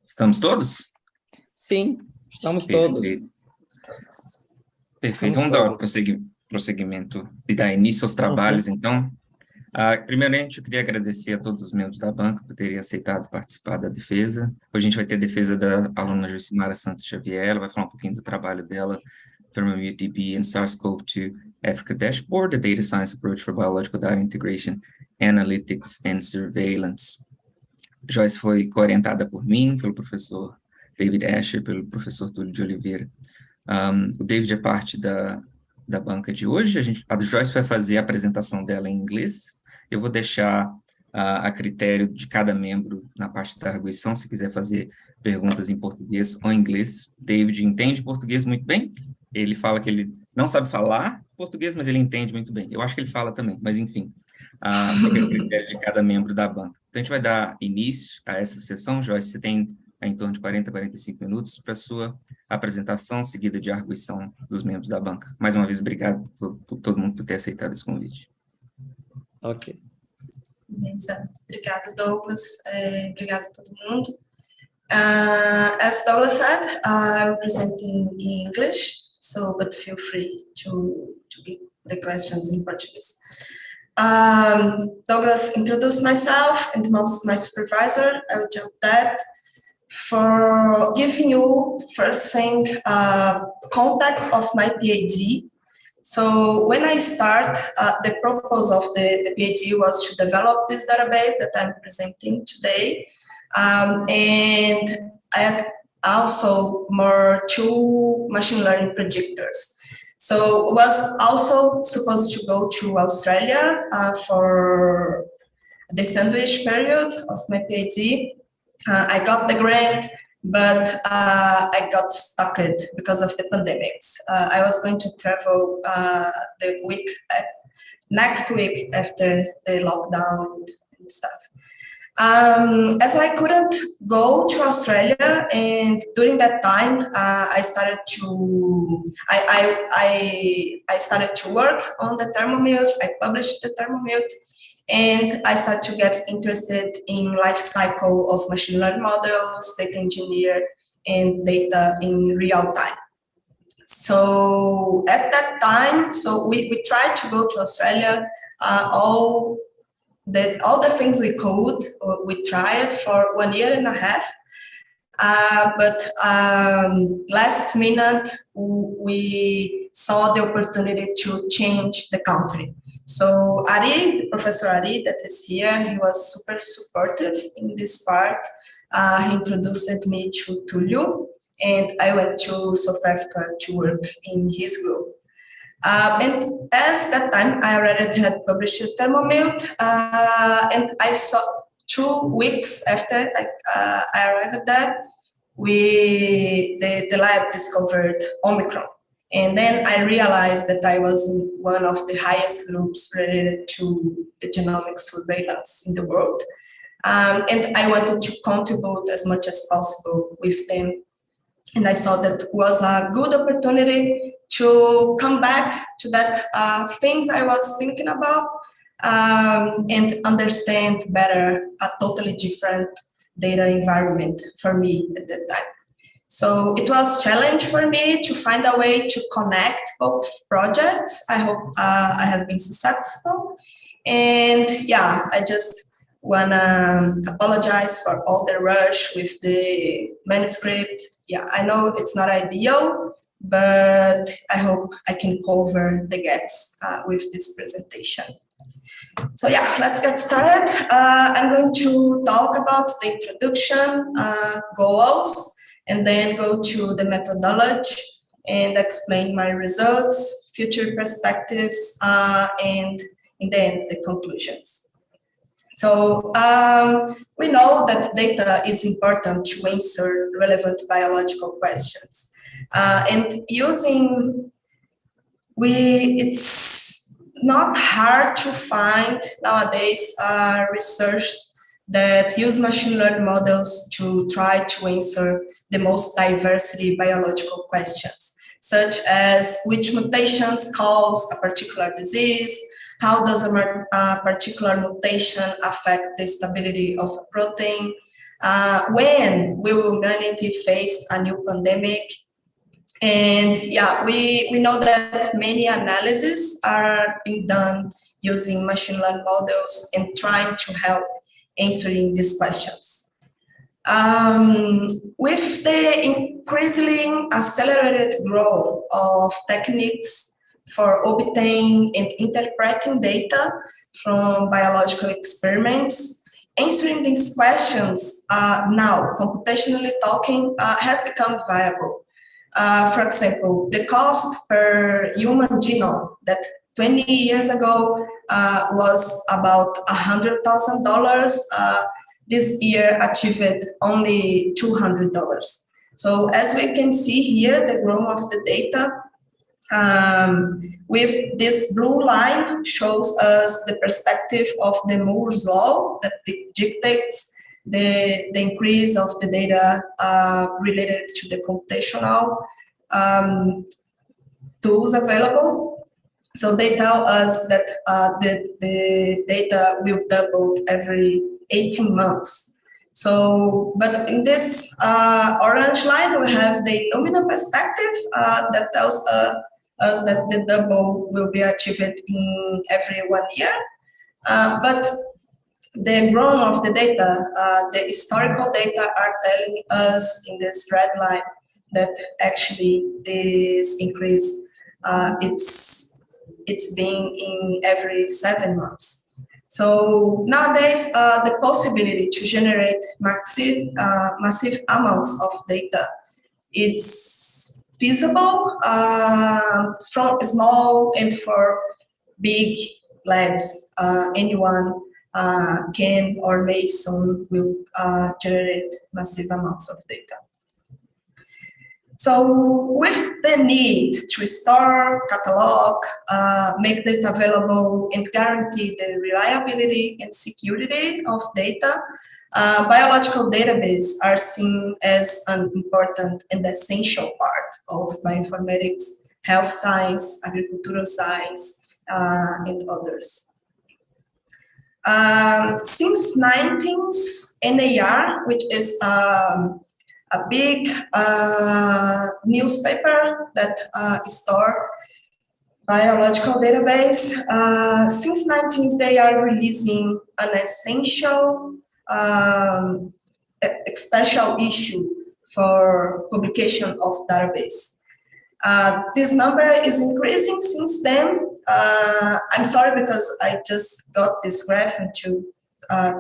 Estamos todos? Sim, estamos Perfeito. todos. Perfeito. Estamos Vamos dar todos. prosseguimento e dar início aos trabalhos, então. Primeiramente, eu queria agradecer a todos os membros da banca por terem aceitado participar da defesa. Hoje a gente vai ter a defesa da aluna Joicymara Santos Xavier, ela vai falar um pouquinho do trabalho dela, ThermoMutDB and SARS-CoV-2 Africa Dashboard, a Data Science Approach for Biological Data Integration, Analytics and Surveillance. Joyce foi coorientada por mim, pelo professor David Asher, pelo professor Túlio de Oliveira. O David é parte da banca de hoje. A Joyce vai fazer a apresentação dela em inglês. Eu vou deixar a critério de cada membro na parte da arguição, se quiser fazer perguntas em português ou em inglês. David entende português muito bem. Ele fala que ele não sabe falar português, mas ele entende muito bem. Eu acho que ele fala também, mas enfim. Fica a critério de cada membro da banca. Então, a gente vai dar início a essa sessão. Joyce, você tem em torno de 40 a 45 minutos para a sua apresentação, seguida de arguição dos membros da banca. Mais uma vez, obrigado por todo mundo por ter aceitado esse convite. Ok. Beleza. Obrigada, Douglas. Obrigada a todo mundo. As Douglas said, I'm presenting in English, but feel free to give the questions in Portuguese. Douglas introduced myself and my supervisor. I will jump that. For giving you, first thing, context of my PhD. So when I start, the purpose of the PhD was to develop this database that I'm presenting today. And I also two machine learning predictors. So was also supposed to go to Australia for the sandwich period of my PhD. I got the grant, but I got stuck because of the pandemics. I was going to travel next week after the lockdown and stuff. As I couldn't go to Australia, and during that time, I started to work on the ThermoMut. I published the ThermoMut. And I started to get interested in life cycle of machine learning models, data engineer, and data in real time. So at that time, we tried to go to Australia. All the things we could, we tried for 1.5 years. But last minute, we saw the opportunity to change the country. So Ari, Professor Ari, that is here, he was super supportive in this part. He introduced me to Túlio, and I went to South Africa to work in his group. And as that time, I already had published ThermoMut, and I saw 2 weeks after I arrived there, the lab discovered Omicron. And then I realized that I was in one of the highest groups related to the genomic surveillance in the world. And I wanted to contribute as much as possible with them. And I saw that was a good opportunity to come back to that things I was thinking about and understand better a totally different data environment for me at that time. So it was a challenge for me to find a way to connect both projects. I hope I have been successful. And yeah, I just want to apologize for all the rush with the manuscript. Yeah, I know it's not ideal, but I hope I can cover the gaps with this presentation. So yeah, let's get started. I'm going to talk about the introduction, goals, and then go to the methodology and explain my results, future perspectives, and in the end, the conclusions. So we know that data is important to answer relevant biological questions. And it's not hard to find nowadays research that use machine learning models to try to answer the most diversity biological questions, such as which mutations cause a particular disease, how does a particular mutation affect the stability of a protein, when will humanity face a new pandemic. And yeah, we know that many analyses are being done using machine learning models and trying to help answering these questions. With the increasingly accelerated growth of techniques for obtaining and interpreting data from biological experiments, answering these questions now, computationally talking, has become viable. For example, the cost per human genome that 20 years ago was about $100,000, this year achieved only $200. So as we can see here, the growth of the data with this blue line shows us the perspective of the Moore's law that dictates the increase of the data related to the computational tools available. So they tell us that the data will double every 18 months. So, but in this orange line, we have the nominal perspective that tells us that the double will be achieved in every 1 year. But the growth of the data, the historical data are telling us in this red line that actually this increase, it's being in every 7 months. So nowadays, the possibility to generate massive amounts of data, it's feasible from small and for big labs. Anyone can or may soon will generate massive amounts of data. So with the need to store, catalog, make data available, and guarantee the reliability and security of data, biological databases are seen as an important and essential part of bioinformatics, health science, agricultural science, and others. Since 19th, NAR, which is a big newspaper that store biological database. Since 19th, they are releasing an essential special issue for publication of database. This number is increasing since then. I'm sorry because I just got this graph into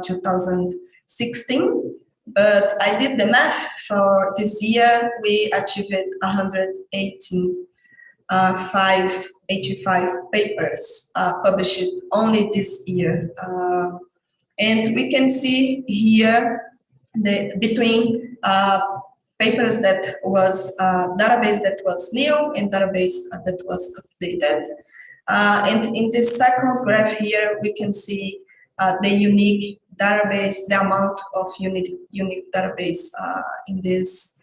2016. But I did the math for this year. We achieved 185 papers published only this year. And we can see here between papers that was database that was new and database that was updated. And in this second graph here, we can see the unique database, the amount of unique database in this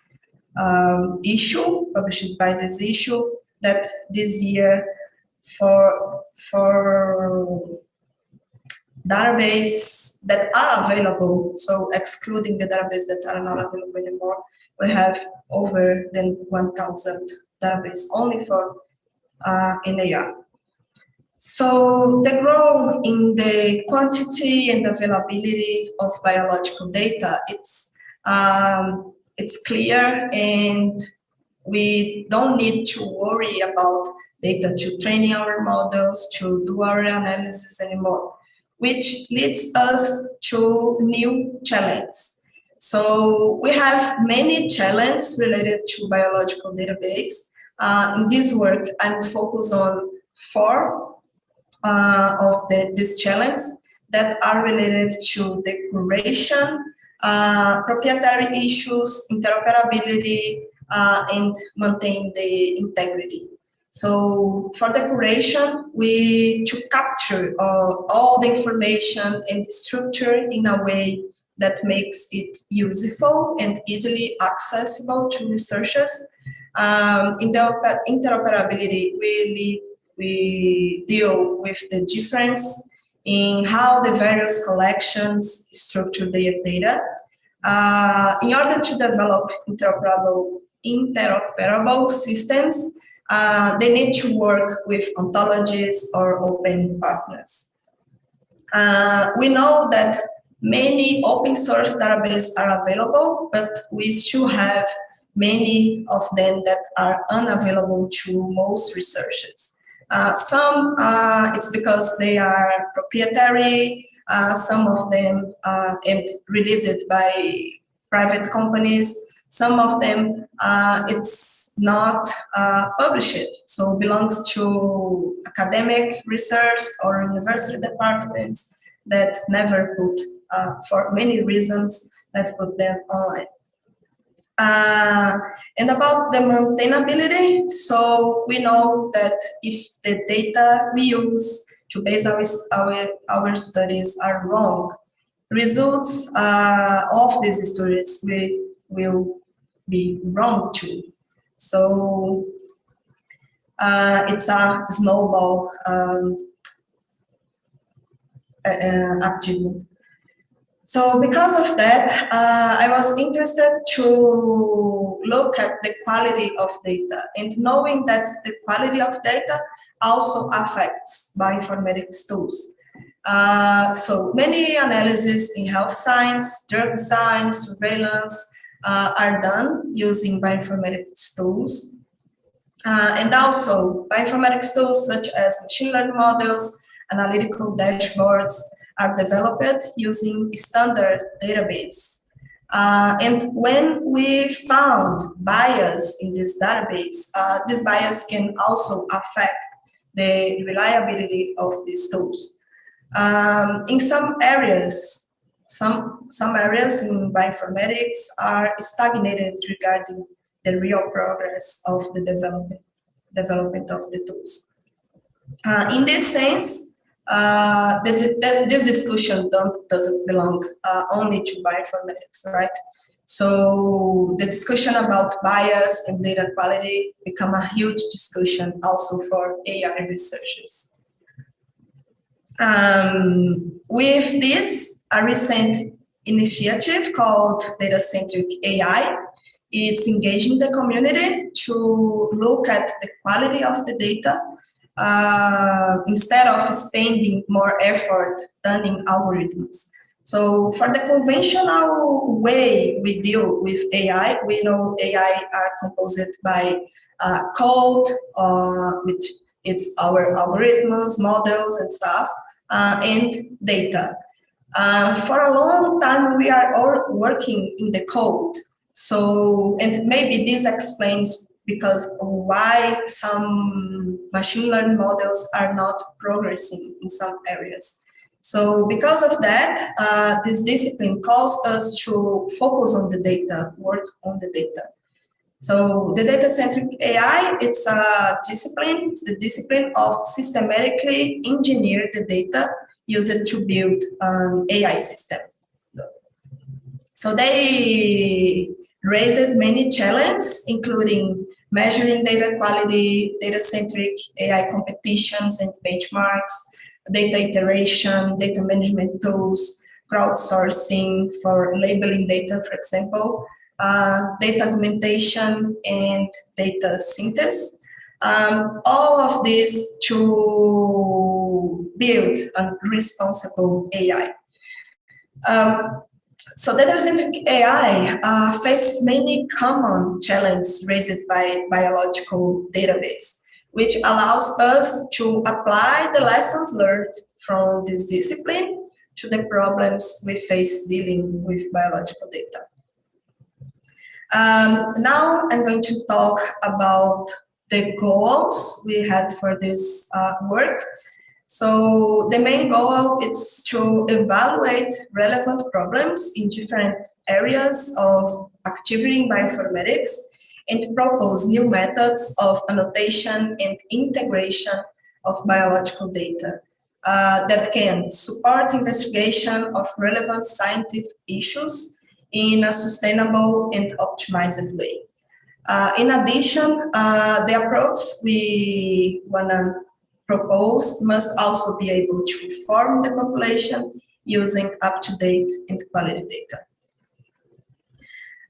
issue, published by this issue, that this year for database that are available, so excluding the database that are not available anymore, we have over than 1,000 database only for NAR. So the growth in the quantity and availability of biological data, it's clear, and we don't need to worry about data to training our models, to do our analysis anymore, which leads us to new challenges. So we have many challenges related to biological database. In this work, I'm focused on 4 of these challenges that are related to the curation, proprietary issues, interoperability, and maintain the integrity. So for the curation, to capture all the information and structure in a way that makes it useful and easily accessible to researchers. In the interoperability, we deal with the difference in how the various collections structure their data. In order to develop interoperable systems, they need to work with ontologies or open partners. We know that many open source databases are available, but we still have many of them that are unavailable to most researchers. Some, it's because they are proprietary, some of them and released by private companies. Some of them, it's not published, so belongs to academic research or university departments that never put, for many reasons, have put them online. And about the maintainability, so we know that if the data we use to base our studies are wrong, results of these studies will be wrong too. So it's a snowball achievement. So because of that, I was interested to look at the quality of data, and knowing that the quality of data also affects bioinformatics tools. So many analyses in health science, drug science, surveillance are done using bioinformatics tools. And also bioinformatics tools such as machine learning models, analytical dashboards are developed using standard database. And when we found bias in this database, this bias can also affect the reliability of these tools. In some areas, some areas in bioinformatics are stagnated regarding the real progress of the development of the tools. In this sense, this discussion doesn't belong only to bioinformatics, right? So the discussion about bias and data quality become a huge discussion also for AI researchers. With this, a recent initiative called Data-Centric AI, it's engaging the community to look at the quality of the data instead of spending more effort learning algorithms. So for the conventional way we deal with AI, we know AI are composed by code, which is our algorithms, models and stuff, and data. For a long time, we are all working in the code. So, and maybe this explains because why some machine learning models are not progressing in some areas. So because of that, this discipline calls us to focus on the data, work on the data. So the data-centric AI, it's a discipline, it's the discipline of systematically engineer the data used to build an AI system. So they raised many challenges, including measuring data quality, data-centric AI competitions and benchmarks, data iteration, data management tools, crowdsourcing for labeling data, for example, data augmentation and data synthesis. All of this to build a responsible AI. So data-centric AI face many common challenges raised by biological database, which allows us to apply the lessons learned from this discipline to the problems we face dealing with biological data. Now I'm going to talk about the goals we had for this work. So the main goal is to evaluate relevant problems in different areas of activity in bioinformatics and to propose new methods of annotation and integration of biological data that can support investigation of relevant scientific issues in a sustainable and optimized way. In addition, the approach we want to propose must also be able to inform the population using up-to-date and quality data.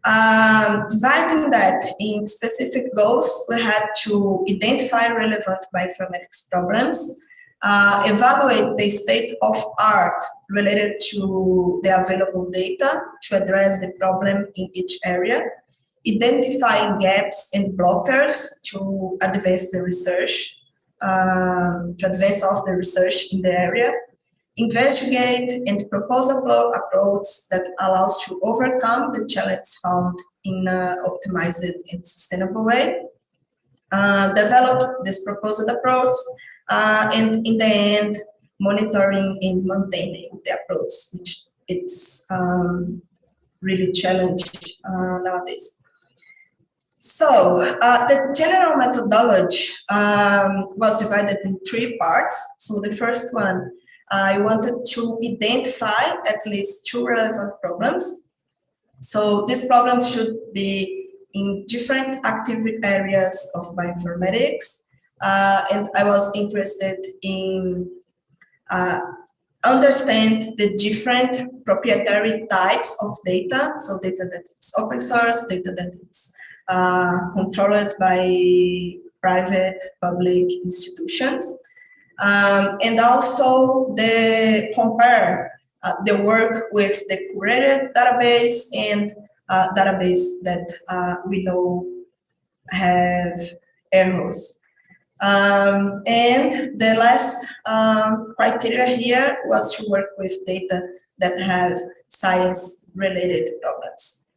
Dividing that in specific goals, we had to identify relevant bioinformatics problems, evaluate the state of art related to the available data to address the problem in each area, identifying gaps and blockers to advance the research, to advance of the research in the area, investigate and propose a approach that allows to overcome the challenge found in an optimized and sustainable way, develop this proposed approach, and in the end, monitoring and maintaining the approach, which it's really challenging nowadays. So the general methodology was divided in 3 parts. So the first one, I wanted to identify at least 2 relevant problems. So these problems should be in different active areas of bioinformatics. And I was interested in understand the different proprietary types of data. So data that is open source, data that is controlled by private, public institutions. And also compare the work with the curated database and database that we know have errors. And the last criteria here was to work with data that have science-related problems.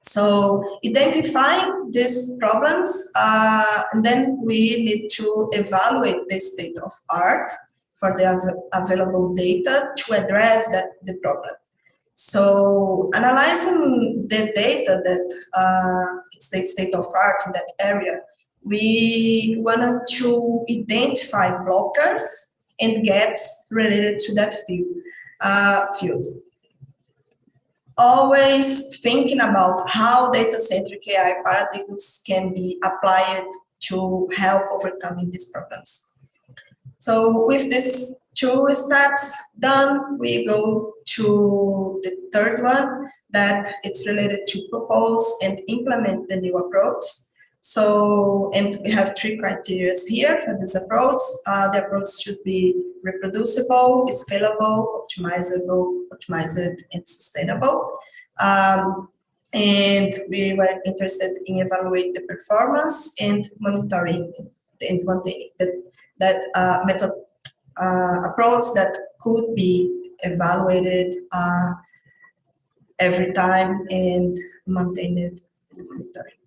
So identifying these problems, and then we need to evaluate the state of art for the available data to address the problem. So analyzing the data that it's the state of art in that area, we wanted to identify blockers and gaps related to that field. Always thinking about how data-centric AI paradigms can be applied to help overcoming these problems. So with these 2 steps done, we go to the third one, that it's related to propose and implement the new approach. So, and we have 3 criteria here for this approach. The approach should be reproducible, scalable, optimized, and sustainable. And we were interested in evaluating the performance and monitoring and maintaining that method approach that could be evaluated every time and maintained and monitoring.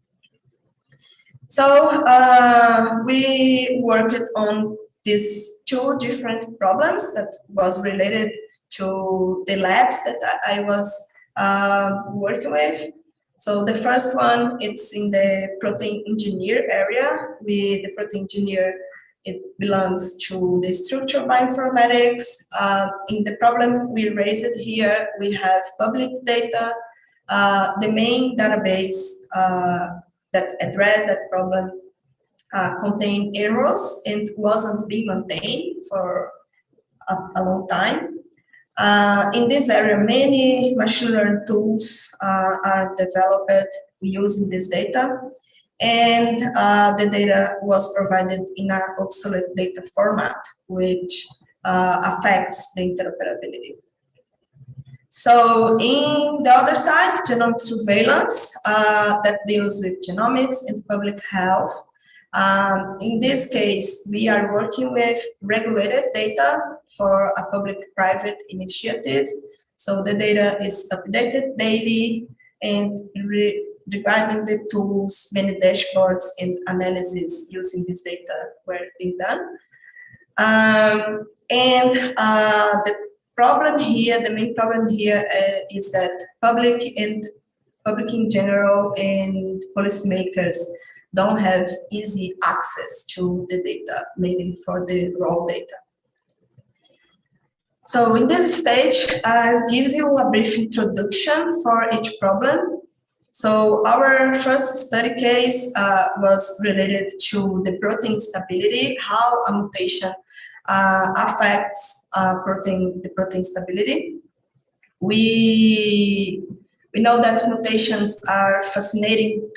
So we worked on these 2 different problems that was related to the labs that I was working with. So the first one, it's in the protein engineer area. The protein engineer, it belongs to the structural bioinformatics. In the problem we raised here, we have public data. The main database that addressed that problem contained errors and wasn't being maintained for a long time. In this area, many machine learning tools are developed using this data, and the data was provided in an obsolete data format, which affects the interoperability. So in the other side, genomic surveillance that deals with genomics and public health. In this case, we are working with regulated data for a public-private initiative. So the data is updated daily, and regarding the tools, many dashboards and analysis using this data were being done. The main problem here is that public in general and policymakers don't have easy access to the data, maybe for the raw data. So in this stage, I'll give you a brief introduction for each problem. So our first study case was related to the protein stability, how a mutation affects the protein stability. We We know that mutations are fascinating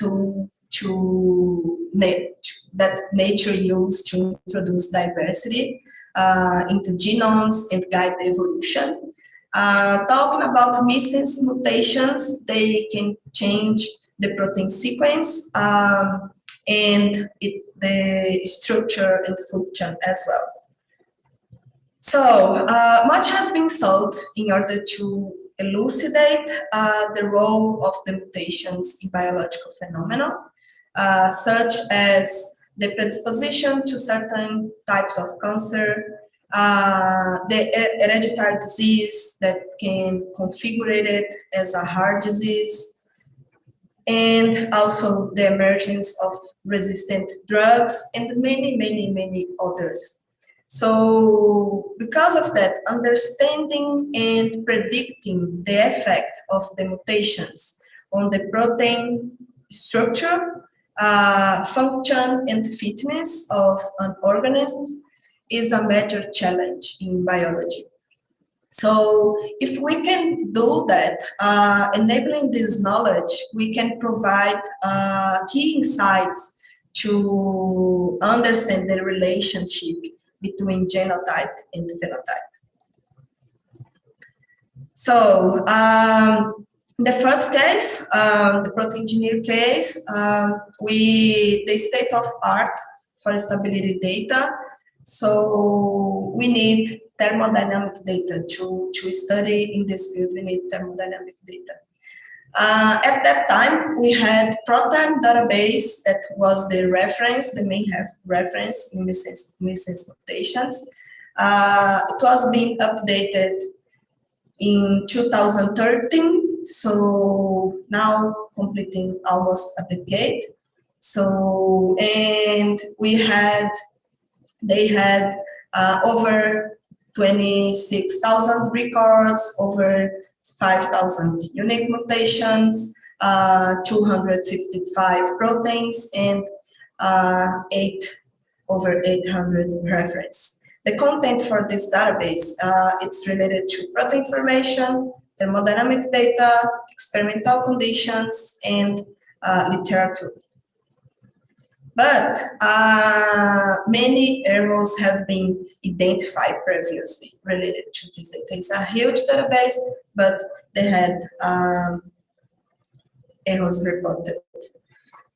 that nature used to introduce diversity into genomes and guide the evolution. Talking about missense mutations, they can change the protein sequence and the structure and function as well. So much has been solved in order to elucidate the role of the mutations in biological phenomena, such as the predisposition to certain types of cancer, the hereditary disease that can configure it as a heart disease, and also the emergence of resistant drugs and many others. So because of that, understanding and predicting the effect of the mutations on the protein structure, function, and fitness of an organism is a major challenge in biology. So if we can do that, enabling this knowledge, we can provide key insights to understand the relationship between genotype and phenotype. So the first case, the protein engineer case, the state of art for stability data. So we need thermodynamic data to study in this field. We need thermodynamic data. At that time, we had protein database that was the reference, the main reference in missense mutations. It was being updated in 2013, so now completing almost a decade. So, and they had over 26,000 records, over 5,000 unique mutations, 255 proteins, and over 800 reference. The content for this database, it's related to protein information, thermodynamic data, experimental conditions, and literature. But many errors have been identified previously related to this data. It's a huge database, but they had errors reported.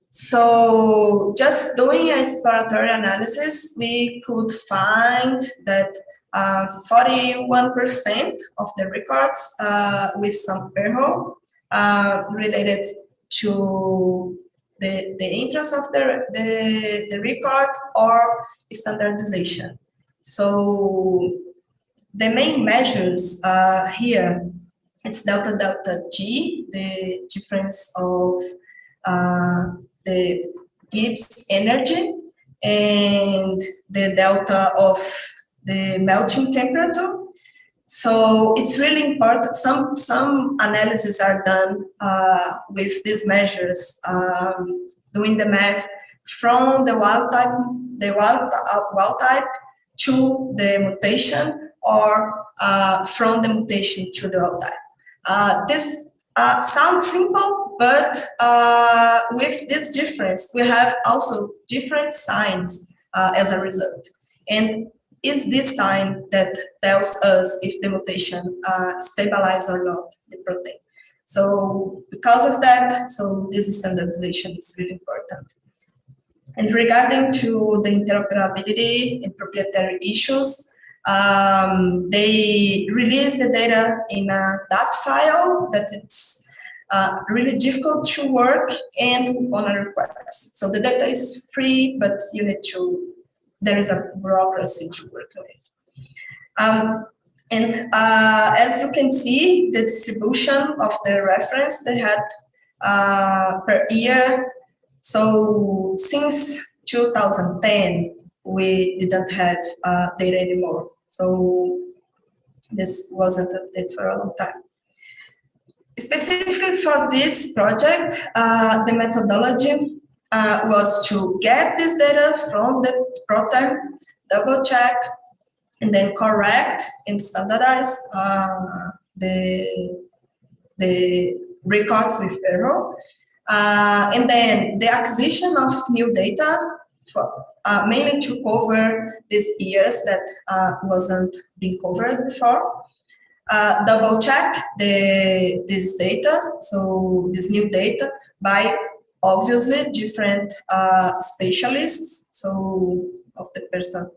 So just doing a exploratory analysis, we could find that 41% of the records with some error related to the interest of the record or standardization. So the main measures here, it's delta G, the difference of the Gibbs energy, and the delta of the melting temperature. So it's really important. Some analyses are done with these measures, doing the math from the wild type to the mutation, or from the mutation to the wild type. This sounds simple, but with this difference, we have also different signs as a result. And is this sign that tells us if the mutation stabilizes or not the protein. So because of that, so this standardization is really important. And regarding to the interoperability and proprietary issues, they release the data in a DAT file that it's really difficult to work and on a request. So the data is free, but you need to, there is a bureaucracy to work with. As you can see, the distribution of the reference they had per year. So since 2010, we didn't have data anymore. So this wasn't updated for a long time. Specifically for this project, the methodology was to get this data from the protein, double check, and then correct and standardize the records with error. And then the acquisition of new data for, mainly to cover these years that wasn't being covered before. Double check this data, so this new data, by obviously different specialists, so of the person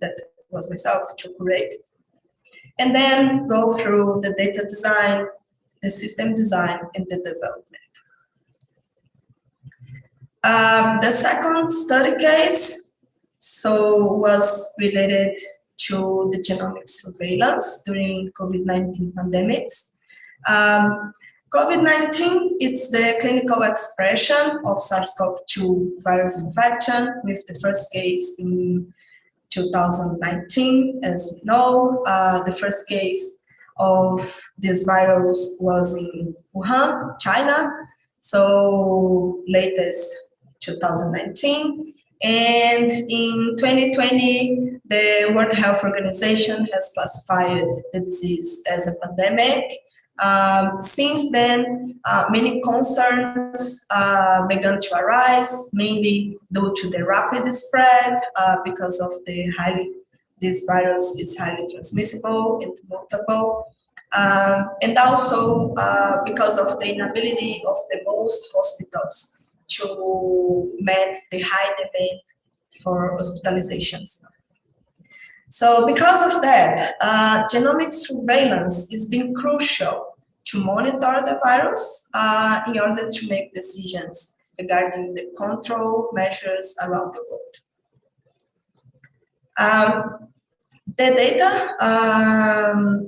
that was myself to create. And then go through the data design, the system design, and the development. The second study case was related to the genomic surveillance during COVID-19 pandemics. COVID-19, it's the clinical expression of SARS-CoV-2 virus infection, with the first case in 2019. As you know, the first case of this virus was in Wuhan, China, so latest 2019. And in 2020, the World Health Organization has classified the disease as a pandemic. Since then, many concerns began to arise, mainly due to the rapid spread, because of this virus is highly transmissible and mutable, and also because of the inability of the most hospitals to meet the high demand for hospitalizations. So because of that, genomic surveillance is being crucial to monitor the virus in order to make decisions regarding the control measures around the world. The data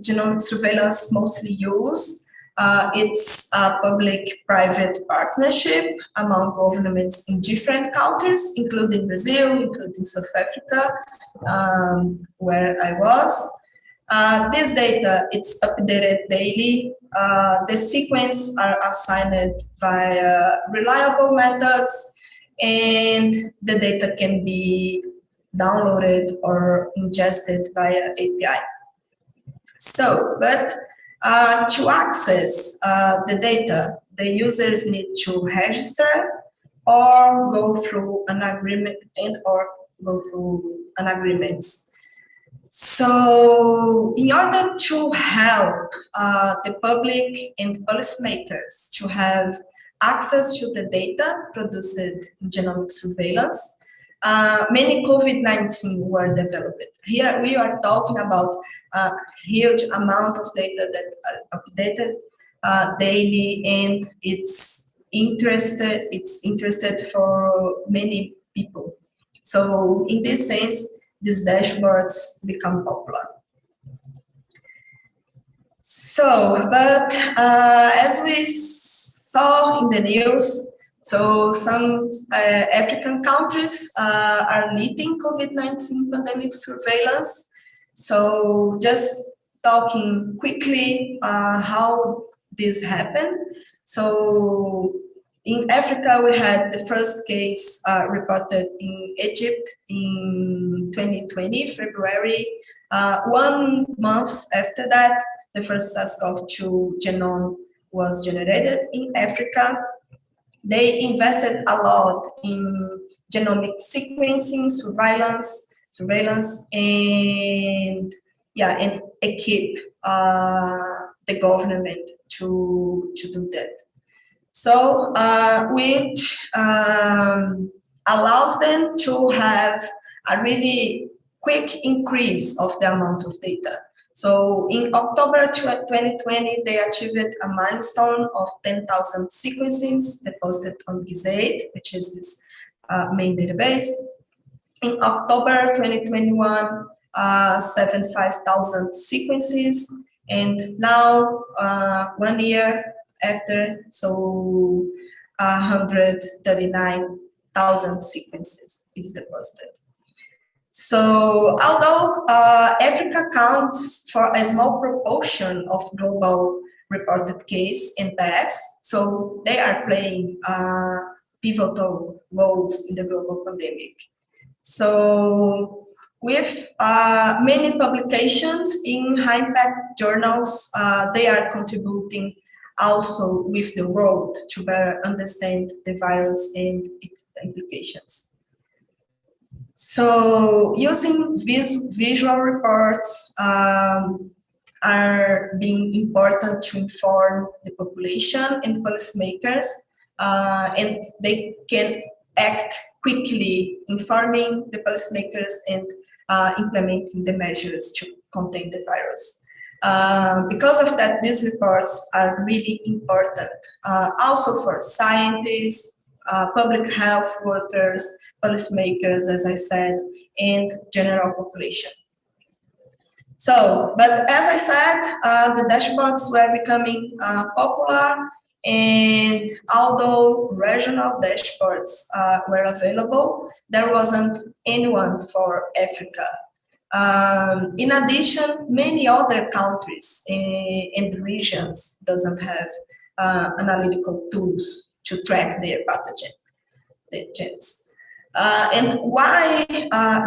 genomic surveillance mostly use, it's a public-private partnership among governments in different countries, including Brazil, including South Africa, where I was. This data, it's updated daily. The sequence are assigned via reliable methods, and the data can be downloaded or ingested via API. So, but to access the data, the users need to register or go through an agreement So in order to help the public and policymakers to have access to the data produced in genomic surveillance, many COVID-19 were developed. Here we are talking about a huge amount of data that are updated daily, and it's interested for many people. So in this sense, these dashboards become popular. So, but as we saw in the news, so some African countries are leading COVID-19 pandemic surveillance. So just talking quickly how this happened. So in Africa, we had the first case reported in Egypt in 2020, February. 1 month after that, the first SARS-CoV-2 genome was generated in Africa. They invested a lot in genomic sequencing, surveillance, and equip the government to do that. So, which allows them to have a really quick increase of the amount of data. So in October 2020, they achieved a milestone of 10,000 sequences deposited on Gizade, which is this main database. In October 2021, 75,000 sequences, and now 1 year after, so 139,000 sequences is deposited. So although Africa counts for a small proportion of global reported case and deaths, so they are playing pivotal roles in the global pandemic. So with many publications in high-impact journals, they are contributing also with the world to better understand the virus and its implications. So using visual reports are being important to inform the population and policymakers, and they can act quickly, informing the policymakers and implementing the measures to contain the virus. Because of that, these reports are really important, also for scientists, public health workers, policymakers, as I said, and general population. So, but as I said, the dashboards were becoming popular, and although regional dashboards were available, there wasn't anyone for Africa. In addition, many other countries and regions doesn't have analytical tools to track their pathogens. And why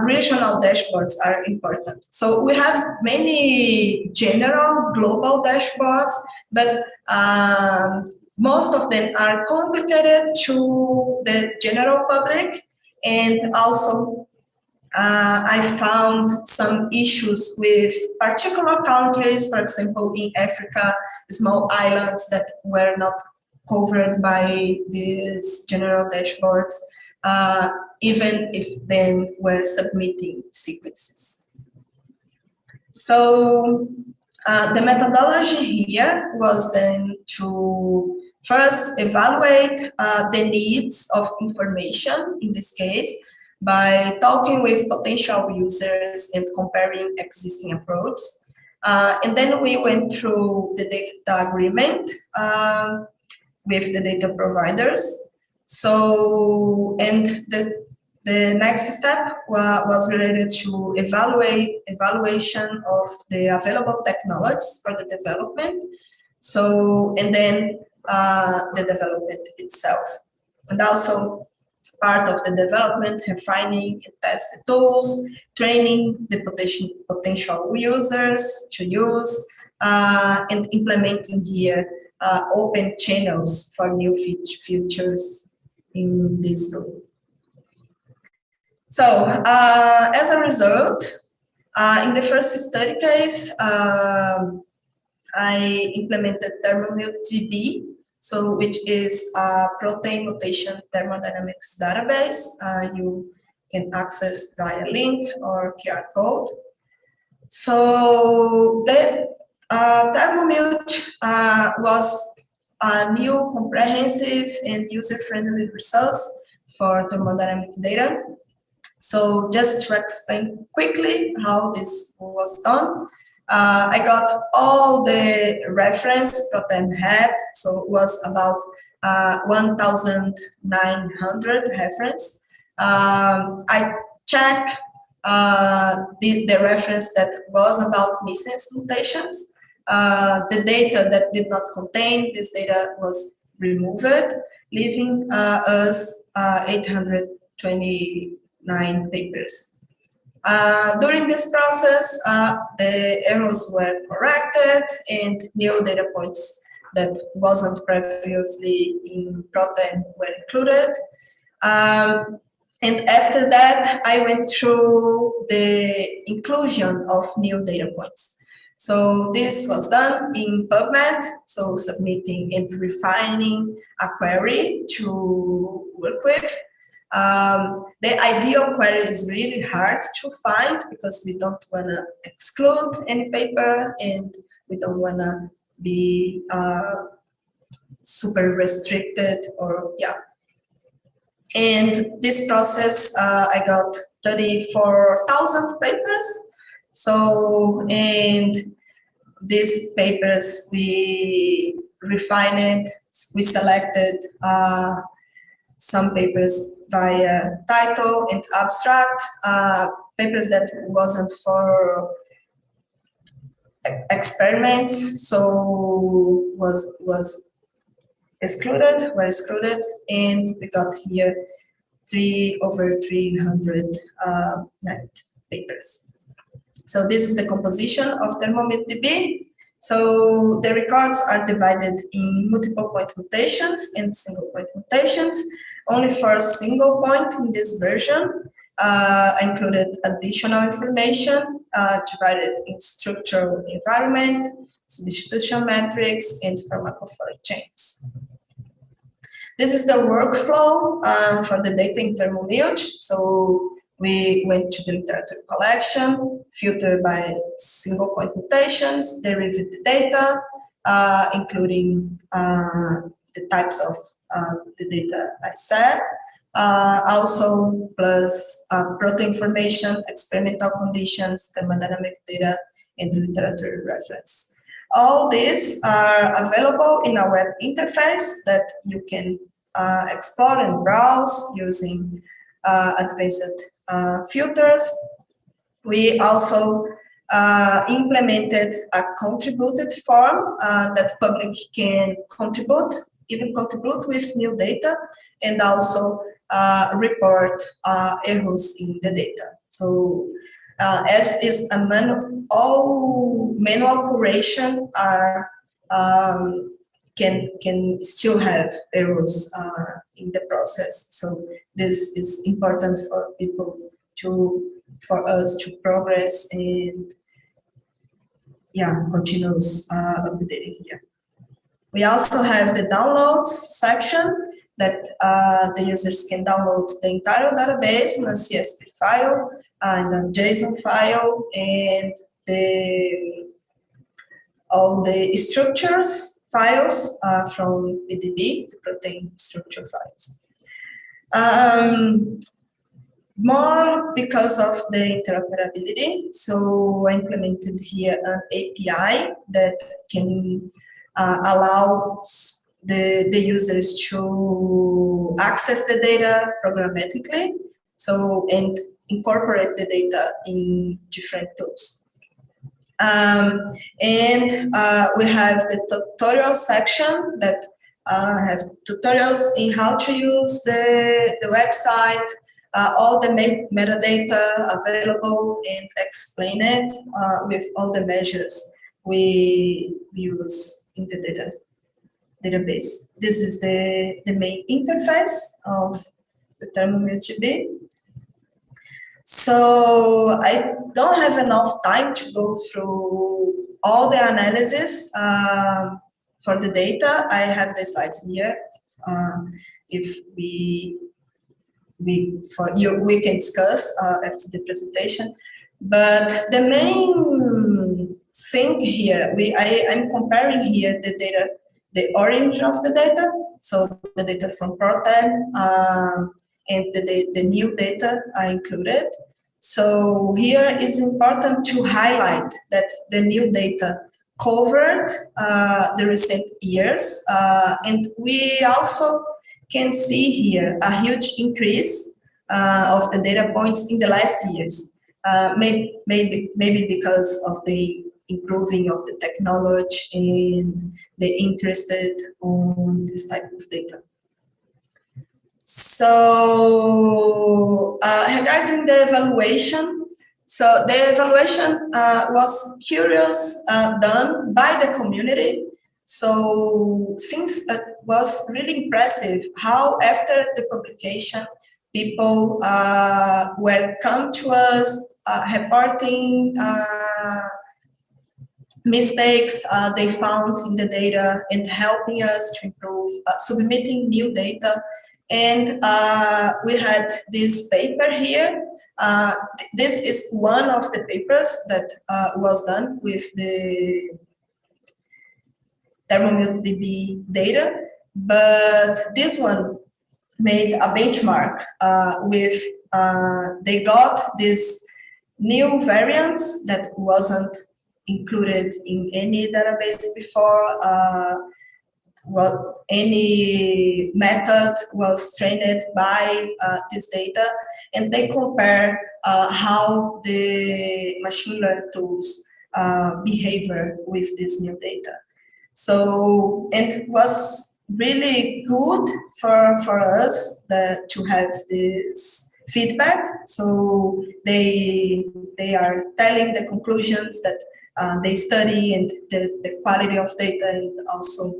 regional dashboards are important. So we have many general global dashboards, but most of them are complicated to the general public, and also I found some issues with particular countries, for example, in Africa, small islands that were not covered by these general dashboards, even if they were submitting sequences. So the methodology here was then to first evaluate the needs of information, in this case, by talking with potential users and comparing existing approaches. And then we went through the data agreement with the data providers. So, and the next step was related to evaluation of the available technologies for the development. So, and then the development itself. And also part of the development, refining and test the tools, training the potential users to use, and implementing here open channels for new features in this tool. So as a result, in the first study case, I implemented ThermoMutDB, so which is a protein mutation thermodynamics database. You can access via link or QR code. So the ThermoMut was a new comprehensive and user-friendly resource for thermodynamic data. So just to explain quickly how this was done, I got all the reference protein had, so it was about 1,900 reference. I checked the reference that was about missense mutations. The data that did not contain this data was removed, leaving us 829 papers. During this process, the errors were corrected and new data points that wasn't previously in protein were included. And after that, I went through the inclusion of new data points. So this was done in PubMed, so submitting and refining a query to work with. The ideal query is really hard to find because we don't want to exclude any paper and we don't want to be super restricted or yeah. And this process, I got 34,000 papers. So, and these papers we refined, we selected some papers via title and abstract, papers that wasn't for experiments, so were excluded, and we got here over 300 papers. So this is the composition of ThermoMutDB. So the records are divided in multiple point mutations and single point mutations. Only for a single point in this version, I included additional information divided in structural environment, substitution matrix, and pharmacophoric chains. This is the workflow for the data in ThermoMut. So we went to the literature collection, filtered by single point mutations, derived the data, including the types of the data I said, also plus protein information, experimental conditions, thermodynamic data, and literature reference. All these are available in a web interface that you can explore and browse using advanced filters. We also implemented a contributed form that public can contribute with new data, and also report errors in the data. So as is a all manual curation are can still have errors in the process. So this is important for people for us to progress and continuous updating here. We also have the downloads section that the users can download the entire database in a CSV file, in a JSON file, and all the structures files from PDB, the protein structure files. More because of the interoperability, so I implemented here an API that can allow the users to access the data programmatically, and incorporate the data in different tools. We have the tutorial section that have tutorials in how to use the website, all the metadata available, and explain it with all the measures we use in the database. This is the main interface of the ThermoMutDB. So I don't have enough time to go through all the analysis for the data. I have the slides here. If we can discuss after the presentation. But the main thing here, I'm comparing here the data, the orange of the data, so the data from ProTem, and the new data I included. So here it's important to highlight that the new data covered the recent years, and we also can see here a huge increase of the data points in the last years, maybe because of the improving of the technology and the interest on this type of data. So regarding the evaluation, so the evaluation was done by the community. So since it was really impressive how after the publication, people were come to us reporting mistakes they found in the data and helping us to improve, submitting new data. And we had this paper here. This is one of the papers that was done with the ThermoMutDB data, but this one made a benchmark with, they got these new variants that wasn't included in any database before. Any method was trained by this data, and they compare how the machine learning tools behavior with this new data. So, and it was really good for us to have this feedback. So they are telling the conclusions that the study and the quality of data, and also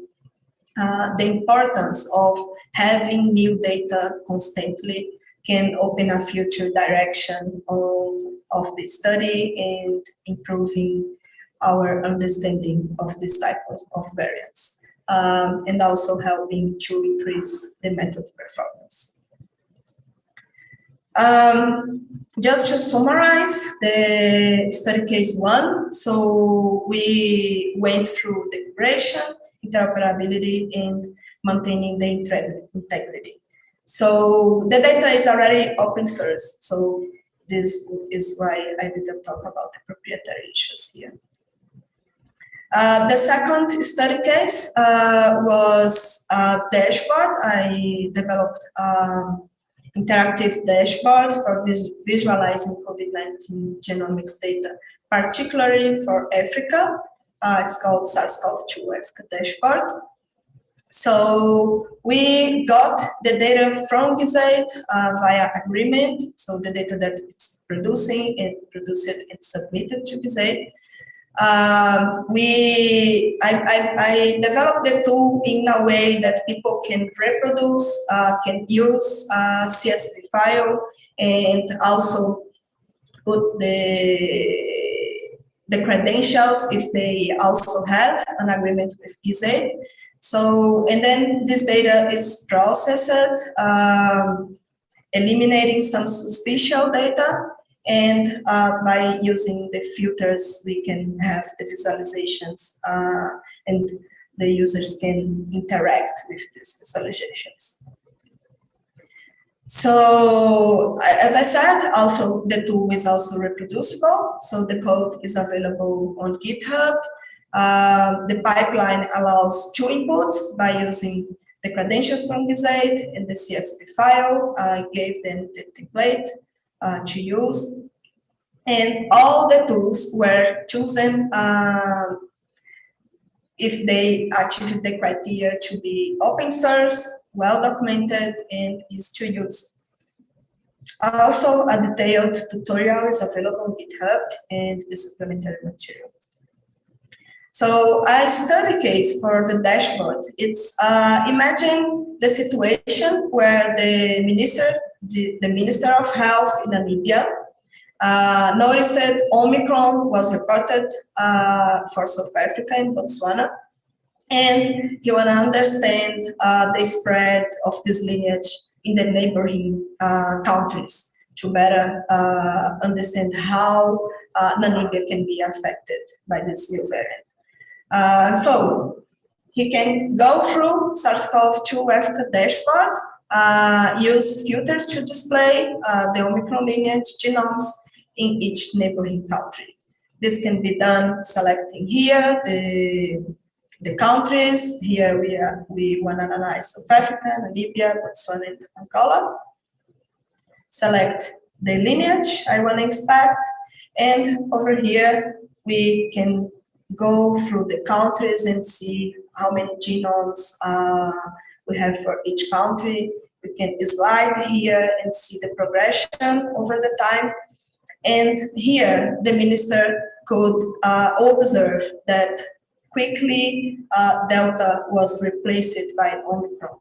the importance of having new data constantly can open a future direction of the study and improving our understanding of this type of variants, and also helping to increase the method performance. Just to summarize the study case 1, so we went through the curation, interoperability, and maintaining the integrity. So the data is already open source, so this is why I didn't talk about the proprietary issues here. The second study case was a dashboard. I developed interactive dashboard for visualizing COVID-19 genomics data, particularly for Africa. It's called SARS-CoV-2 Africa Dashboard. So we got the data from GISAID via agreement, so the data that it's producing and produced and submitted to GISAID. I developed the tool in a way that people can reproduce, can use CSV file, and also put the credentials if they also have an agreement with GISAID. So, and then this data is processed, eliminating some suspicious data. And by using the filters, we can have the visualizations and the users can interact with these visualizations. So, as I said, also the tool is also reproducible. So the code is available on GitHub. The pipeline allows 2 inputs by using the credentials from GISAID and the CSV file. I gave them the template to use, and all the tools were chosen if they achieve the criteria to be open source, well documented, and easy to use. Also, a detailed tutorial is available on GitHub and the supplementary material. So a study case for the dashboard, it's imagine the situation where the Minister of Health in Namibia noticed that Omicron was reported for South Africa and Botswana, and he want to understand the spread of this lineage in the neighboring countries to better understand how Namibia can be affected by this new variant. So he can go through SARS-CoV-2 Africa Dashboard, use filters to display the Omicron lineage genomes in each neighboring country. This can be done selecting here the countries. Here we want to analyze South Africa, Namibia, Botswana, and Angola. Select the lineage I want to inspect, and over here we can go through the countries and see how many genomes we have for each country. We can slide here and see the progression over the time. And here the minister could observe that quickly Delta was replaced by Omicron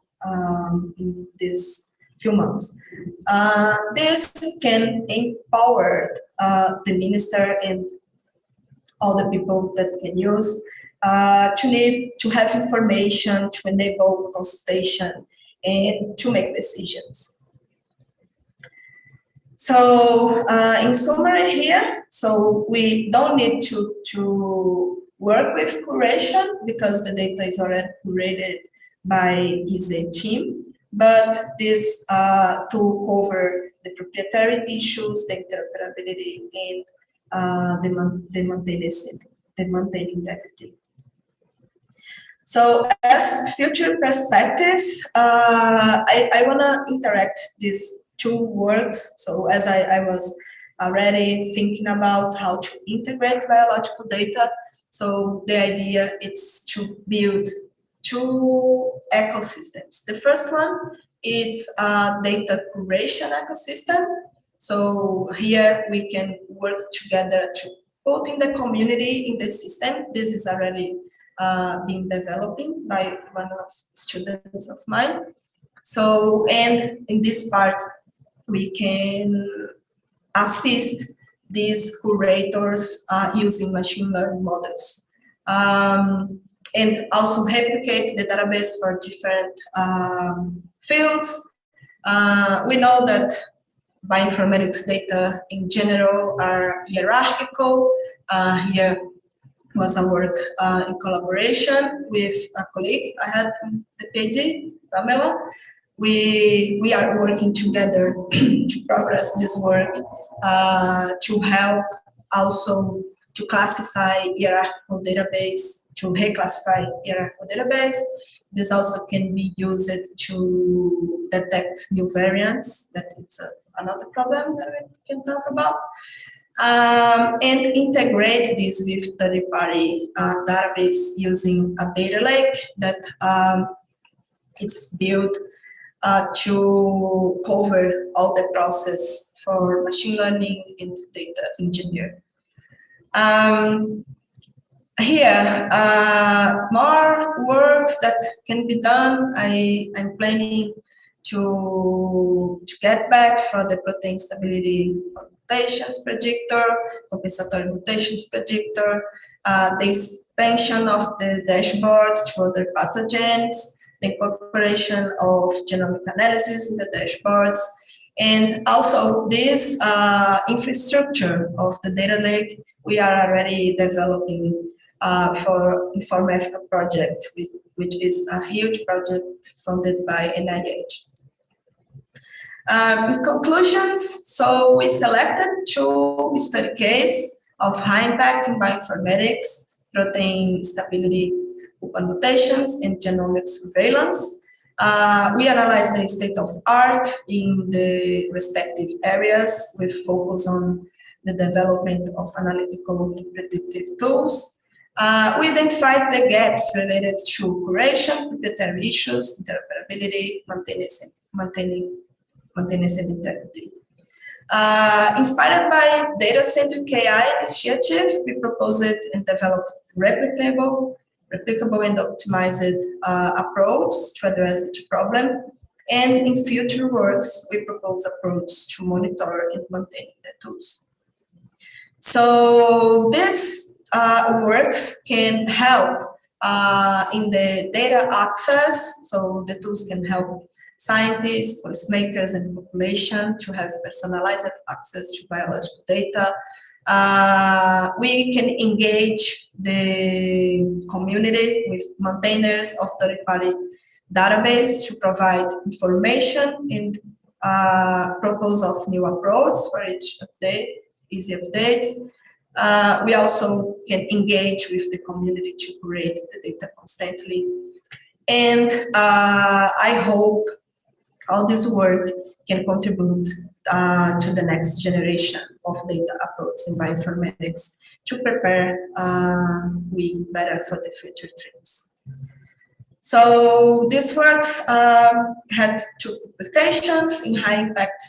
in these few months. This can empower the minister and all the people that can use to have information, to enable consultation, and to make decisions. So in summary here, so we don't need to work with curation because the data is already curated by GISAID team, but this to cover the proprietary issues, the interoperability, and the maintaining integrity. So as future perspectives, I want to interact these 2 works. So as I was already thinking about how to integrate biological data, so the idea is to build 2 ecosystems. The first one is a data curation ecosystem. So here we can work together to put in the community in the system. This is already being developing by one of students of mine. So, and in this part, we can assist these curators using machine learning models. And also replicate the database for different fields. We know that bioinformatics data in general are hierarchical. Here was a work in collaboration with a colleague I had in the PhD, Pamela. We are working together to progress this work to help also to classify hierarchical database, to reclassify hierarchical database. This also can be used to detect new variants. That it's another problem that we can talk about. And integrate this with third-party database using a data lake that it's built to cover all the process for machine learning and data engineer. Here, more works that can be done. I'm planning to get back for the protein stability mutations predictor, compensatory mutations predictor, the expansion of the dashboard to other pathogens, the incorporation of genomic analysis in the dashboards, and also this infrastructure of the data lake we are already developing for Inform Africa project, which is a huge project funded by NIH. In conclusions, so we selected 2 study cases of high impact in bioinformatics, protein stability, open mutations, and genomic surveillance. We analyzed the state of art in the respective areas with focus on the development of analytical and predictive tools. We identified the gaps related to curation, proprietary issues, interoperability, maintenance and integrity. Inspired by data-centric AI initiative, we proposed and developed replicable and optimized approach to address each problem. And in future works, we propose approach to monitor and maintain the tools. So this works can help in the data access. So the tools can help scientists, policymakers, and population to have personalized access to biological data. We can engage the community with maintainers of third-party database to provide information and propose of new approach for each update, easy updates. We also can engage with the community to create the data constantly. And I hope all this work can contribute to the next generation of data approaches in bioinformatics to prepare we better for the future trends. So these works had 2 publications in high impact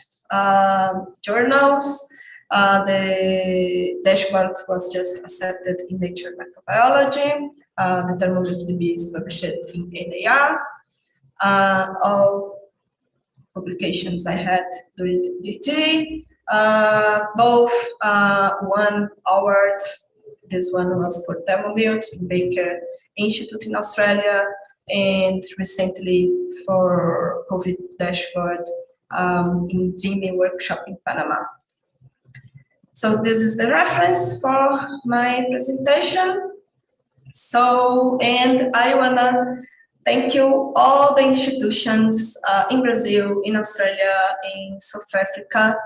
journals. The dashboard was just accepted in Nature Microbiology. The ThermoMutDB is published in NAR. All publications I had during the PhD, both won awards. This one was for ThermoMut in Baker Institute in Australia, and recently for COVID Dashboard in Vimy workshop in Panama. So this is the reference for my presentation. So, and I wanna thank you all the institutions in Brazil, in Australia, in South Africa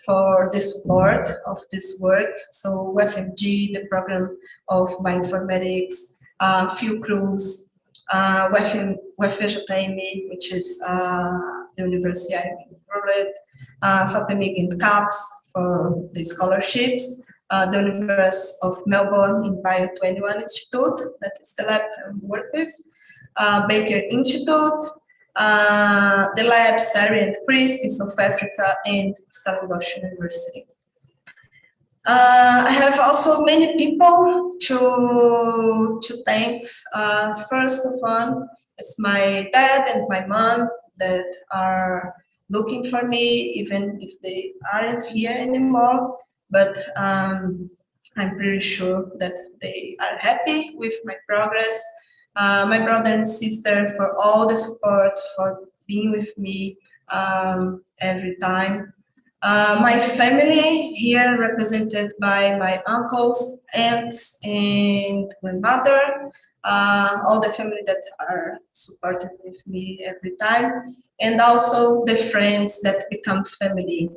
for the support of this work. So UFMG, the program of bioinformatics, Fiocruz, UFJM, which is the University I enrolled, FAPEMIG and CAPS for the scholarships, the University of Melbourne in Bio21 Institute, that is the lab I work with, Baker Institute, the labs Sari and Crisp in South Africa, and Stellenbosch University. I have also many people to thank. First of all, it's my dad and my mom that are looking for me, even if they aren't here anymore. But I'm pretty sure that they are happy with my progress. My brother and sister for all the support, for being with me every time. My family here represented by my uncles, aunts, and grandmother, all the family that are supportive with me every time, and also the friends that become family.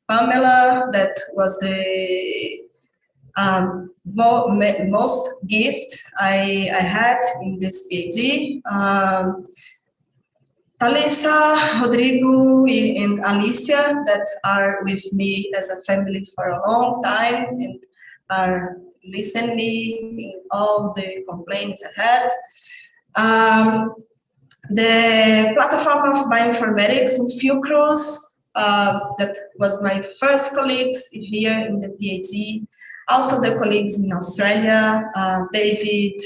Pamela, that was the most gift I had in this PhD. Thalissa, Rodrigo, and Alicia that are with me as a family for a long time and are listening in all the complaints I had. The platform of bioinformatics in Fiocruz, that was my first colleagues here in the PhD. Also the colleagues in Australia, David,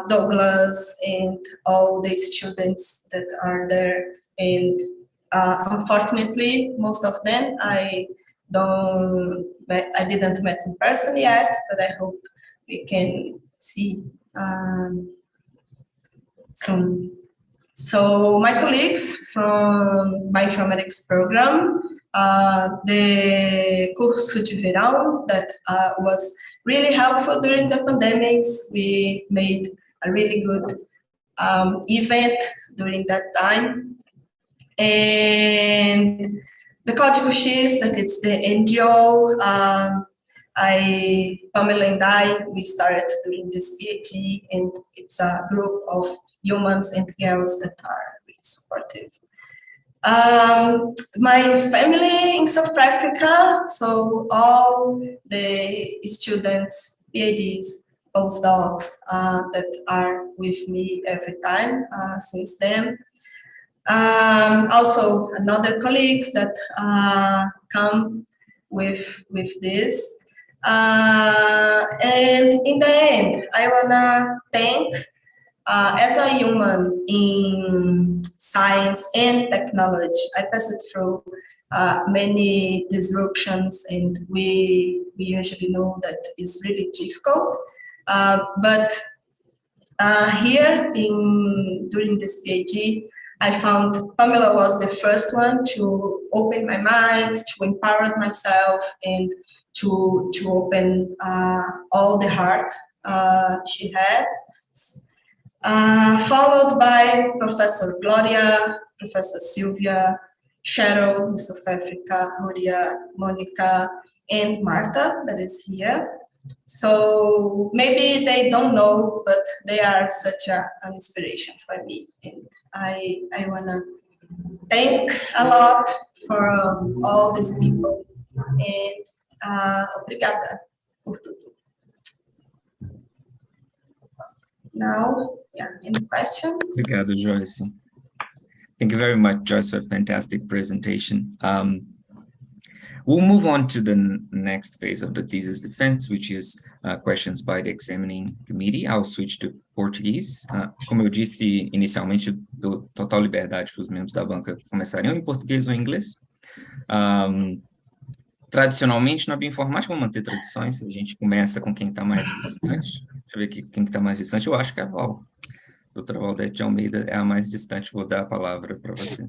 Douglas, and all the students that are there. And unfortunately, most of them I didn't meet in person yet, but I hope we can see soon. So my colleagues from bioinformatics program, the curso de verão that was really helpful during the pandemics. We made a really good event during that time. And the Código X, that it's the NGO, Pamela and we started doing this PhD, and it's a group of humans and girls that are really supportive. My family in South Africa, so all the students, PhDs, postdocs that are with me every time since then. Also another colleagues that come with this. And in the end, I wanna thank as a human in science and technology, I passed through many disruptions, and we usually know that it's really difficult. But here during this PhD, I found Pamela was the first one to open my mind, to empower myself, and to open all the heart she had. Followed by Professor Gloria, Professor Sylvia, Cheryl in South Africa, Horia, Monica, and Marta that is here. So maybe they don't know, but they are such an inspiration for me. And I want to thank a lot for all these people. And obrigada por tudo. Now, yeah, any questions? Obrigado, Joyce. Thank you very much, Joyce, for a fantastic presentation. We'll move on to the next phase of the thesis defense, which is questions by the examining committee. I'll switch to Portuguese. Como eu disse inicialmente, dou total liberdade para os membros da banca começarem em português ou em inglês. Tradicionalmente, na bioinformática, vamos manter tradições, a gente começa com quem está mais distante. Deixa eu ver aqui quem está mais distante, eu acho que é a Val. Doutora Valdete de Almeida é a mais distante, vou dar a palavra para você.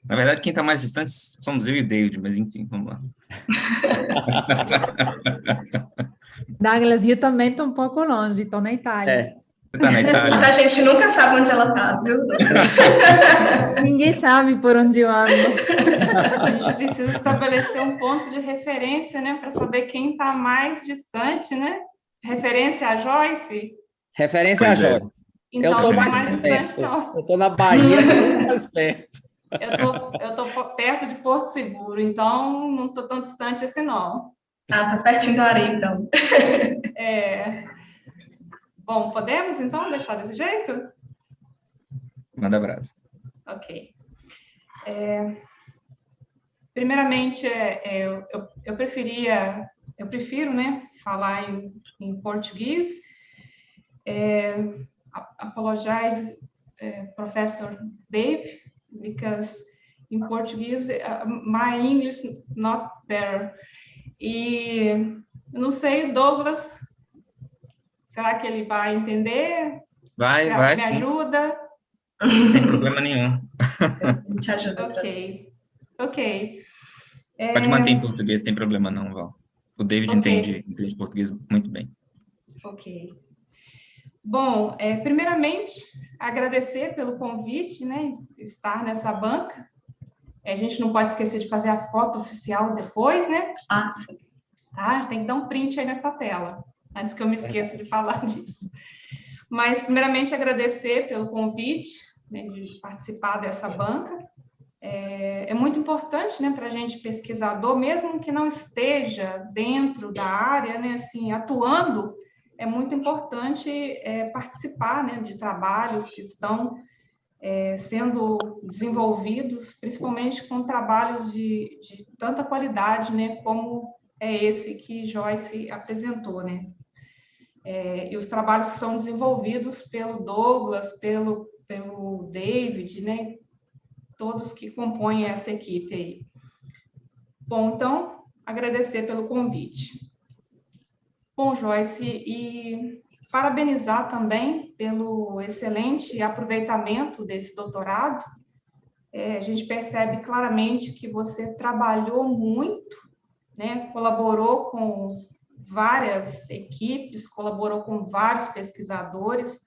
Na verdade, quem está mais distante somos eu e o David, mas enfim, vamos lá. Douglas, eu também estou um pouco longe, estou na Itália. Você está na Itália? A gente nunca sabe onde ela está, viu? Ninguém sabe por onde eu ando. A gente precisa estabelecer um ponto de referência, né, para saber quem está mais distante, né? Referência a Joyce? Referência Pois a é. Joyce. Então, Eu estou tá mais distante, perto. não. Eu estou na Bahia, muito mais perto. Eu tô perto de Porto Seguro, então não estou tão distante assim, não. Tá pertinho do Ari, então. Bom, podemos, então, deixar desse jeito? Manda abraço. Ok. primeiramente, eu prefiro, né, falar em português. Apologize, Professor Dave, because in Portuguese, my English not there. E não sei, Douglas, será que ele vai entender? Vai Me sim, ajuda? sem problema nenhum. Te ajuda. Ok. Pode manter em português, tem problema não, Val. O David entende português muito bem. Ok. Bom, primeiramente, agradecer pelo convite, né, estar nessa banca. A gente não pode esquecer de fazer a foto oficial depois, né? Sim. Tá? Tem que dar um print aí nessa tela, antes que eu me esqueça de falar disso. Mas, primeiramente, agradecer pelo convite, né, de participar dessa banca. É muito importante, né, para a gente pesquisador, mesmo que não esteja dentro da área, né, assim, atuando, é muito importante participar, né, de trabalhos que estão sendo desenvolvidos, principalmente com trabalhos de tanta qualidade, né, como é esse que Joyce apresentou, né. E os trabalhos que são desenvolvidos pelo Douglas, pelo David, né, todos que compõem essa equipe aí. Bom, então, agradecer pelo convite. Bom, Joyce, e parabenizar também pelo excelente aproveitamento desse doutorado. A gente percebe claramente que você trabalhou muito, né, colaborou com várias equipes, colaborou com vários pesquisadores,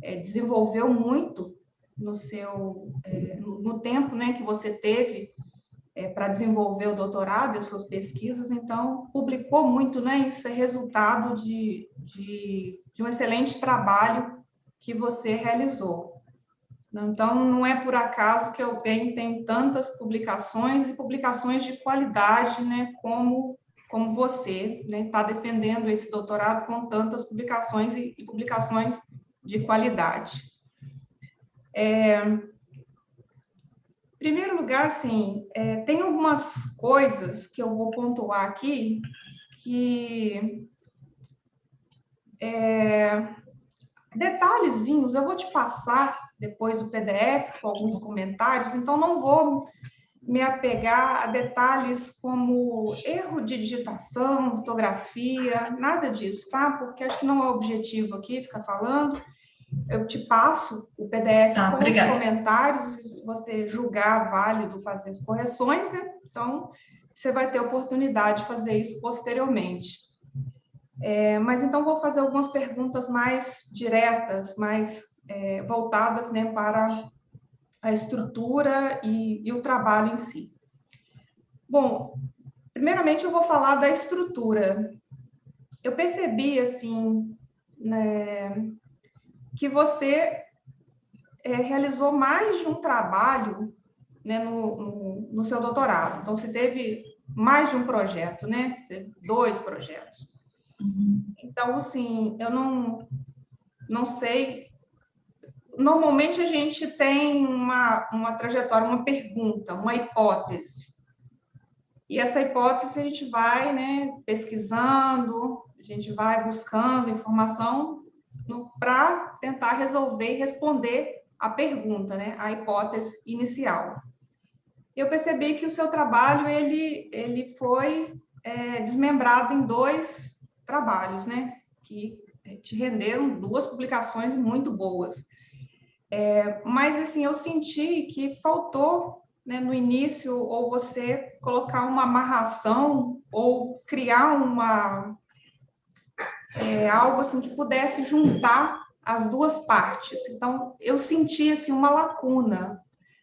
desenvolveu muito no tempo, né, que você teve para desenvolver o doutorado e as suas pesquisas, então, publicou muito, né, isso é resultado de um excelente trabalho que você realizou. Então, não é por acaso que alguém tem tantas publicações e publicações de qualidade, né, como você, né, está defendendo esse doutorado com tantas publicações e publicações de qualidade. Em primeiro lugar, assim, tem algumas coisas que eu vou pontuar aqui que detalhezinhos, eu vou te passar depois o PDF com alguns comentários, então não vou me apegar a detalhes como erro de digitação, ortografia, nada disso, tá? Porque acho que não é o objetivo aqui ficar falando. Eu te passo o PDF com os comentários, e se você julgar válido fazer as correções, né? Então, você vai ter oportunidade de fazer isso posteriormente. Mas, então, vou fazer algumas perguntas mais diretas, mais voltadas, né, para a estrutura e o trabalho em si. Bom, primeiramente, eu vou falar da estrutura. Eu percebi, assim, né, que você realizou mais de um trabalho, né, no seu doutorado. Então, você teve mais de um projeto, né? 2 projetos. Então, assim, eu não sei. Normalmente, a gente tem uma trajetória, uma pergunta, uma hipótese. E essa hipótese a gente vai, né, pesquisando, a gente vai buscando informação para tentar resolver e responder a pergunta, né, a hipótese inicial. Eu percebi que o seu trabalho ele foi desmembrado em 2 trabalhos, né, que te renderam 2 publicações muito boas. Mas assim, eu senti que faltou, né, no início, ou você colocar uma amarração ou criar algo assim que pudesse juntar as 2 partes. Então, eu senti assim uma lacuna.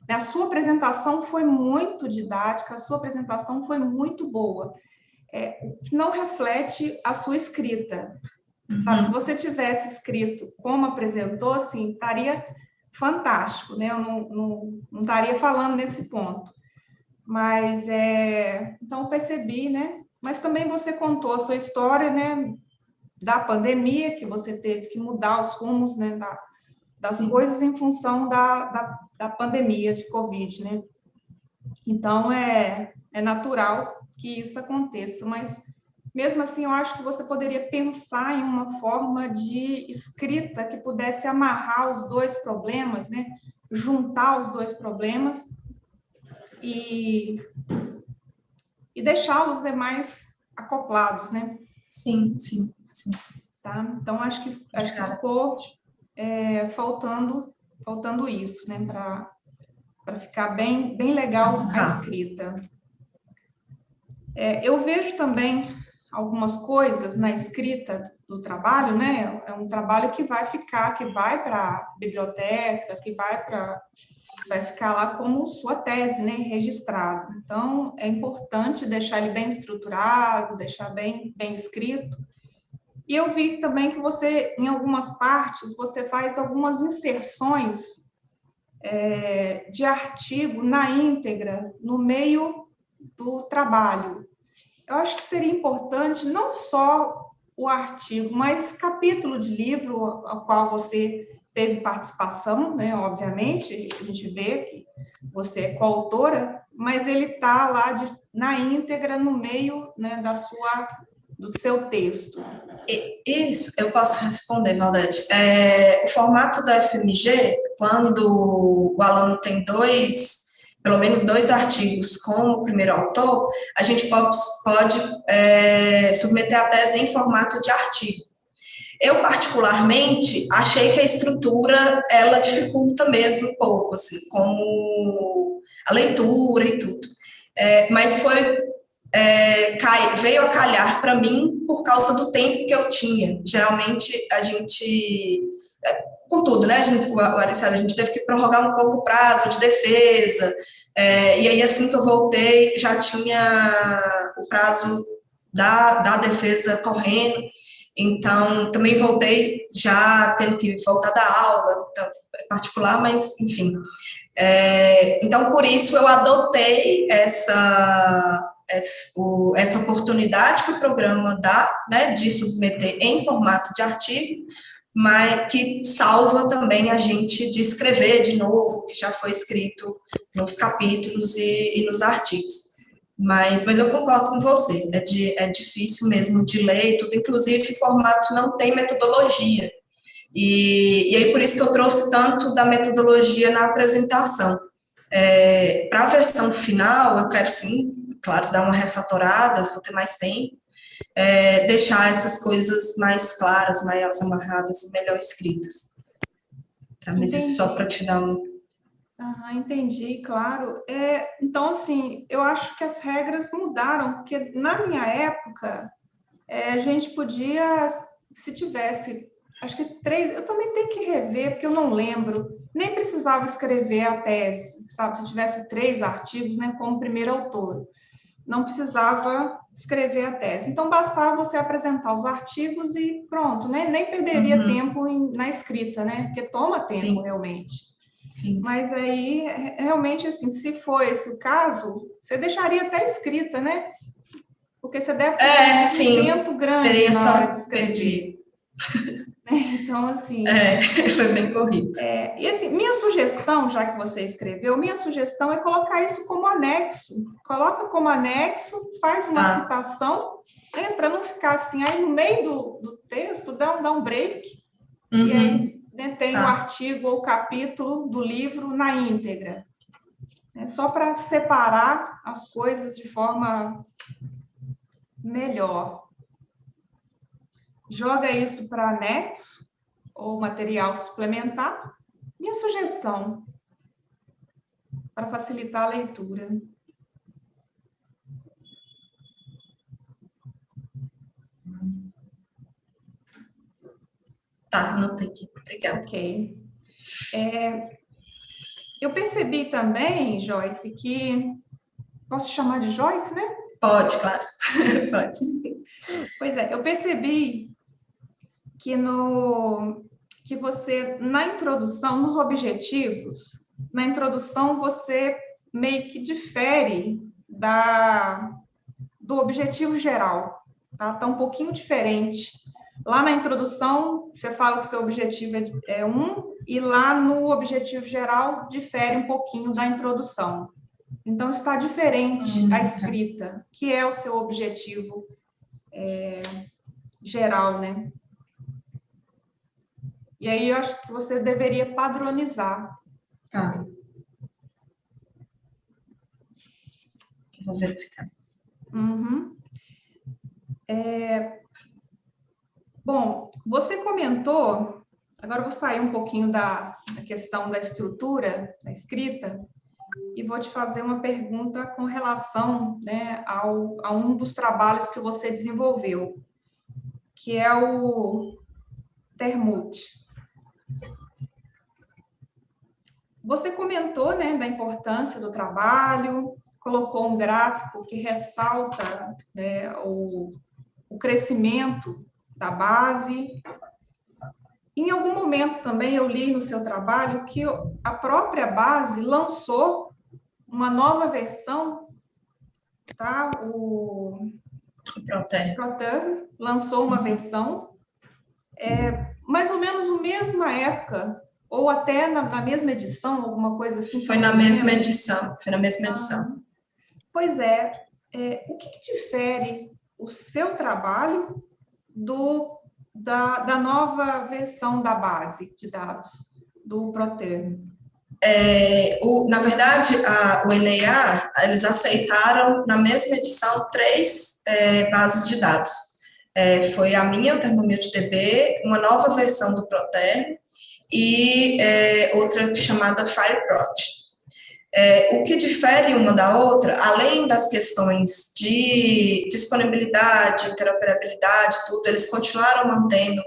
A sua apresentação foi muito didática, a sua apresentação foi muito boa, que não reflete a sua escrita. Sabe? Se você tivesse escrito como apresentou, assim, estaria fantástico, né? Eu não estaria falando nesse ponto. Mas, então, eu percebi, né? Mas também você contou a sua história, né? Da pandemia, que você teve que mudar os rumos, né? Das Sim. coisas em função da pandemia de Covid, né? Então, é natural que isso aconteça, mas mesmo assim eu acho que você poderia pensar em uma forma de escrita que pudesse amarrar os dois problemas, né? Juntar os dois problemas e deixá-los demais acoplados, né? Sim, sim, sim. Tá? Então, acho que ficou faltando isso, né? Para ficar bem legal a escrita. Eu vejo também algumas coisas na escrita do trabalho, né? É um trabalho que vai para a biblioteca, vai ficar lá como sua tese, né? Registrado. Então, é importante deixar ele bem estruturado, deixar bem escrito. E eu vi também que você, em algumas partes, você faz algumas inserções de artigo na íntegra, no meio do trabalho. Eu acho que seria importante não só o artigo, mas capítulo de livro ao qual você teve participação, né? Obviamente, a gente vê que você é coautora, mas ele está lá na íntegra, no meio, né, do seu texto. Isso, eu posso responder, Valdete. O formato do FMG, quando o aluno tem pelo menos dois artigos como primeiro autor, a gente pode submeter a tese em formato de artigo. Eu, particularmente, achei que a estrutura, ela dificulta mesmo um pouco, assim, como a leitura e tudo. Mas veio a calhar para mim por causa do tempo que eu tinha. Geralmente, a gente... com tudo, né? O Ari sabe, a gente teve que prorrogar um pouco o prazo de defesa, e aí, assim que eu voltei, já tinha o prazo da defesa correndo, então, também voltei já tendo que voltar da aula, particular, mas, enfim. Então, por isso, eu adotei essa oportunidade que o programa dá, né, de submeter em formato de artigo, mas que salva também a gente de escrever de novo, que já foi escrito nos capítulos e nos artigos. Mas eu concordo com você, é difícil mesmo de ler e tudo, inclusive o formato não tem metodologia. E aí por isso que eu trouxe tanto da metodologia na apresentação. Para a versão final, eu quero sim, claro, dar uma refatorada, vou ter mais tempo, deixar essas coisas mais claras, mais amarradas e melhor escritas. Tá? Mas só para te dar entendi, claro. Então, assim, eu acho que as regras mudaram, porque na minha época, a gente podia, se tivesse, acho que 3, eu também tenho que rever, porque eu não lembro, nem precisava escrever a tese, sabe? Se tivesse 3 artigos, né, como primeiro autor, não precisava escrever a tese. Então, bastava você apresentar os artigos e pronto, né? Nem perderia tempo na escrita, né? Porque toma tempo, sim, realmente. Sim. Mas aí, realmente, assim, se for esse o caso, você deixaria até escrita, né? Porque você deve ter um tempo grande teria na hora só de escrever. Então, assim... foi bem corrido. E assim, minha sugestão, já que você escreveu, minha sugestão é colocar isso como anexo. Coloca como anexo, faz uma citação, né, para não ficar assim, aí no meio do texto, dá um break, e aí, né, tem o artigo ou o capítulo do livro na íntegra. Só para separar as coisas de forma melhor. Joga isso para anexo ou material suplementar. Minha sugestão para facilitar a leitura. Tá, anotei aqui. Obrigada. Ok. Eu percebi também, Joyce, que... Posso chamar de Joyce, né? Pode, claro. Pode. Pois eu percebi que você, na introdução, nos objetivos, na introdução você meio que difere do objetivo geral, tá? Tá um pouquinho diferente. Lá na introdução, você fala que o seu objetivo é 1, e lá no objetivo geral, difere um pouquinho da introdução. Então, está diferente a escrita, que é o seu objetivo geral, né? E aí, eu acho que você deveria padronizar. Tá. Vou verificar. Uhum. Bom, você comentou, agora eu vou sair um pouquinho da questão da estrutura, da escrita, e vou te fazer uma pergunta com relação, né, a um dos trabalhos que você desenvolveu, que é o ThermoMut. Você comentou, né, da importância do trabalho, colocou um gráfico que ressalta, né, o crescimento da base. Em algum momento também eu li no seu trabalho que a própria base lançou uma nova versão, tá? O ProTherm lançou uma versão, mais ou menos na mesma época, ou até na mesma edição, alguma coisa assim. Foi na mesma edição, foi na mesma edição. Pois é, o que difere o seu trabalho da nova versão da base de dados, do ProTherm? Na verdade, o NEA, eles aceitaram na mesma edição 3 bases de dados. Foi a minha, o ThermoMutDB, uma nova versão do ProTherm e outra chamada FireProt. O que difere uma da outra, além das questões de disponibilidade, interoperabilidade, tudo, eles continuaram mantendo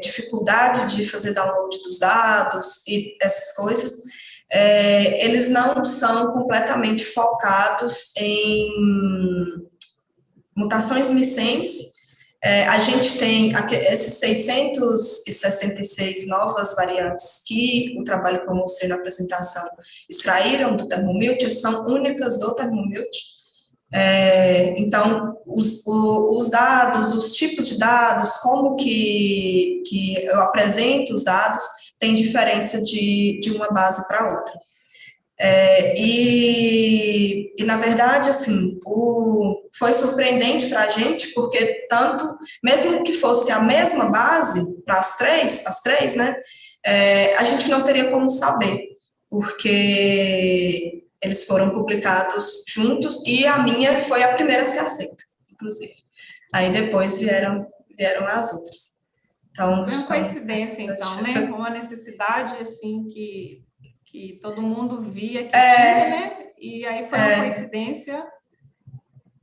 dificuldade de fazer download dos dados e essas coisas. Eles não são completamente focados em mutações missense. A gente tem esses 666 novas variantes que o trabalho que eu mostrei na apresentação extraíram do ThermoMut, eles são únicas do ThermoMut. Então, os dados, os tipos de dados, como que eu apresento os dados, tem diferença de uma base para outra. E, na verdade, assim, foi surpreendente para a gente, porque mesmo que fosse a mesma base para as três, né, a gente não teria como saber, porque eles foram publicados juntos e a minha foi a primeira a ser aceita, inclusive. Aí depois vieram as outras. Então, foi uma coincidência, então, né? Foi uma necessidade, assim, que todo mundo via que tinha, né? E aí foi uma coincidência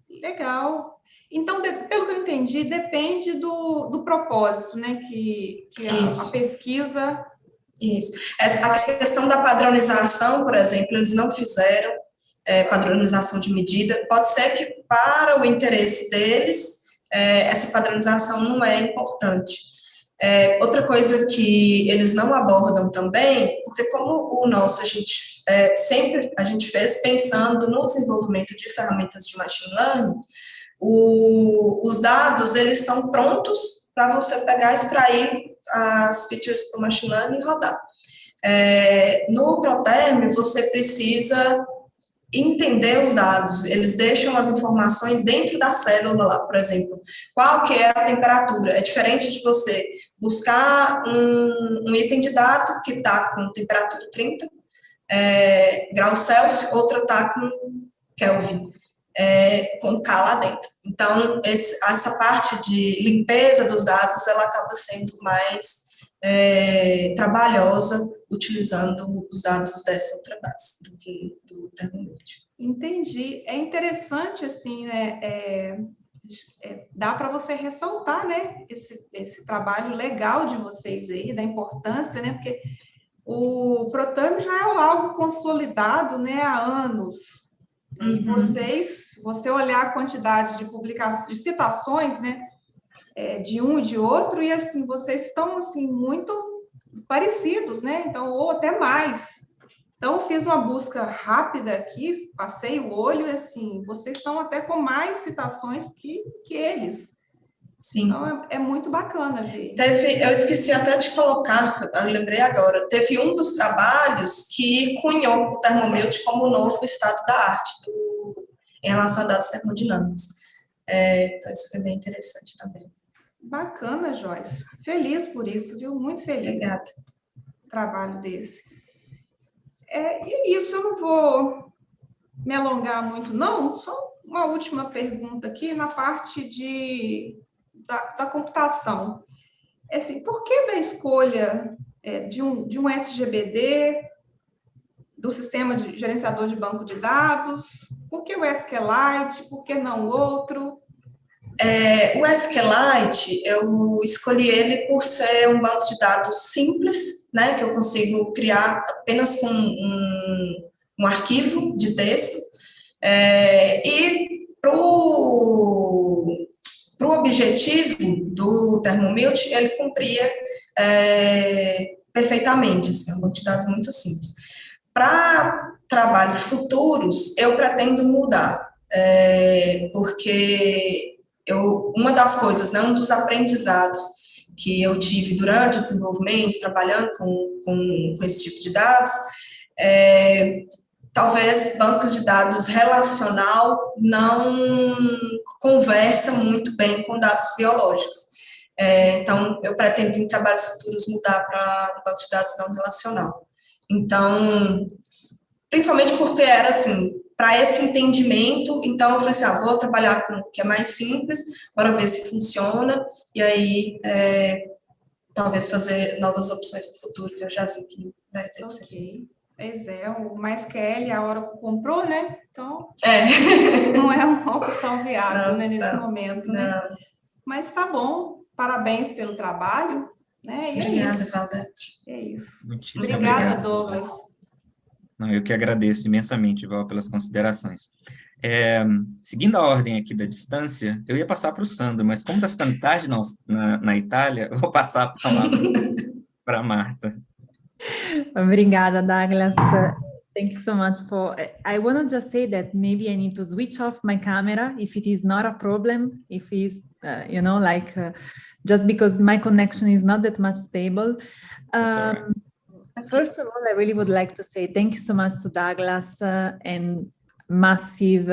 legal. Então, pelo que eu entendi, depende do propósito, né? Que a pesquisa... Isso. A questão da padronização, por exemplo, eles não fizeram padronização de medida. Pode ser que, para o interesse deles, essa padronização não é importante. Outra coisa que eles não abordam também, porque como o nosso sempre a gente fez pensando no desenvolvimento de ferramentas de machine learning, os dados, eles são prontos para você pegar e extrair as features para o machine learning e rodar. No ProTherm, você precisa entender os dados, eles deixam as informações dentro da célula lá, por exemplo, qual que é a temperatura, é diferente de você buscar um item de dado que está com temperatura 30 graus Celsius, outra está com Kelvin, com K lá dentro. Então, essa parte de limpeza dos dados, ela acaba sendo mais trabalhosa utilizando os dados dessa outra base do que do ThermoMut. Entendi. É interessante, assim, né? Dá para você ressaltar, né? Esse trabalho legal de vocês aí, da importância, né? Porque o ProTherm já é algo consolidado, né? Há anos. E você olhar a quantidade de publicações, de citações, né? De um e de outro, e assim, vocês estão assim, muito parecidos, né? Então, ou até mais. Então, fiz uma busca rápida aqui, passei o olho, e assim, vocês estão até com mais citações que eles. Sim. Então, é muito bacana ver. Eu esqueci até de colocar, eu lembrei agora, teve um dos trabalhos que cunhou o ThermoMut como o novo estado da arte em relação a dados termodinâmicos. Então, isso foi bem interessante também. Bacana, Joyce. Feliz por isso, viu? Muito feliz. Obrigada. Trabalho desse. E isso, eu não vou me alongar muito, não. Só uma última pergunta aqui na parte da computação. Assim, por que da escolha de um SGBD, do sistema de gerenciador de banco de dados? Por que o SQLite? Por que não o outro? O SQLite, eu escolhi ele por ser um banco de dados simples, né, que eu consigo criar apenas com um arquivo de texto, e para o objetivo do ThermoMut, ele cumpria perfeitamente, assim, é um banco de dados muito simples. Para trabalhos futuros, eu pretendo mudar, porque uma das coisas, né, um dos aprendizados que eu tive durante o desenvolvimento, trabalhando com esse tipo de dados, talvez bancos de dados relacional não conversa muito bem com dados biológicos. Então, eu pretendo em trabalhos futuros mudar para banco de dados não relacional. Então, principalmente porque era assim, para esse entendimento, então eu falei assim, vou trabalhar com o que é mais simples, para ver se funciona, e aí talvez fazer novas opções no futuro, que eu já vi que vai ter que ser. Pois o MySQL a Oracle comprou, né? Então, não é uma opção viável, né, nesse momento, né? Mas tá bom, parabéns pelo trabalho, né? E obrigada, Valdete. É isso. Muitíssimo Obrigada, obrigado. Douglas. Não, eu que agradeço imensamente, Val, pelas considerações. Seguindo a ordem aqui da distância, eu ia passar para o Sandro, mas como está ficando tarde na Itália, eu vou passar a palavra para a Marta. Obrigada, Douglas. Thank you so much for. I want to just say that maybe I need to switch off my camera if it is not a problem, if it's, just because my connection is not that much stable. First of all, I really would like to say thank you so much to Douglas and massive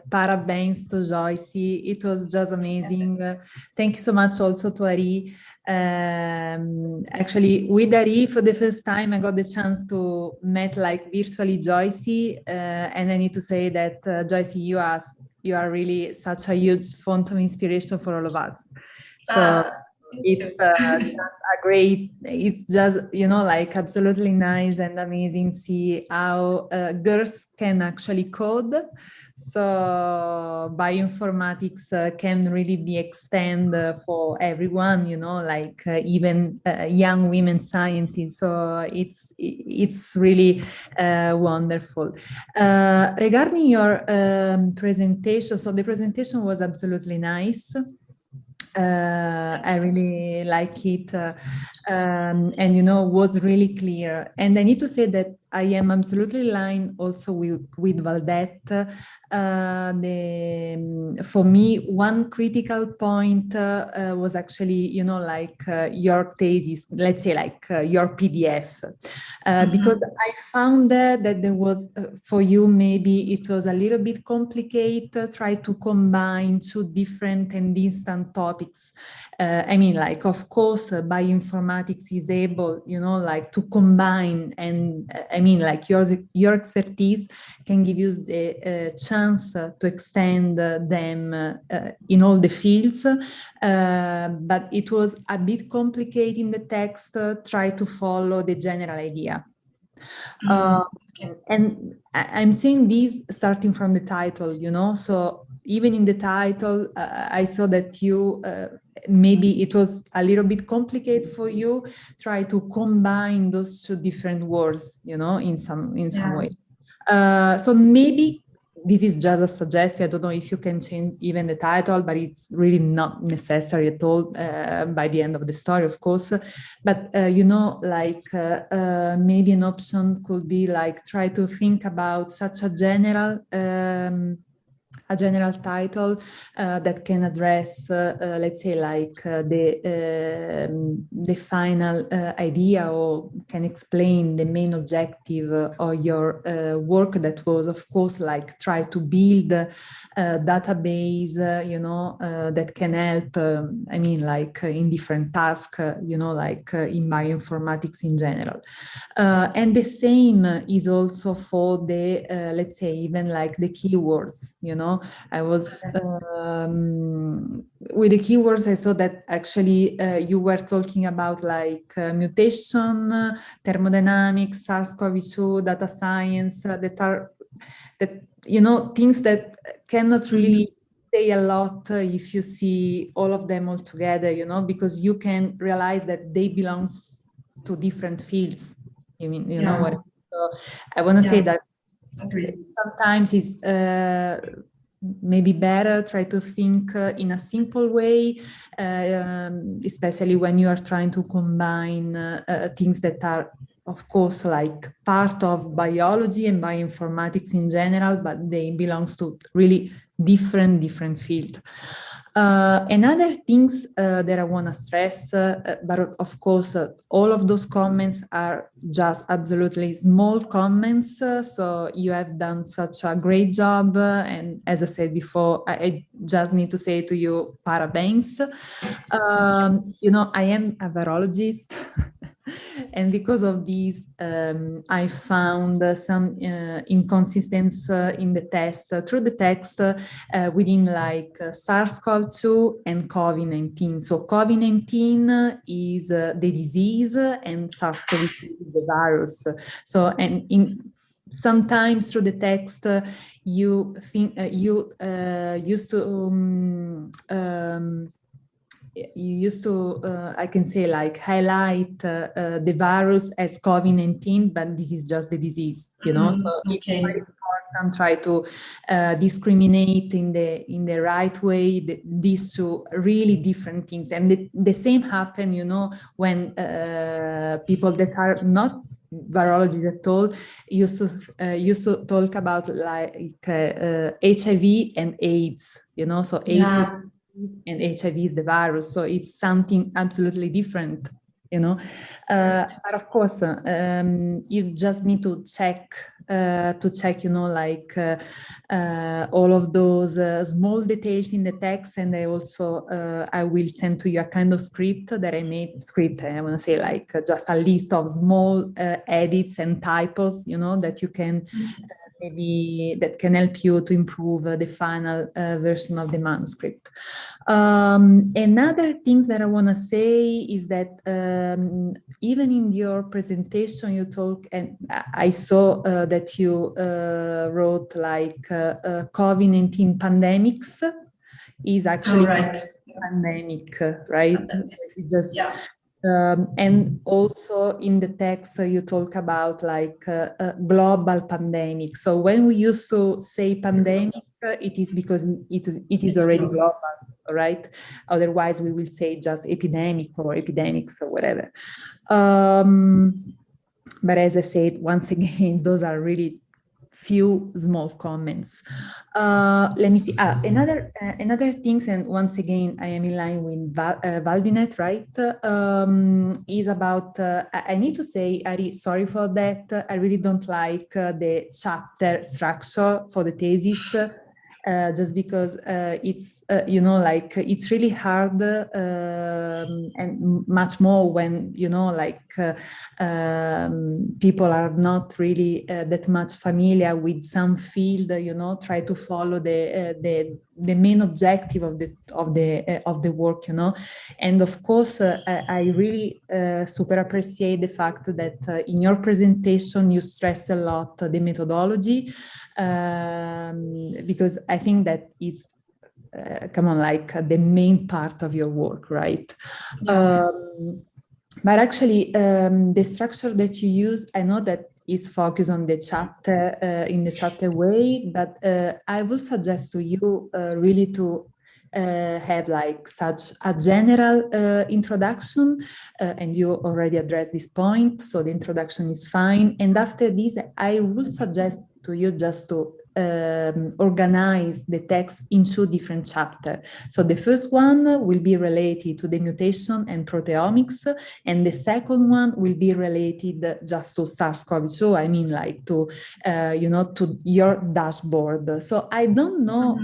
parabéns to Joyce. It was just amazing. Thank you so much also to Ari. Actually, with Ari, for the first time, I got the chance to meet virtually Joyce, and I need to say that Joyce, you are really such a huge font of inspiration for all of us. So it's it's just, absolutely nice and amazing to see how girls can actually code. So bioinformatics can really be extended for everyone, even young women scientists. So it's really wonderful. Regarding your presentation, so the presentation was absolutely nice. I really like it, and was really clear. And I need to say that I am absolutely aligned also with Valdette. For me, one critical point was actually, your thesis, let's say your PDF, because I found that there was, for you, maybe it was a little bit complicated, try to combine two different and distant topics. Of course, bioinformatics is able, to combine, and your expertise can give you the chance to extend them in all the fields, but it was a bit complicated in the text, try to follow the general idea. And I'm saying this starting from the title, so even in the title, I saw that you, maybe it was a little bit complicated for you, try to combine those two different words, in some way. So maybe this is just a suggestion. I don't know if you can change even the title, but it's really not necessary at all by the end of the story, of course. But, maybe an option could be try to think about such a general a general title that can address, let's say, like the final idea, or can explain the main objective of your work. That was, of course, like try to build a database, you know, that can help, I mean, like in different tasks, you know, like in bioinformatics in general. And the same is also for the, let's say, even like the keywords, you know. I was, with the keywords, I saw that actually you were talking about like mutation, thermodynamics, SARS-CoV-2, data science, that you know, things that cannot really say a lot if you see all of them all together, you know, because you can realize that they belong to different fields. I mean, you know what? So I want to say that sometimes it's maybe better try to think in a simple way, especially when you are trying to combine things that are, of course, like part of biology and bioinformatics in general, but they belong to really different fields. Another things that I want to stress, but of course, all of those comments are just absolutely small comments. So you have done such a great job. And as I said before, I just need to say to you, parabéns. You know, I am a virologist. And because of this, I found some inconsistency in the text, through the text within like SARS-CoV-2 and COVID-19. So COVID-19 is the disease and SARS-CoV-2 is the virus. So, and sometimes through the text, you think you used to I can say like highlight the virus as COVID-19, but this is just the disease, you know. So it's very important try to discriminate in the right way these two really different things. And the same happen, you know, when people that are not virologists at all used to talk about like HIV and AIDS, you know. So AIDS and HIV is the virus, so it's something absolutely different, you know. But of course, you just need to check, you know, like all of those small details in the text. And I also I will send to you a kind of script that I made. I want to say like just a list of small edits and typos, you know, that you can. Maybe that can help you to improve the final version of the manuscript. Another thing that I want to say is that even in your presentation you talk, and I saw that you wrote like COVID-19 pandemics is actually pandemic, right? And also in the text you talk about like a global pandemic. So when we used to say pandemic, it is because it is already global, right? Otherwise we will say just epidemic or epidemics or whatever. But as I said, once again, those are really few small comments. Let me see. Another things, and once again, I am in line with Valdinet, right? Is about. I need to say, sorry for that. I really don't like the chapter structure for the thesis. Just because it's, you know, like it's really hard and much more when, you know, like people are not really that much familiar with some field, you know, try to follow the main objective of the work, you know. And of course, I really super appreciate the fact that in your presentation you stress a lot the methodology, because I think that is the main part of your work, right? But actually, the structure that you use, I know that is focused on the chapter in the chapter way, but I will suggest to you really to have like such a general introduction, and you already addressed this point, so the introduction is fine. And after this, I will suggest to you just to organize the text in 2 different chapters. So the first one will be related to the mutation and proteomics, and the second one will be related just to SARS-CoV-2. I mean, like to, to your dashboard. So I don't know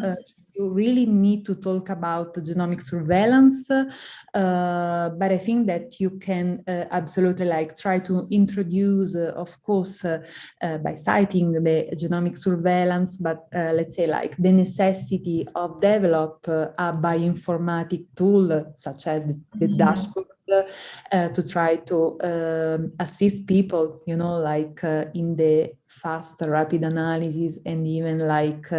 you really need to talk about genomic surveillance, but I think that you can absolutely like try to introduce, of course, by citing the genomic surveillance, but let's say like the necessity of develop a bioinformatic tool such as the dashboard to try to assist people, like in the fast, rapid analysis and even like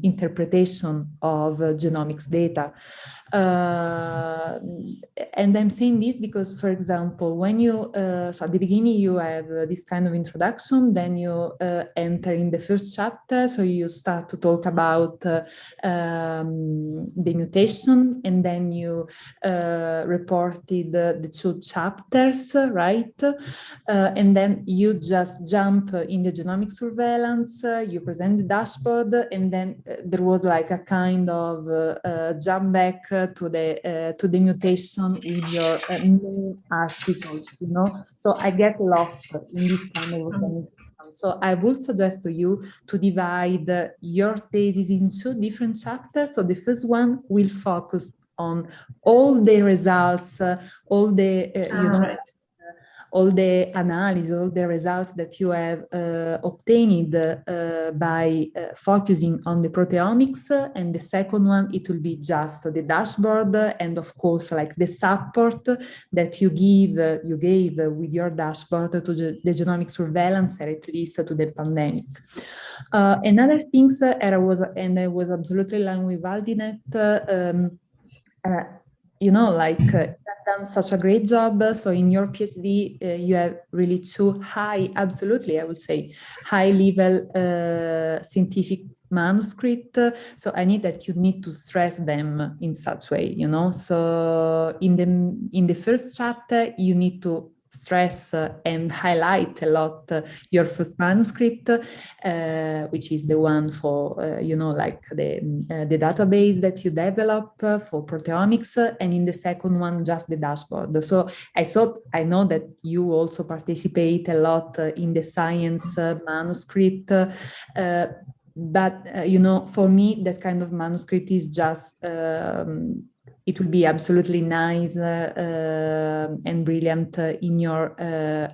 interpretation of genomics data. And I'm saying this because, for example, when you, so at the beginning you have this kind of introduction, then you enter in the first chapter, so you start to talk about the mutation, and then you reported the 2 chapters, right? And then you just jump in the genomic surveillance, you present the dashboard, and then there was like a kind of jump back to the mutation with your main articles, So I get lost in this kind of organization. So I would suggest to you to divide your thesis in 2 different chapters. So the first one will focus on all the results, all the right. all the analysis, all the results that you have obtained by focusing on the proteomics. And the second one, it will be just the dashboard and of course, like the support that you gave with your dashboard to the genomic surveillance, or at least to the pandemic. Another things, I was absolutely aligned with Aldinet, you've done such a great job. So in your PhD, you have really 2 high, absolutely, I would say, high level scientific manuscript. So I need that you need to stress them in such way, So in the first chapter, you need to stress and highlight a lot your first manuscript, which is the one for, like the database that you develop for proteomics, and in the second one, just the dashboard. So I know that you also participate a lot in the science manuscript, but, for me, that kind of manuscript is just, it will be absolutely nice and brilliant in your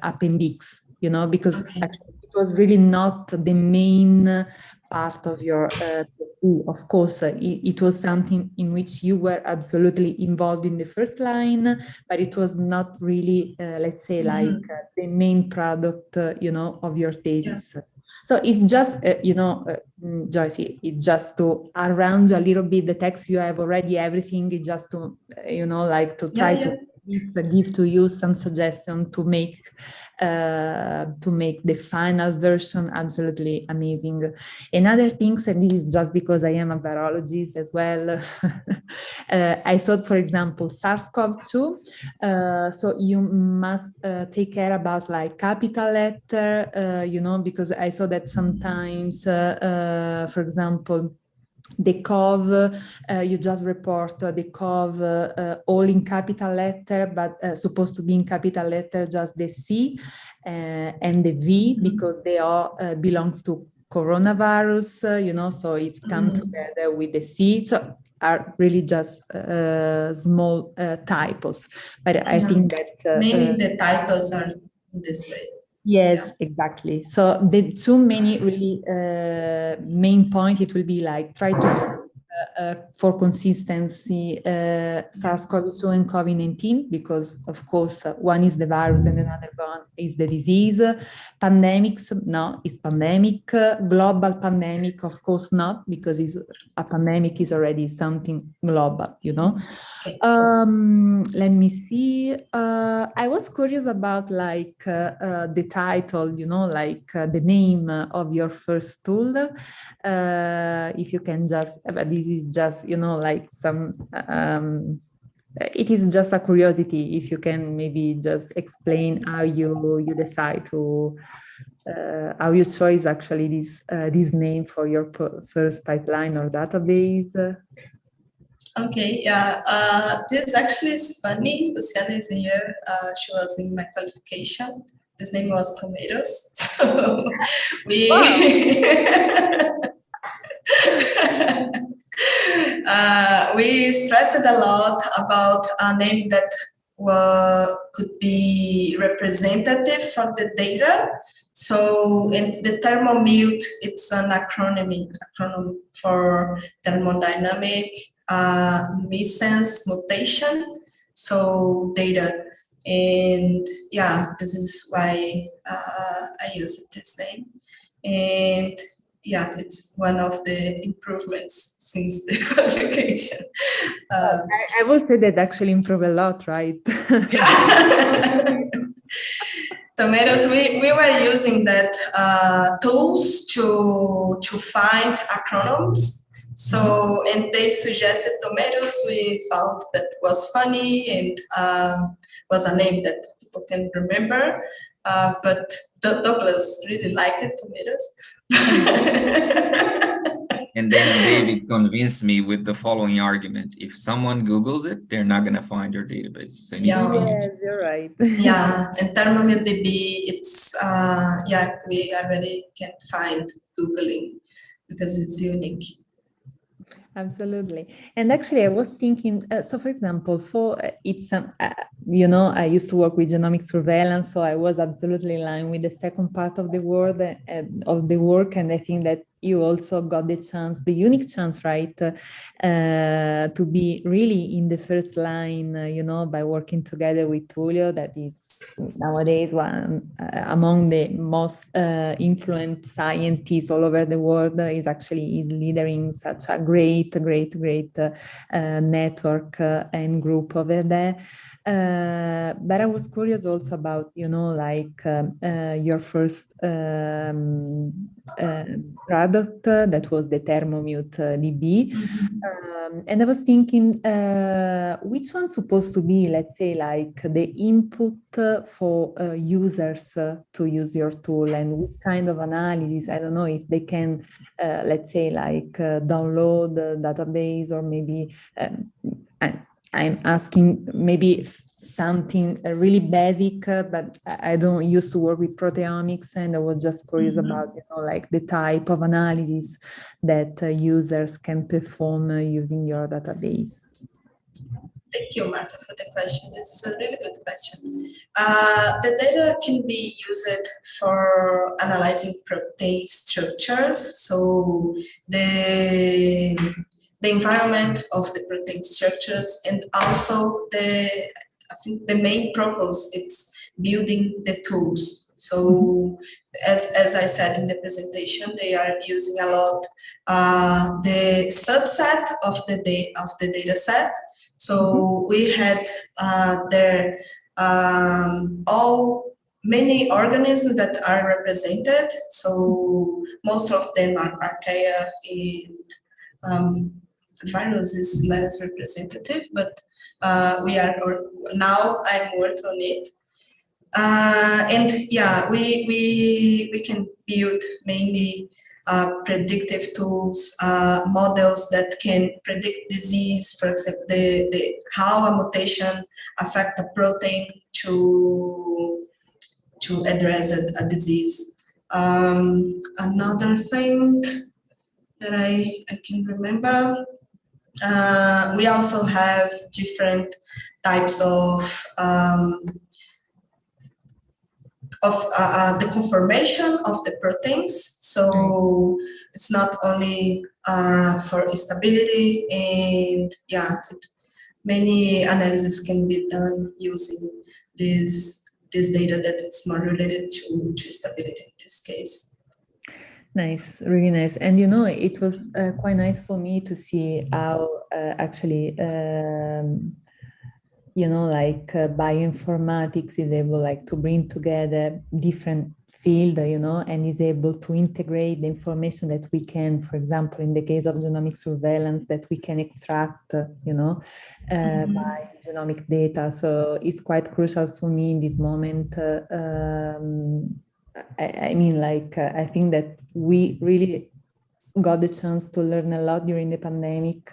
appendix, because actually it was really not the main part of your PhD. Of course, it was something in which you were absolutely involved in the first line, but it was not really, let's say, like the main product, of your thesis. Yeah. So it's just, Joyce, it's just to arrange a little bit the text. You have already everything. It's just to, like to try to give to you some suggestion to make the final version absolutely amazing. Another thing, and this is just because I am a virologist as well, I thought, for example, SARS-CoV-2, so you must take care about like capital letter, because I saw that sometimes, for example, the COV, you just report the COV all in capital letter, but supposed to be in capital letter just the C and the V, because they all belongs to coronavirus, so it's come together with the C. So are really just small typos, but I think that mainly the titles are this way. Yes, exactly. So the 2 many really main point, it will be like try to for consistency SARS-CoV-2 and COVID-19, because of course one is the virus and another one is the disease. Pandemics, no, it's pandemic. Global pandemic, of course not, because a pandemic is already something global, Okay. Let me see. I was curious about like the title, like the name of your first tool. If you can just, but this is just, like some it is just a curiosity. If you can maybe just explain how you decide to how you chose actually this name for your first pipeline or database. Okay, yeah, this actually is funny. Luciana is here. She was in my qualification. This name was Tomatoes. So we we stressed a lot about a name that could be representative for the data. So in the ThermoMut, it's an acronym for thermodynamic missense mutation, so data. And yeah, this is why I use this name. And yeah, it's one of the improvements since the qualification. I would say that actually improved a lot, right? Tomatoes, we were using that tools to find acronyms. So, and they suggested Tomatoes. We found that was funny and was a name that people can remember. But Douglas really liked it, Tomatoes. And then David convinced me with the following argument: if someone Googles it, they're not going to find your database. So it needs to be unique. Yes, you're right. Yeah, and ThermoMutDB, it's yeah, we already can find Googling because it's unique. Absolutely. And actually, I was thinking, so for example, it's, you know, I used to work with genomic surveillance, so I was absolutely in line with the second part of the work, and I think that you also got the chance, the unique chance, right, to be really in the first line, you know, by working together with Tullio, that is nowadays one among the most influent scientists all over the world, is leading such a great network and group over there. But I was curious also about, you know, like your first product that was the ThermoMutDB. And I was thinking, which one's supposed to be, let's say, like the input for users to use your tool, and which kind of analysis? I don't know if they can, let's say, like download the database, or maybe I'm asking maybe something really basic, but I don't used to work with proteomics, and I was just curious about, you know, like the type of analysis that users can perform using your database. Thank you, Marta, for the question. This is a really good question. The data can be used for analyzing protein structures. So the environment of the protein structures, and also I think the main purpose is building the tools. So as I said in the presentation, they are using a lot the subset of the data set. So we had there many organisms that are represented. So most of them are archaea, and virus is less representative, but I'm working on it. And yeah, we can build mainly predictive tools, models that can predict disease, for example, how a mutation affects a protein to address a disease. Another thing that I can remember, we also have different types of the conformation of the proteins. So it's not only for stability, and yeah, many analyses can be done using this data that it's more related to stability in this case. Nice, really nice. And you know, it was quite nice for me to see how actually you know, like bioinformatics is able like to bring together different field, and is able to integrate the information that we can, for example, in the case of genomic surveillance, that we can extract, by genomic data. So it's quite crucial for me in this moment. I think that we really got the chance to learn a lot during the pandemic,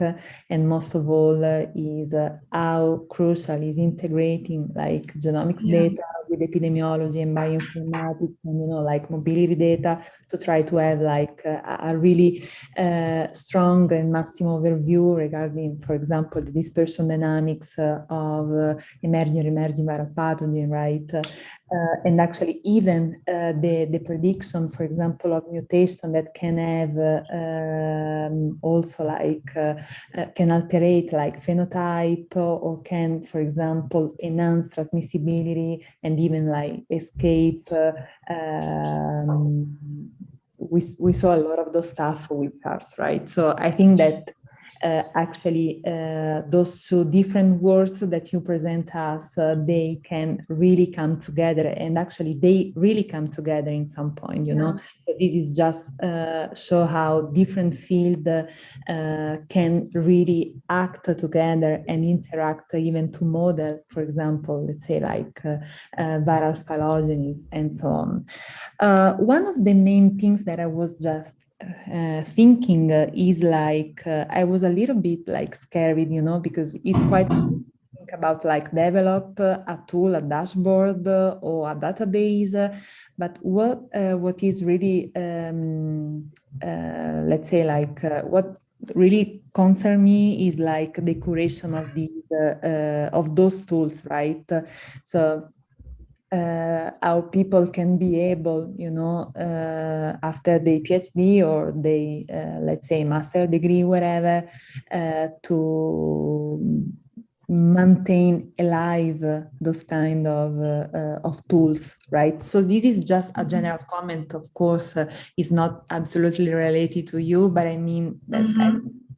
and most of all is how crucial is integrating like genomics data with epidemiology and bioinformatics and mobility data to try to have like a really strong and massive overview regarding, for example, the dispersion dynamics of emerging viral pathogen, right? And actually even the prediction, for example, of mutation that can have also can alterate like phenotype, or can, for example, enhance transmissibility and even like escape. We saw a lot of those stuff with SARS, right? So I think that actually those two different words that you present us, they can really come together, and actually they really come together in some point, This is just show how different fields can really act together and interact, even to model, for example, let's say like viral phylogenies and so on. One of the main things that I was just thinking is like I was a little bit like scared, because it's quite think about like develop a tool, a dashboard, or a database, but what is really let's say like what really concern me is like the curation of these of those tools, right? So how people can be able, after the PhD or the, let's say, master degree, whatever, to maintain alive those kind of tools, right? So this is just a general comment, of course, is not absolutely related to you, but I mean that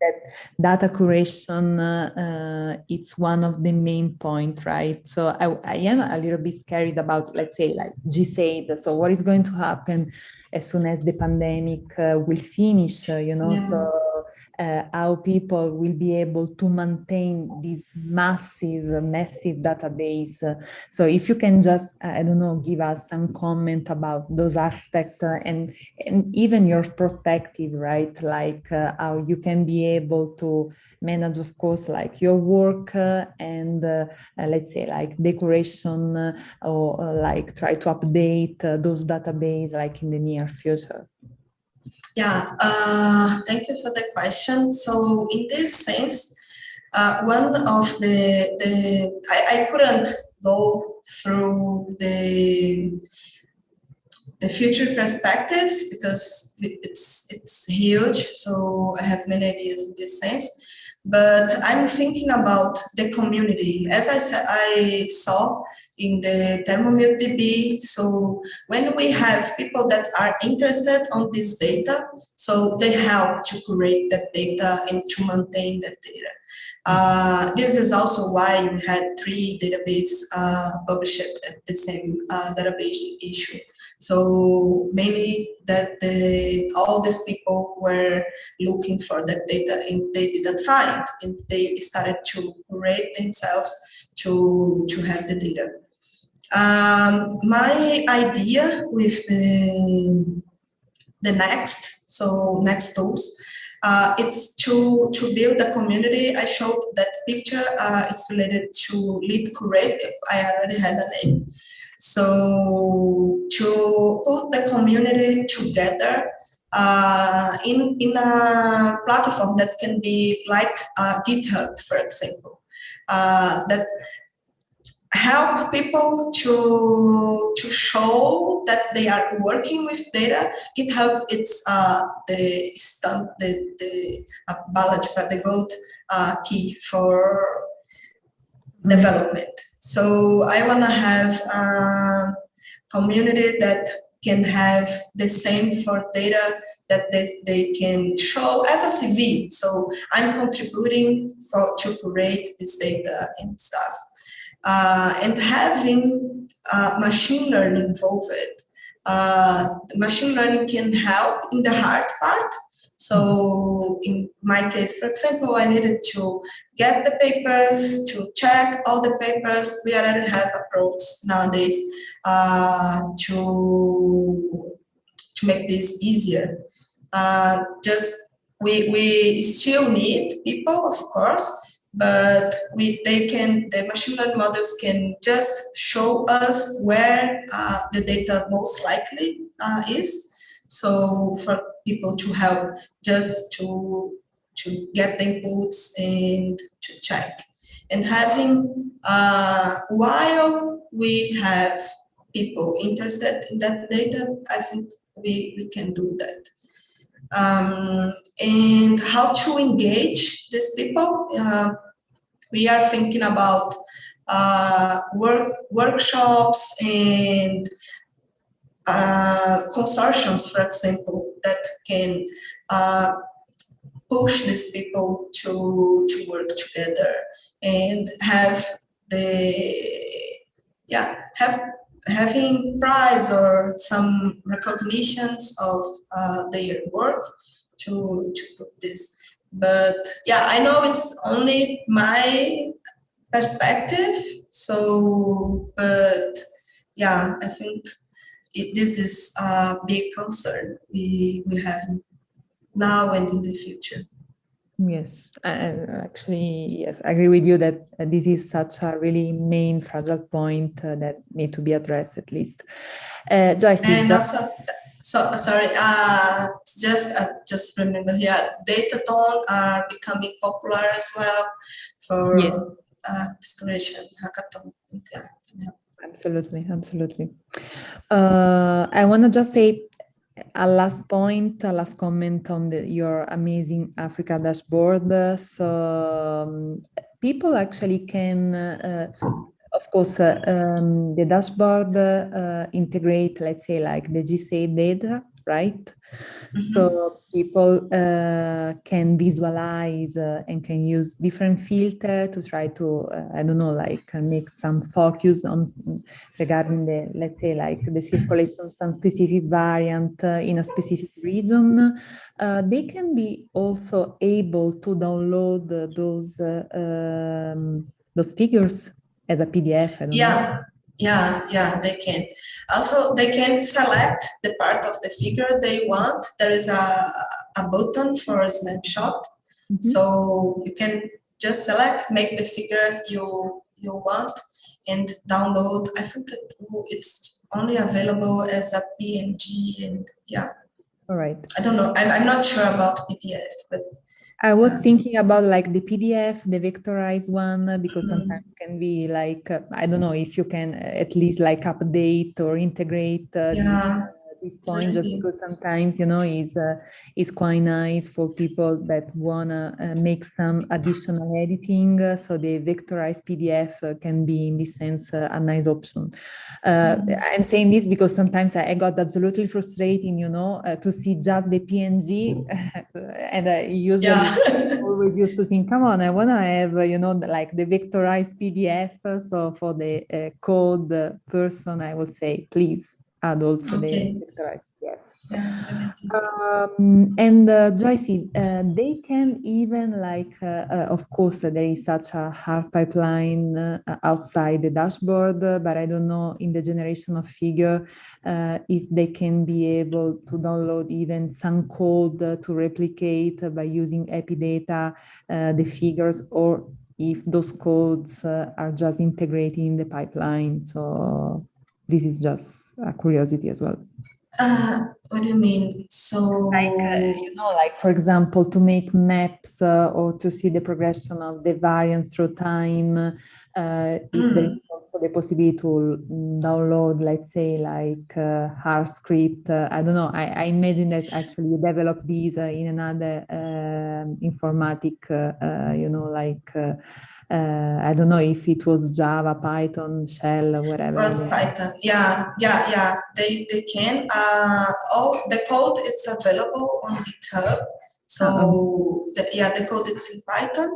that data curation, it's one of the main points, right? So I am a little bit scared about, let's say, like G said, so what is going to happen as soon as the pandemic will finish, so how people will be able to maintain this massive database. So if you can just, I don't know, give us some comment about those aspects and even your perspective, right? Like how you can be able to manage, of course, like your work and let's say like decoration or like try to update those databases like in the near future. Yeah, thank you for the question. So in this sense, one of I couldn't go through the future perspectives because it's huge. So I have many ideas in this sense, but I'm thinking about the community. As I said, I saw in the ThermoMutDB. So when we have people that are interested on this data, so they help to curate that data and to maintain that data. This is also why we had 3 databases published at the same database issue. So mainly that all these people were looking for that data and they didn't find, and they started to curate themselves to have the data. My idea with the next tools, it's to build a community. I showed that picture. It's related to lead curate. I already had a name. So to put the community together in a platform that can be like GitHub, for example, that help people to show that they are working with data. GitHub, it's the gold key for development. So I want to have a community that can have the same for data that they can show as a CV. So I'm contributing to curate this data and stuff. And having machine learning involved machine learning can help in the hard part. So in my case, for example, I needed to get the papers, to check all the papers. We already have approach nowadays to make this easier. We still need people, of course, but the machine learning models can just show us where the data most likely is. So for people to help just to get the inputs and to check. And having, while we have people interested in that data, I think we can do that. And how to engage these people? We are thinking about workshops and consortiums, for example, that can push these people to work together and have having prize or some recognitions of their work to put this. But yeah, I know it's only my perspective. So, but yeah, I think this is a big concern we have now and in the future. Yes, actually, yes, I agree with you that this is such a really main fragile point that need to be addressed at least. Joyce, and also, sorry, just remember here, data tone are becoming popular as well for discussion hackathon. Yeah. Absolutely. I want to just say a last comment on your amazing Africa dashboard. So people actually can, of course, the dashboard integrate, let's say, like the GSA data, right? Mm-hmm. So people can visualize and can use different filters to try to, I don't know, like make some focus on regarding the, let's say, like the circulation of some specific variant in a specific region. They can be also able to download those figures as a PDF. I don't know. Yeah, they can. Also, they can select the part of the figure they want. There is a button for a snapshot. Mm-hmm. So you can just select, make the figure you want and download. I think it's only available as a PNG and yeah. All right. I don't know. I'm not sure about PDF, but I was thinking about like the PDF, the vectorized one, because sometimes can be like, I don't know if you can at least like update or integrate this point, just because sometimes, you know, is quite nice for people that want to make some additional editing. So the vectorized PDF can be in this sense a nice option. I'm saying this because sometimes I got absolutely frustrating, you know, to see just the PNG and I usually always used to think, come on, I want to have, you know, like the vectorized PDF. So for the code person, I would say, please add also the vectorized PDF. And Joyce, they can even like, of course, there is such a hard pipeline outside the dashboard, but I don't know in the generation of figure if they can be able to download even some code to replicate by using Epidata the figures, or if those codes are just integrated in the pipeline. So this is just a curiosity as well. What do you mean? So, like, you know, like, for example, to make maps or to see the progression of the variants through time, if there is also the possibility to download, let's say, like R script. I don't know. I imagine that actually you develop these in another informatic, you know, like, I don't know if it was Java, Python, Shell, or whatever. It was Python. Yeah. They can. All the code is available on GitHub. So the code is in Python.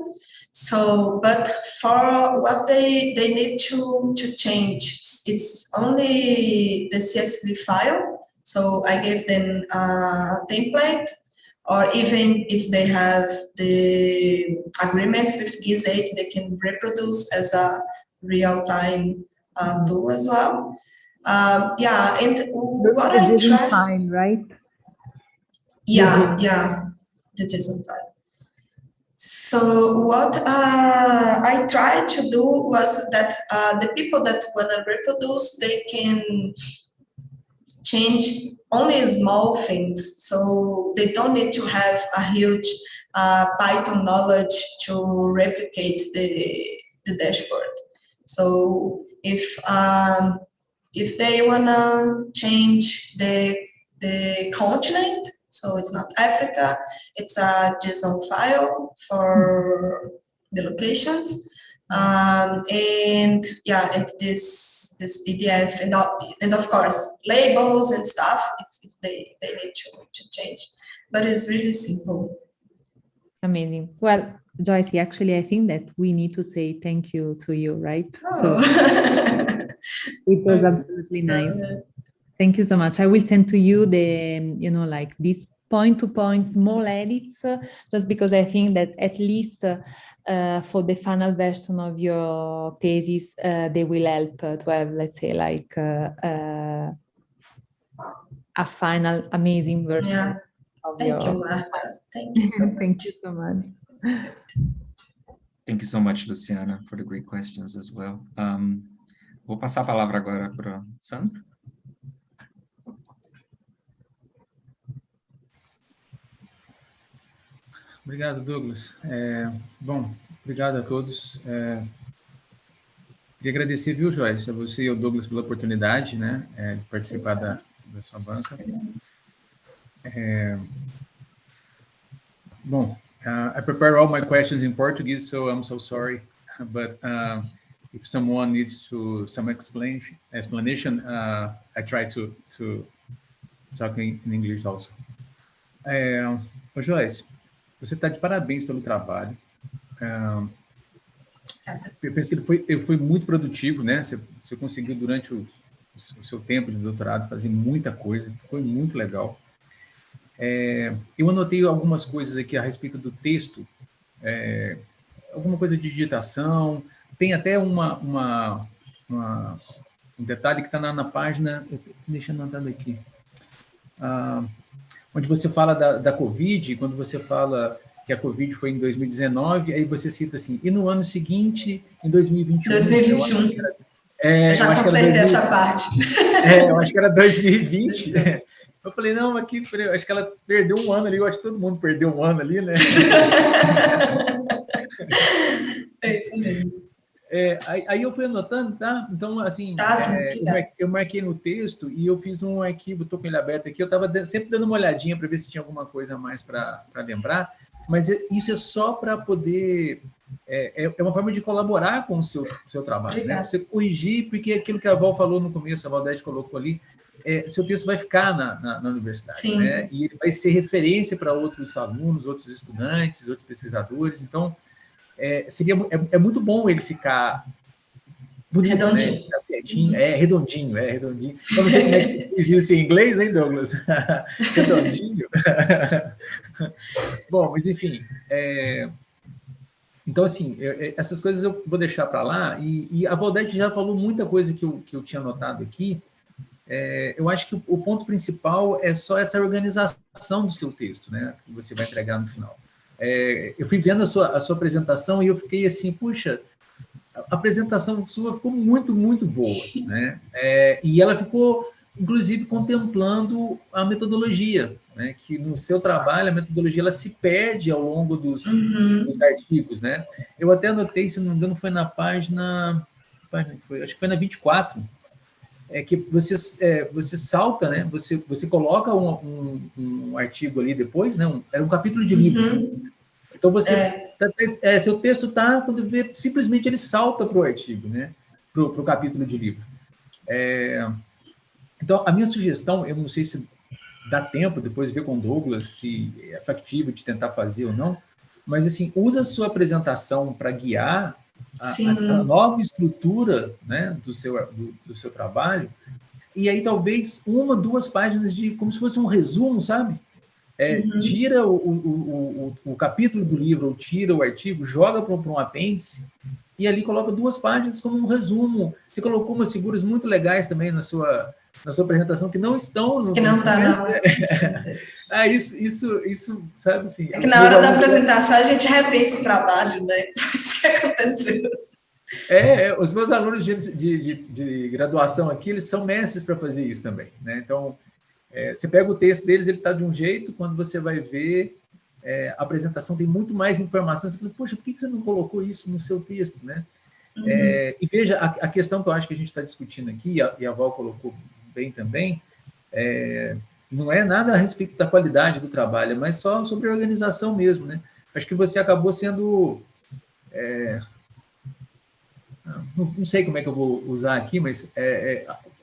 So, but for what they need to change, it's only the CSV file. So I gave them a template, or even if they have the agreement with GIS8, they can reproduce as a real-time tool as well. Yeah, and what I tried... file, right? Yeah, the JSON file. So what I tried to do was that the people that want to reproduce, they can change only small things. So they don't need to have a huge Python knowledge to replicate the dashboard. So if they want to change the continent, so it's not Africa, it's a JSON file for the locations. And yeah, and this PDF and of course labels and stuff if they need to change, but it's really simple. Amazing. Well, Joyce, actually, I think that we need to say thank you to you, right? Oh. So it was absolutely nice. Thank you so much. I will send to you the, like these point-to-point small edits, just because I think that at least for the final version of your thesis, they will help to have, let's say, like a final amazing version of Thank you, Marta. Thank you so much. Thank you so much. Thank you so much, Luciana, for the great questions as well. Vou passar a palavra agora para o Sandro. Obrigado, Douglas. Bom, obrigado a todos. Queria agradecer, viu, Joyce, a você e ao Douglas pela oportunidade, né, de participar da sua banca. Bom, I prepare all my questions in Portuguese, so I'm so sorry, but if someone needs some explanation, I try to talk in English also. Joyce, você está de parabéns pelo trabalho. Eu penso que ele foi muito produtivo, né? Você conseguiu, durante o seu tempo de doutorado, fazer muita coisa. Foi muito legal. Eu anotei algumas coisas aqui a respeito do texto. Alguma coisa de digitação. Tem até um detalhe que está na página... Deixa eu anotar aqui. Onde você fala da Covid, quando você fala que a Covid foi em 2019, aí você cita assim, e no ano seguinte, em 2021... 2021. Eu já consertei essa parte. Eu acho que era 2020. Eu falei, não, aqui, acho que ela perdeu um ano ali, eu acho que todo mundo perdeu um ano ali, né? É isso mesmo. Aí eu fui anotando, tá? Então, assim, eu marquei no texto e eu fiz um arquivo, estou com ele aberto aqui, eu estava sempre dando uma olhadinha para ver se tinha alguma coisa a mais para lembrar, mas isso é só para poder... É uma forma de colaborar com o seu trabalho, né? Você corrigir, porque aquilo que a Val falou no começo, a Valdete colocou ali, seu texto vai ficar na universidade, né? E ele vai ser referência para outros alunos, outros estudantes, outros pesquisadores, então... É muito bom ele ficar bonito, redondinho, né? Ficar certinho, redondinho. Eu não sei como é que diz isso em inglês, hein, Douglas? Redondinho. Bom, mas enfim, então assim, essas coisas eu vou deixar para lá, e a Valdete já falou muita coisa que eu tinha anotado aqui. Eu acho que o ponto principal é só essa organização do seu texto, né, que você vai entregar no final. Eu fui vendo a sua apresentação e eu fiquei assim, puxa, a apresentação sua ficou muito, muito boa, né? E ela ficou, inclusive, contemplando a metodologia, né? Que no seu trabalho, a metodologia ela se perde ao longo dos artigos, né? Eu até anotei, se não me engano, foi na página acho que foi na 24, que você salta, né? Você coloca um artigo ali depois, né? Era um capítulo de livro. Então, seu texto está, quando vê, simplesmente ele salta para o artigo, né? Para o capítulo de livro. Então, a minha sugestão, eu não sei se dá tempo, depois ver com o Douglas, se é factível de tentar fazer ou não, mas, assim, usa a sua apresentação para guiar a nova estrutura, né, do seu trabalho, e aí talvez 1, 2 páginas de, como se fosse um resumo, sabe? Tira o capítulo do livro, ou tira o artigo, joga para um apêndice, e ali coloca 2 páginas como um resumo. Você colocou umas figuras muito legais também na sua apresentação, que não estão no... Que não está, não. Isso, sabe assim... É que na hora da apresentação a gente repensa o trabalho, né? Isso que aconteceu. Os meus alunos de graduação aqui, eles são mestres para fazer isso também, né? Então, você pega o texto deles, ele está de um jeito, quando você vai ver a apresentação tem muito mais informação, você fala, poxa, por que você não colocou isso no seu texto, né? E veja, a questão que eu acho que a gente está discutindo aqui, e a Val colocou bem também, não é nada a respeito da qualidade do trabalho, mas só sobre a organização mesmo, né? Acho que você acabou sendo... não sei como é que eu vou usar aqui, mas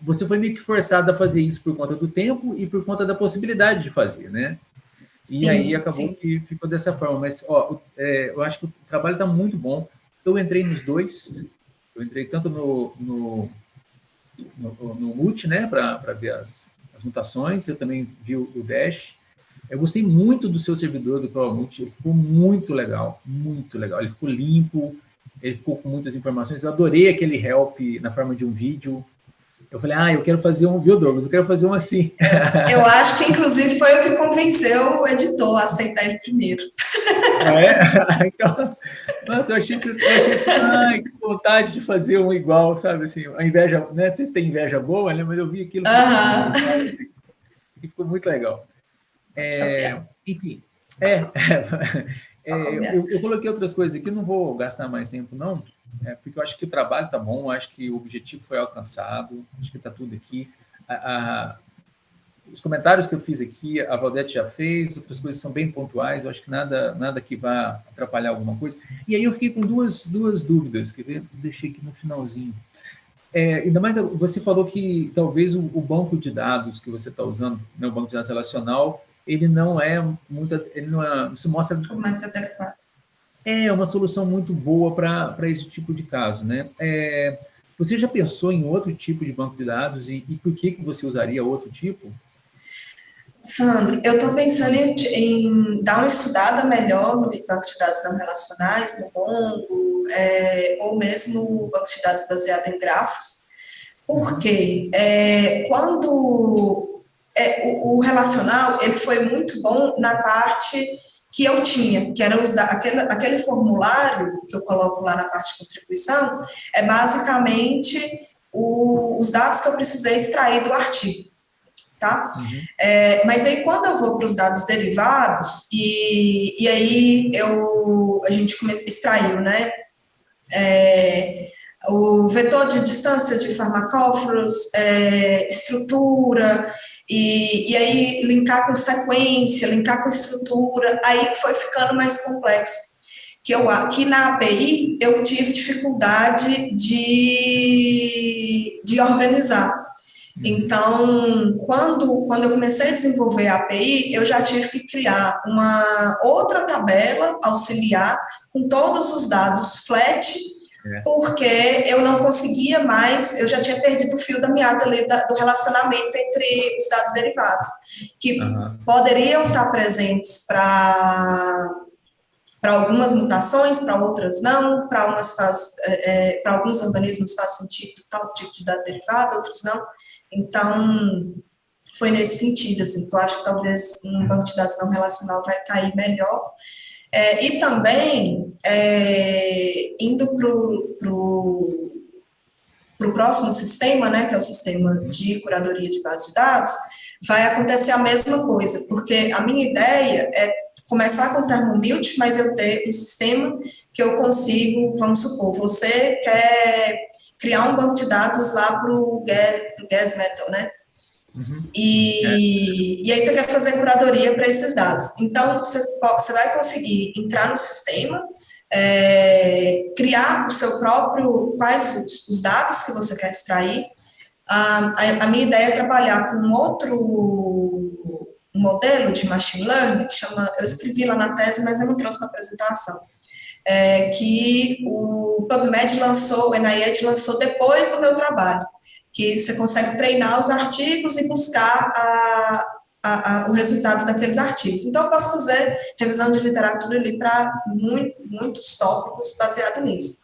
você foi meio que forçado a fazer isso por conta do tempo e por conta da possibilidade de fazer, né? Sim, e aí acabou que ficou dessa forma. Mas, eu acho que o trabalho está muito bom. Eu entrei nos 2. Eu entrei tanto no Multi, né, para ver as mutações. Eu também vi o Dash. Eu gostei muito do seu servidor, do ThermoMutDB. Ele ficou muito legal, muito legal. Ele ficou limpo, ele ficou com muitas informações. Eu adorei aquele help na forma de um vídeo. Eu falei, eu quero fazer um, viu, Douglas? Eu quero fazer um assim. Eu acho que, inclusive, foi o que convenceu o editor a aceitar ele primeiro. Então, nossa, eu achei que vontade de fazer um igual, sabe? Assim, a inveja, né? Não sei se tem inveja boa, né? Mas eu vi aquilo que ficou muito legal. Enfim, eu coloquei outras coisas aqui, não vou gastar mais tempo, não. Porque eu acho que o trabalho está bom, eu acho que o objetivo foi alcançado, acho que está tudo aqui. Os comentários que eu fiz aqui, a Valdete já fez, outras coisas são bem pontuais, eu acho que nada que vá atrapalhar alguma coisa. E aí eu fiquei com duas dúvidas, que eu deixei aqui no finalzinho. Ainda mais, você falou que talvez o banco de dados que você está usando, né, o banco de dados relacional, ele não se mostra... mais adequado. É uma solução muito boa para esse tipo de caso, né? Você já pensou em outro tipo de banco de dados e por que você usaria outro tipo? Sandro, eu estou pensando em dar uma estudada melhor no banco de dados não relacionais, no Mongo, ou mesmo banco de dados baseado em grafos, porque quando o relacional ele foi muito bom na parte que eu tinha, que era aquele formulário que eu coloco lá na parte de contribuição, é basicamente os dados que eu precisei extrair do artigo, tá? Mas aí quando eu vou para os dados derivados, e aí a gente extraiu, né? O vetor de distância de farmacóforos, estrutura, e aí linkar com sequência, linkar com estrutura, aí foi ficando mais complexo. Que na API eu tive dificuldade de organizar. Então, quando eu comecei a desenvolver a API, eu já tive que criar uma outra tabela auxiliar com todos os dados flat, porque eu não conseguia mais, eu já tinha perdido o fio da meada ali do relacionamento entre os dados derivados, que poderiam estar presentes para algumas mutações, para outras não, para alguns organismos faz sentido tal tipo de dado derivado, outros não. Então, foi nesse sentido, assim, que eu acho que talvez um banco de dados não relacional vai cair melhor. E também, indo para o próximo sistema, né, que é o sistema de curadoria de base de dados, vai acontecer a mesma coisa, porque a minha ideia é começar com o ThermoMutDB, mas eu ter um sistema que eu consigo, vamos supor, você quer criar um banco de dados lá para o gas metal, né? E aí você quer fazer curadoria para esses dados. Então, você vai conseguir entrar no sistema, criar o seu próprio, quais os dados que você quer extrair. A minha ideia é trabalhar com outro modelo de machine learning, que chama, eu escrevi lá na tese, mas eu não trouxe na apresentação, que o PubMed lançou, o NIH lançou depois do meu trabalho, que você consegue treinar os artigos e buscar o resultado daqueles artigos. Então, eu posso fazer revisão de literatura ali para muitos tópicos baseado nisso.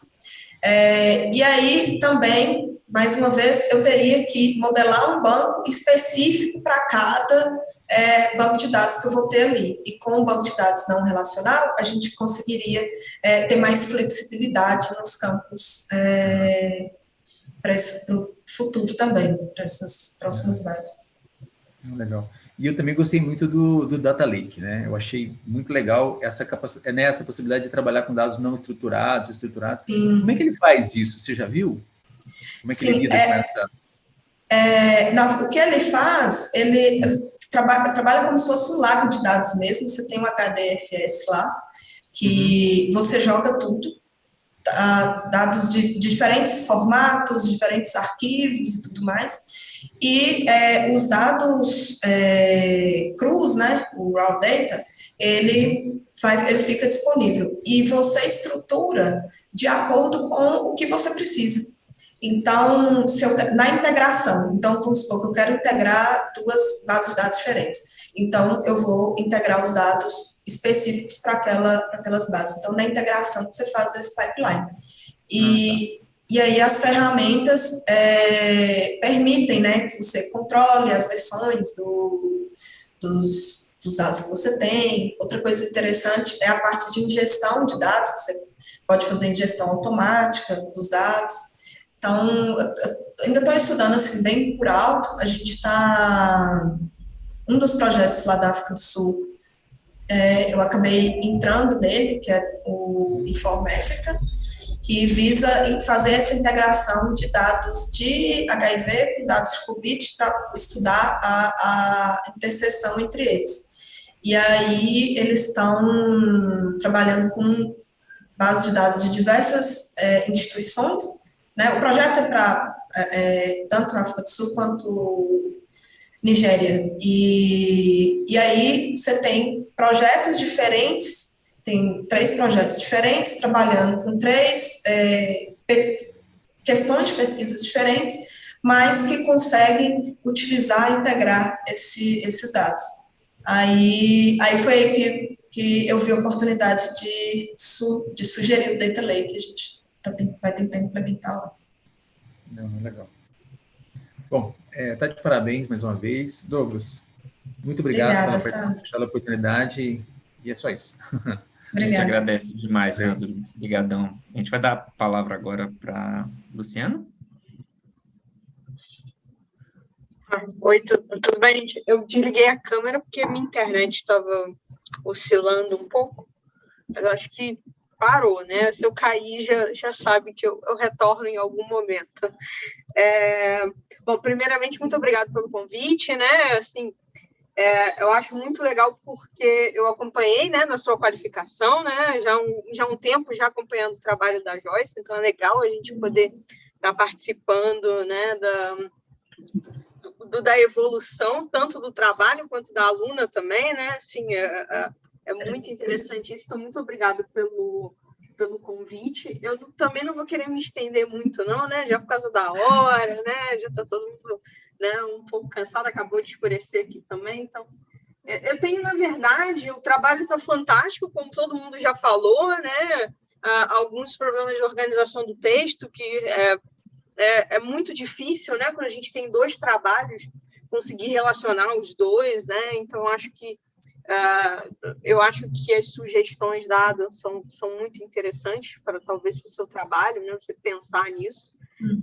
E aí, também, mais uma vez, eu teria que modelar um banco específico para cada banco de dados que eu vou ter ali. E com o banco de dados não relacional, a gente conseguiria ter mais flexibilidade nos campos para o futuro também, para essas próximas bases. Legal. E eu também gostei muito do Data Lake, né? Eu achei muito legal essa possibilidade de trabalhar com dados não estruturados, Sim. Como é que ele faz isso? Você já viu? Como é que ele lida com essa... Não, o que ele faz, ele trabalha como se fosse um lago de dados mesmo. Você tem um HDFS lá, que você joga tudo, dados de diferentes formatos, diferentes arquivos e tudo mais. E os dados crus, né, o raw data, ele fica disponível. E você estrutura de acordo com o que você precisa. Então, na integração, então, vamos supor que eu quero integrar duas bases de dados diferentes. Então, eu vou integrar os dados específicos para aquelas bases. Então, na integração, você faz esse pipeline. E aí as ferramentas permitem, né, que você controle as versões dos dados que você tem. Outra coisa interessante é a parte de ingestão de dados, que você pode fazer ingestão automática dos dados. Então, ainda estou estudando assim, bem por alto. A gente está... Um dos projetos lá da África do Sul, eu acabei entrando nele, que é o Inform Africa, que visa fazer essa integração de dados de HIV com dados de Covid para estudar a interseção entre eles. E aí eles estão trabalhando com bases de dados de diversas instituições, né? O projeto é para tanto na África do Sul quanto Nigéria. E aí você tem projetos diferentes. Tem 3 projetos diferentes, trabalhando com 3 questões de pesquisas diferentes, mas que conseguem utilizar e integrar esses dados. Aí foi aí que eu vi a oportunidade de sugerir o Data Lake, que a gente vai tentar implementar lá. Legal. Bom, tá de parabéns mais uma vez. Douglas, muito obrigado pela oportunidade, e é só isso. Obrigada. A gente agradece demais, Sandro. Obrigadão. A gente vai dar a palavra agora para Luciano. Oi, tudo bem, gente? Eu desliguei a câmera porque a minha internet estava oscilando um pouco, mas eu acho que parou, né? Se eu cair, já sabe que eu retorno em algum momento. Bom, primeiramente, muito obrigada pelo convite, né? Assim, eu acho muito legal porque eu acompanhei, né, na sua qualificação, né, já há um tempo já acompanhando o trabalho da Joyce, então é legal a gente poder estar participando, né, da evolução, tanto do trabalho quanto da aluna também, né, assim, é muito interessante isso, então muito obrigada pelo convite. Eu também não vou querer me estender muito, não, né, já por causa da hora, né, já está todo mundo... Né, um pouco cansada, acabou de escurecer aqui também, então eu tenho, na verdade, o trabalho está fantástico, como todo mundo já falou, né, alguns problemas de organização do texto, que é muito difícil, né, quando a gente tem 2 trabalhos, conseguir relacionar os 2, né, então eu acho que as sugestões dadas são muito interessantes para, talvez, para o seu trabalho, né, você pensar nisso,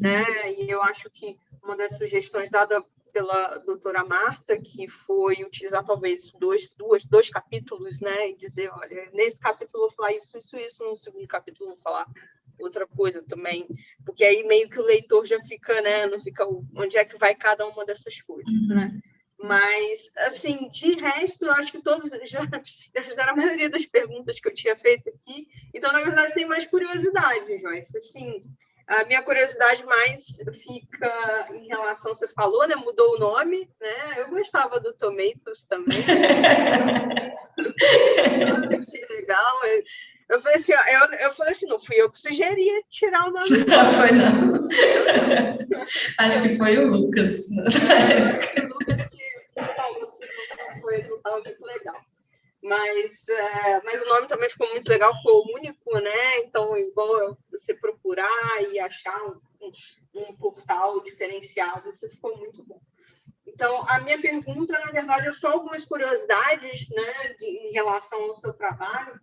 né, e eu acho que uma das sugestões dada pela doutora Marta, que foi utilizar talvez dois capítulos, né, e dizer, olha, nesse capítulo eu vou falar isso, no segundo capítulo eu vou falar outra coisa também, porque aí meio que o leitor já fica, né, não fica onde é que vai cada uma dessas coisas, né. Mas, assim, de resto, eu acho que todos já fizeram a maioria das perguntas que eu tinha feito aqui, então, na verdade, tem mais curiosidade, Joyce, assim... A minha curiosidade mais fica em relação, você falou, né? Mudou o nome, né? Eu gostava do Tomatoes também. Eu achei legal. Eu falei assim, ó, eu falei assim, não fui eu que sugeri tirar o nome. Não foi, não. Acho que foi o Lucas. O Lucas que falou que não estava muito legal. Mas o nome também ficou muito legal, ficou único, né? Então, igual você procurar e achar um portal diferenciado, isso ficou muito bom. Então, a minha pergunta, na verdade, é só algumas curiosidades, né, em relação ao seu trabalho.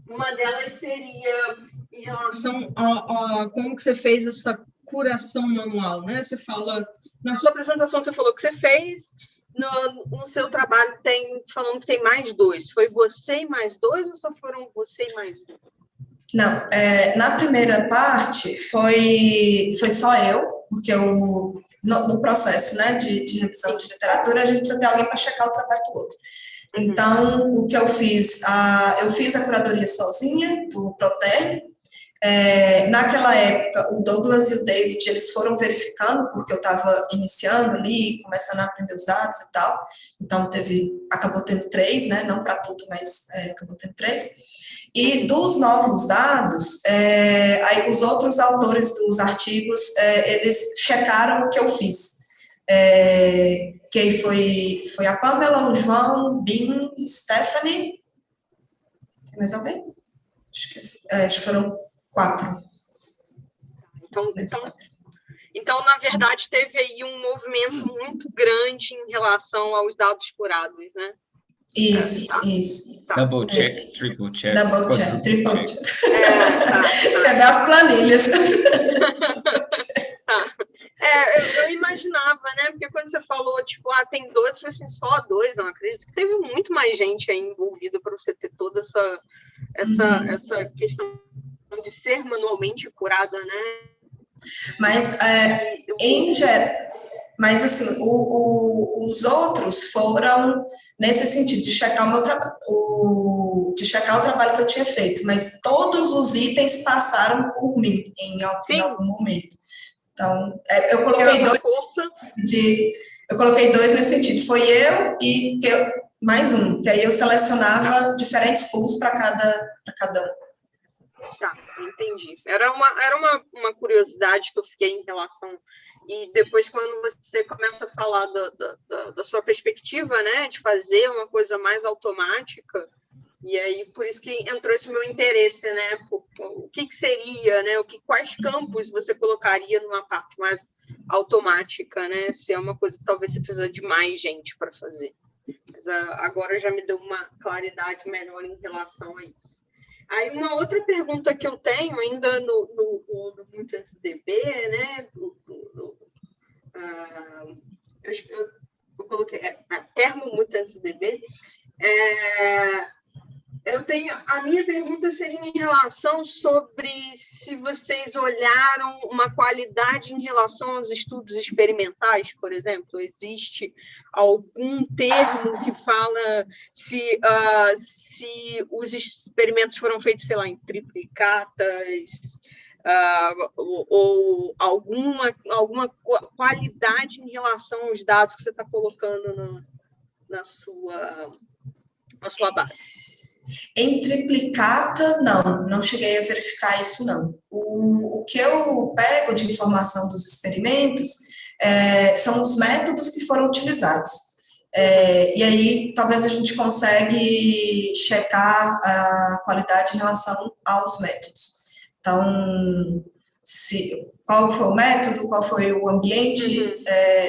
Uma delas seria em relação a como que você fez essa curação manual, né? Você fala, na sua apresentação, você falou que você fez, no seu trabalho falando que tem mais 2. Foi você e mais 2 ou só foram você e mais 1? Não, na primeira parte foi só eu, porque no processo, né, de revisão de literatura, a gente precisa ter alguém para checar o trabalho do outro. Então, o que eu fiz a curadoria sozinha, do Proterm. Naquela época, o Douglas e o David, eles foram verificando, porque eu estava iniciando ali, começando a aprender os dados e tal, então acabou tendo 3, né, não para tudo, mas acabou tendo 3. E dos novos dados, aí os outros autores dos artigos, eles checaram o que eu fiz. Que foi a Pamela, o João, Bin, Stephanie. Tem mais alguém? Acho que foram 4. Então, na verdade, teve aí um movimento muito grande em relação aos dados curados, né? Isso. Tá. Double check, triple check. Double check, triple check. Escrever as planilhas. Eu imaginava, né? Porque quando você falou, tipo, tem 2, eu falei assim, só 2, não acredito que teve muito mais gente aí envolvida para você ter toda essa questão de ser manualmente curada, né? Mas, em geral, mas assim, os outros foram nesse sentido, de checar o meu de checar o trabalho que eu tinha feito, mas todos os itens passaram por mim em algum momento. Então, eu coloquei 2 nesse sentido, foi eu e mais um, que aí eu selecionava diferentes pools para cada um. Tá, entendi. Era uma curiosidade que eu fiquei em relação. E depois, quando você começa a falar da sua perspectiva, né, de fazer uma coisa mais automática, e aí por isso que entrou esse meu interesse, né? O que seria, né? Quais campos você colocaria numa parte mais automática, né? Se é uma coisa que talvez você precisa de mais gente para fazer. Mas agora já me deu uma claridade melhor em relação a isso. Aí uma outra pergunta que eu tenho ainda no MutDB, né? Eu coloquei ThermoMutDB. A minha pergunta seria em relação sobre se vocês olharam uma qualidade em relação aos estudos experimentais, por exemplo. Existe algum termo que fala se os experimentos foram feitos, sei lá, em triplicatas, ou alguma qualidade em relação aos dados que você está colocando na sua base? Em triplicata, não cheguei a verificar isso, não. O que eu pego de informação dos experimentos são os métodos que foram utilizados. E aí, talvez a gente consegue checar a qualidade em relação aos métodos. Então, qual foi o método, qual foi o ambiente,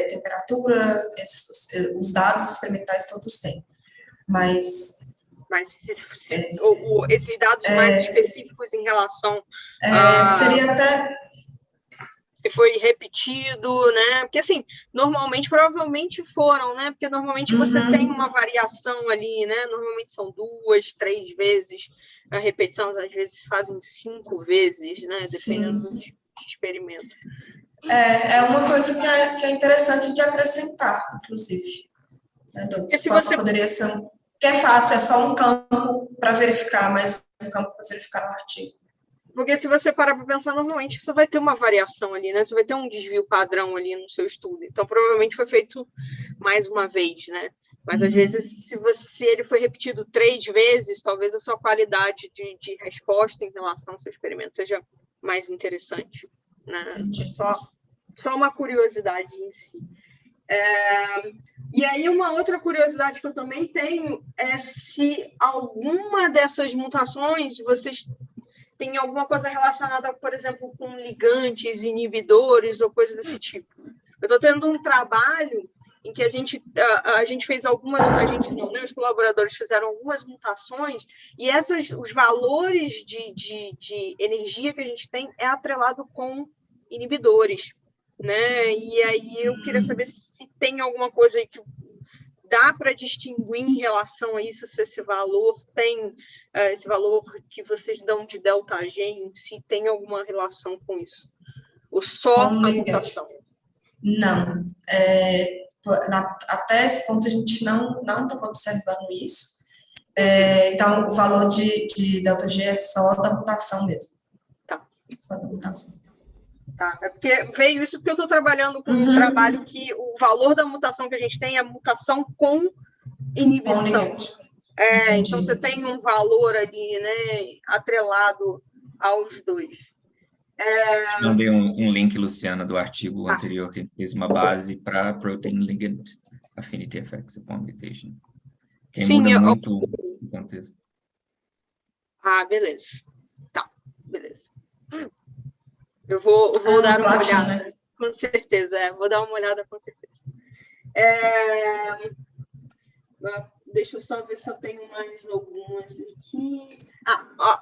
temperatura, os dados experimentais todos têm. Mas esses dados mais específicos em relação seria até se foi repetido, né? Porque assim, provavelmente foram, né? Porque normalmente você tem uma variação ali, né? Normalmente são 2, 3 vezes a repetição, às vezes fazem 5 vezes, né? Dependendo do tipo de experimento. É uma coisa que é interessante de acrescentar, inclusive. Né? Então, poderia ser que é fácil, é só um campo para verificar, mais um campo para verificar no artigo. Porque se você parar para pensar, normalmente você vai ter uma variação ali, né? Você vai ter um desvio padrão ali no seu estudo. Então, provavelmente foi feito mais uma vez, né? Mas, às vezes, se ele foi repetido 3 vezes, talvez a sua qualidade de resposta em relação ao seu experimento seja mais interessante, né? Só uma curiosidade em si. E aí, uma outra curiosidade que eu também tenho é se alguma dessas mutações vocês têm alguma coisa relacionada, por exemplo, com ligantes, inibidores ou coisa desse tipo. Eu estou tendo um trabalho em que a gente fez algumas, a gente não, né, os colaboradores fizeram algumas mutações, e os valores de energia que a gente tem é atrelado com inibidores, né? E aí eu queria saber se tem alguma coisa aí que dá para distinguir em relação a isso, se esse valor tem, esse valor que vocês dão de ΔG em si, tem alguma relação com isso? Ou só a mutação? Não. Até esse ponto a gente não está observando isso. Então, o valor de ΔG é só da mutação mesmo. Tá. Só da mutação. Tá. É porque veio isso porque eu estou trabalhando com um trabalho que o valor da mutação que a gente tem é a mutação com inibição. Então, você tem um valor ali, né, atrelado aos dois. Te mandei um link, Luciana, do artigo anterior, que fez uma base para Protein Ligand Affinity Effects upon Mutation. Que muda muito o contexto. Beleza. Tá, beleza. Eu vou dar uma olhada, né? Com certeza. Vou dar uma olhada, com certeza. Deixa eu só ver se eu tenho mais algumas aqui.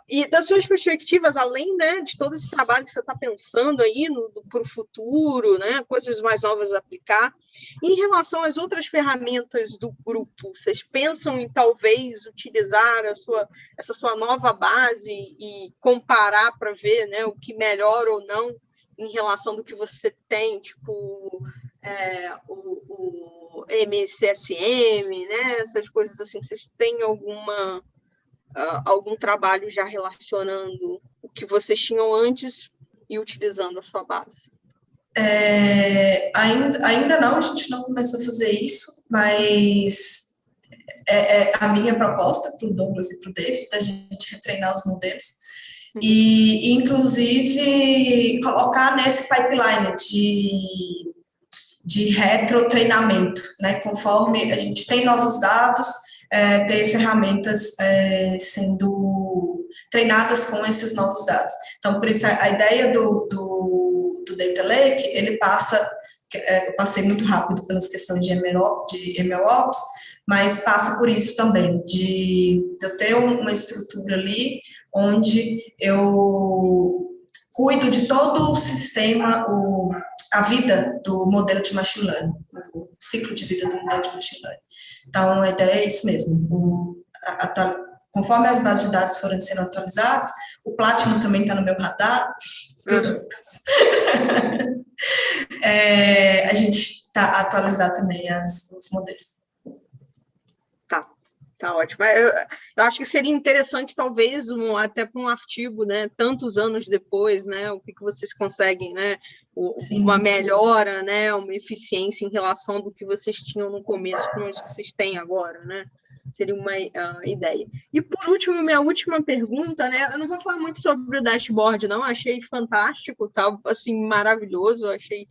E das suas perspectivas, além, né, de todo esse trabalho que você está pensando aí para o futuro, né, coisas mais novas a aplicar, em relação às outras ferramentas do grupo, vocês pensam em talvez utilizar essa sua nova base e comparar para ver, né, o que melhora ou não em relação do que você tem, tipo o MCSM, né? Essas coisas assim, vocês têm algum trabalho já relacionando o que vocês tinham antes e utilizando a sua base? Ainda não, a gente não começou a fazer isso, mas a minha proposta para o Douglas e para o David, da gente retreinar os modelos, e inclusive colocar nesse pipeline de retrotreinamento, né? Conforme a gente tem novos dados, ter ferramentas sendo treinadas com esses novos dados. Então, por isso, a ideia do Data Lake, ele passa, eu passei muito rápido pelas questões de MLOps, mas passa por isso também, de eu ter uma estrutura ali, onde eu cuido de todo o sistema, a vida do modelo de machine learning, o ciclo de vida do modelo de machine learning. Então, a ideia é isso mesmo. Conforme as bases de dados forem sendo atualizadas, o Platinum também está no meu radar. A gente está atualizar também os modelos. Tá ótimo. Eu acho que seria interessante, talvez, até para um artigo, né, tantos anos depois, né, o que vocês conseguem, né, uma melhora, né, uma eficiência em relação do que vocês tinham no começo com os que vocês têm agora, né? Seria uma ideia. E, por último, minha última pergunta, né, eu não vou falar muito sobre o dashboard, não, achei fantástico, tá, assim, maravilhoso, achei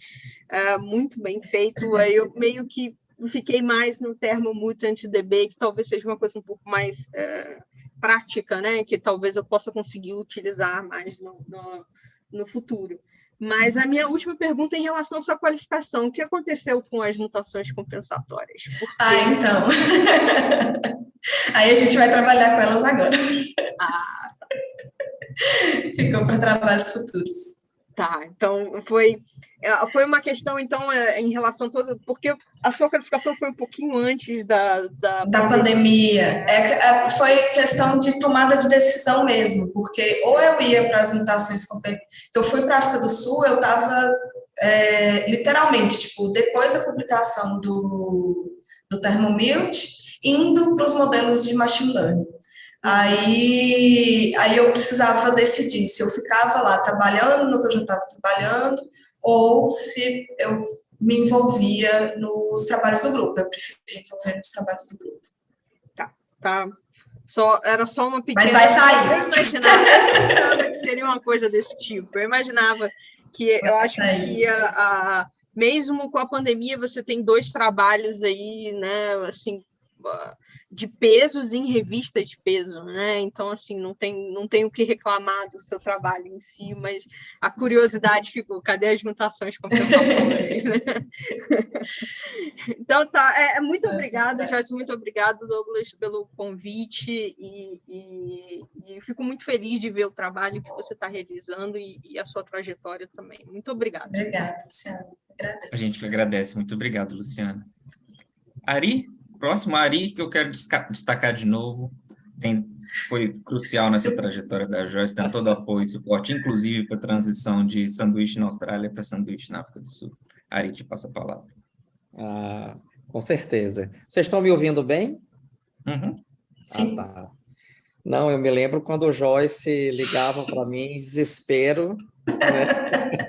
muito bem feito, aí eu meio que fiquei mais no ThermoMutDB, que talvez seja uma coisa um pouco mais prática, né? Que talvez eu possa conseguir utilizar mais no futuro. Mas a minha última pergunta é em relação à sua qualificação. O que aconteceu com as mutações compensatórias? Então. Aí a gente vai trabalhar com elas agora. Ficou para trabalhos futuros. Tá, então foi uma questão, então, em relação a toda... Porque a sua qualificação foi um pouquinho antes da pandemia. Foi questão de tomada de decisão mesmo, porque ou eu ia para as mutações... Eu fui para a África do Sul, eu estava literalmente, tipo, depois da publicação do ThermoMut, indo para os modelos de machine learning. Aí eu precisava decidir se eu ficava lá trabalhando no que eu já estava trabalhando ou se eu me envolvia nos trabalhos do grupo. Eu preferia envolver nos trabalhos do grupo. Tá. Era só uma pequena... Mas vai sair. Eu imaginava que seria uma coisa desse tipo. Eu imaginava que... Eu acho que mesmo com a pandemia, você tem 2 trabalhos aí, né, assim, de pesos em revista de peso, né? Então, assim, não tem o que reclamar do seu trabalho em si, mas a curiosidade ficou, cadê as mutações compensatórias, né? Então, tá, muito obrigada, Joyce, muito obrigada, Douglas, pelo convite, e fico muito feliz de ver o trabalho que você está realizando e a sua trajetória também. Muito obrigada. Obrigada, Luciana. Agradeço. A gente que agradece. Muito obrigado, Luciana. Ari? Próximo, Ari, que eu quero destacar de novo, foi crucial nessa trajetória da Joyce, tem todo o apoio e suporte, inclusive para a transição de sanduíche na Austrália para sanduíche na África do Sul. Ari, te passa a palavra. Com certeza. Vocês estão me ouvindo bem? Uhum. Sim. Tá. Não, eu me lembro quando o Joyce ligava para mim em desespero, né?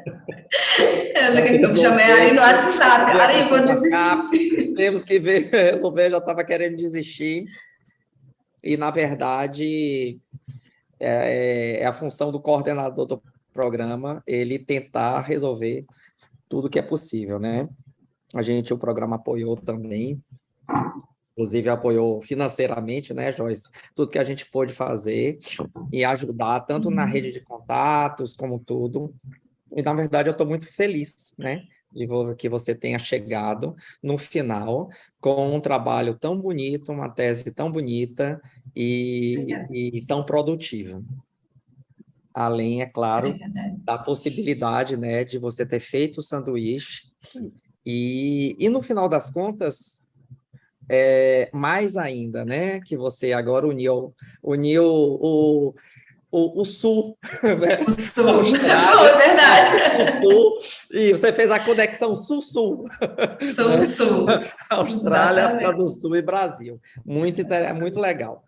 Eu chamei a Ari no WhatsApp. Ari, vou desistir. Temos que resolver, já estava querendo desistir. E, na verdade, é a função do coordenador do programa, ele tentar resolver tudo que é possível, né? O programa apoiou também, inclusive apoiou financeiramente, né, Joyce? Tudo que a gente pôde fazer e ajudar, tanto na rede de contatos, como tudo. E, na verdade, eu estou muito feliz, né, de que você tenha chegado no final com um trabalho tão bonito, uma tese tão bonita e tão produtiva. Além, é claro, da possibilidade, né, de você ter feito o sanduíche e no final das contas, mais ainda, né, que você agora uniu o Sul, né? O Sul, é verdade. O Sul, e você fez a conexão Sul-Sul. Sul-Sul. Austrália, África do Sul e Brasil. Muito legal.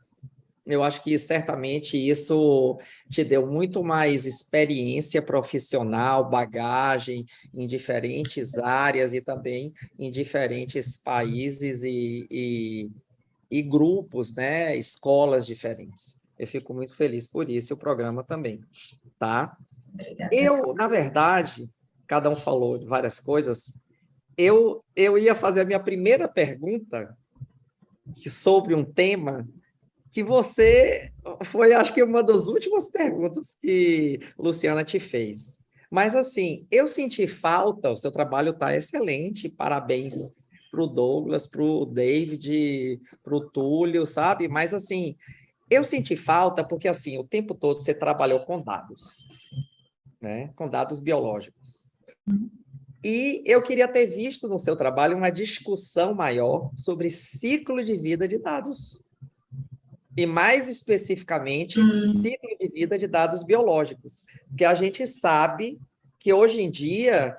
Eu acho que certamente isso te deu muito mais experiência profissional, bagagem em diferentes áreas e também em diferentes países e grupos, né? Escolas diferentes. Eu fico muito feliz por isso e o programa também, tá? Obrigada. Na verdade, cada um falou de várias coisas, eu ia fazer a minha primeira pergunta sobre um tema que foi, acho que, uma das últimas perguntas que Luciana te fez. Mas, assim, eu senti falta, o seu trabalho está excelente, parabéns para o Douglas, para o David, para o Túlio, sabe? Mas, assim, eu senti falta porque, assim, o tempo todo você trabalhou com dados, né? Com dados biológicos. E eu queria ter visto no seu trabalho uma discussão maior sobre ciclo de vida de dados. E, mais especificamente, ciclo de vida de dados biológicos. Porque a gente sabe que, hoje em dia,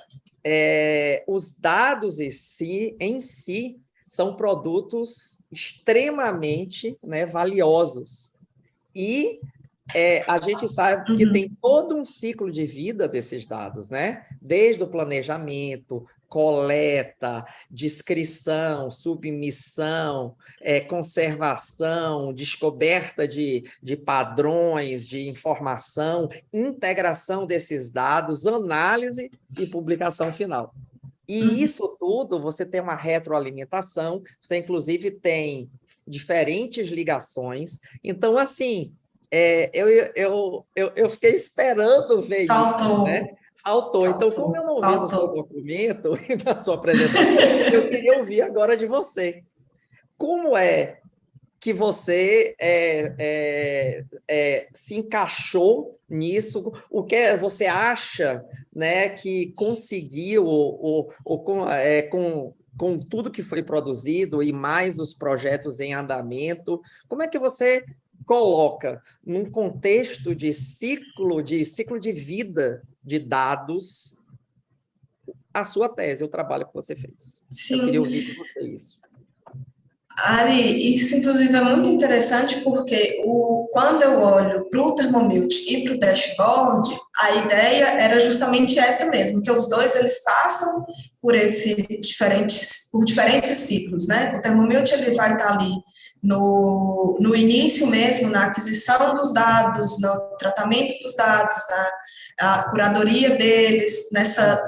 os dados em si são produtos extremamente, né, valiosos. E a gente sabe que tem todo um ciclo de vida desses dados, né? Desde o planejamento, coleta, descrição, submissão, conservação, descoberta de padrões de informação, integração desses dados, análise e publicação final. E isso tudo, você tem uma retroalimentação, você, inclusive, tem diferentes ligações. Então, assim, eu fiquei esperando ver isso, né? Faltou. Então, como eu não vi no seu documento e na sua apresentação, eu queria ouvir agora de você. Como é que você se encaixou nisso? O que você acha, né, que conseguiu, com tudo que foi produzido e mais os projetos em andamento, como é que você coloca num contexto de ciclo de vida de dados a sua tese, o trabalho que você fez? Sim. Eu queria ouvir de você isso. Ari, isso inclusive é muito interessante porque quando eu olho para o ThermoMut e para o dashboard, a ideia era justamente essa mesmo, que os dois eles passam por diferentes ciclos, né? O ThermoMut ele vai estar ali no início mesmo, na aquisição dos dados, no tratamento dos dados, na curadoria deles, nessa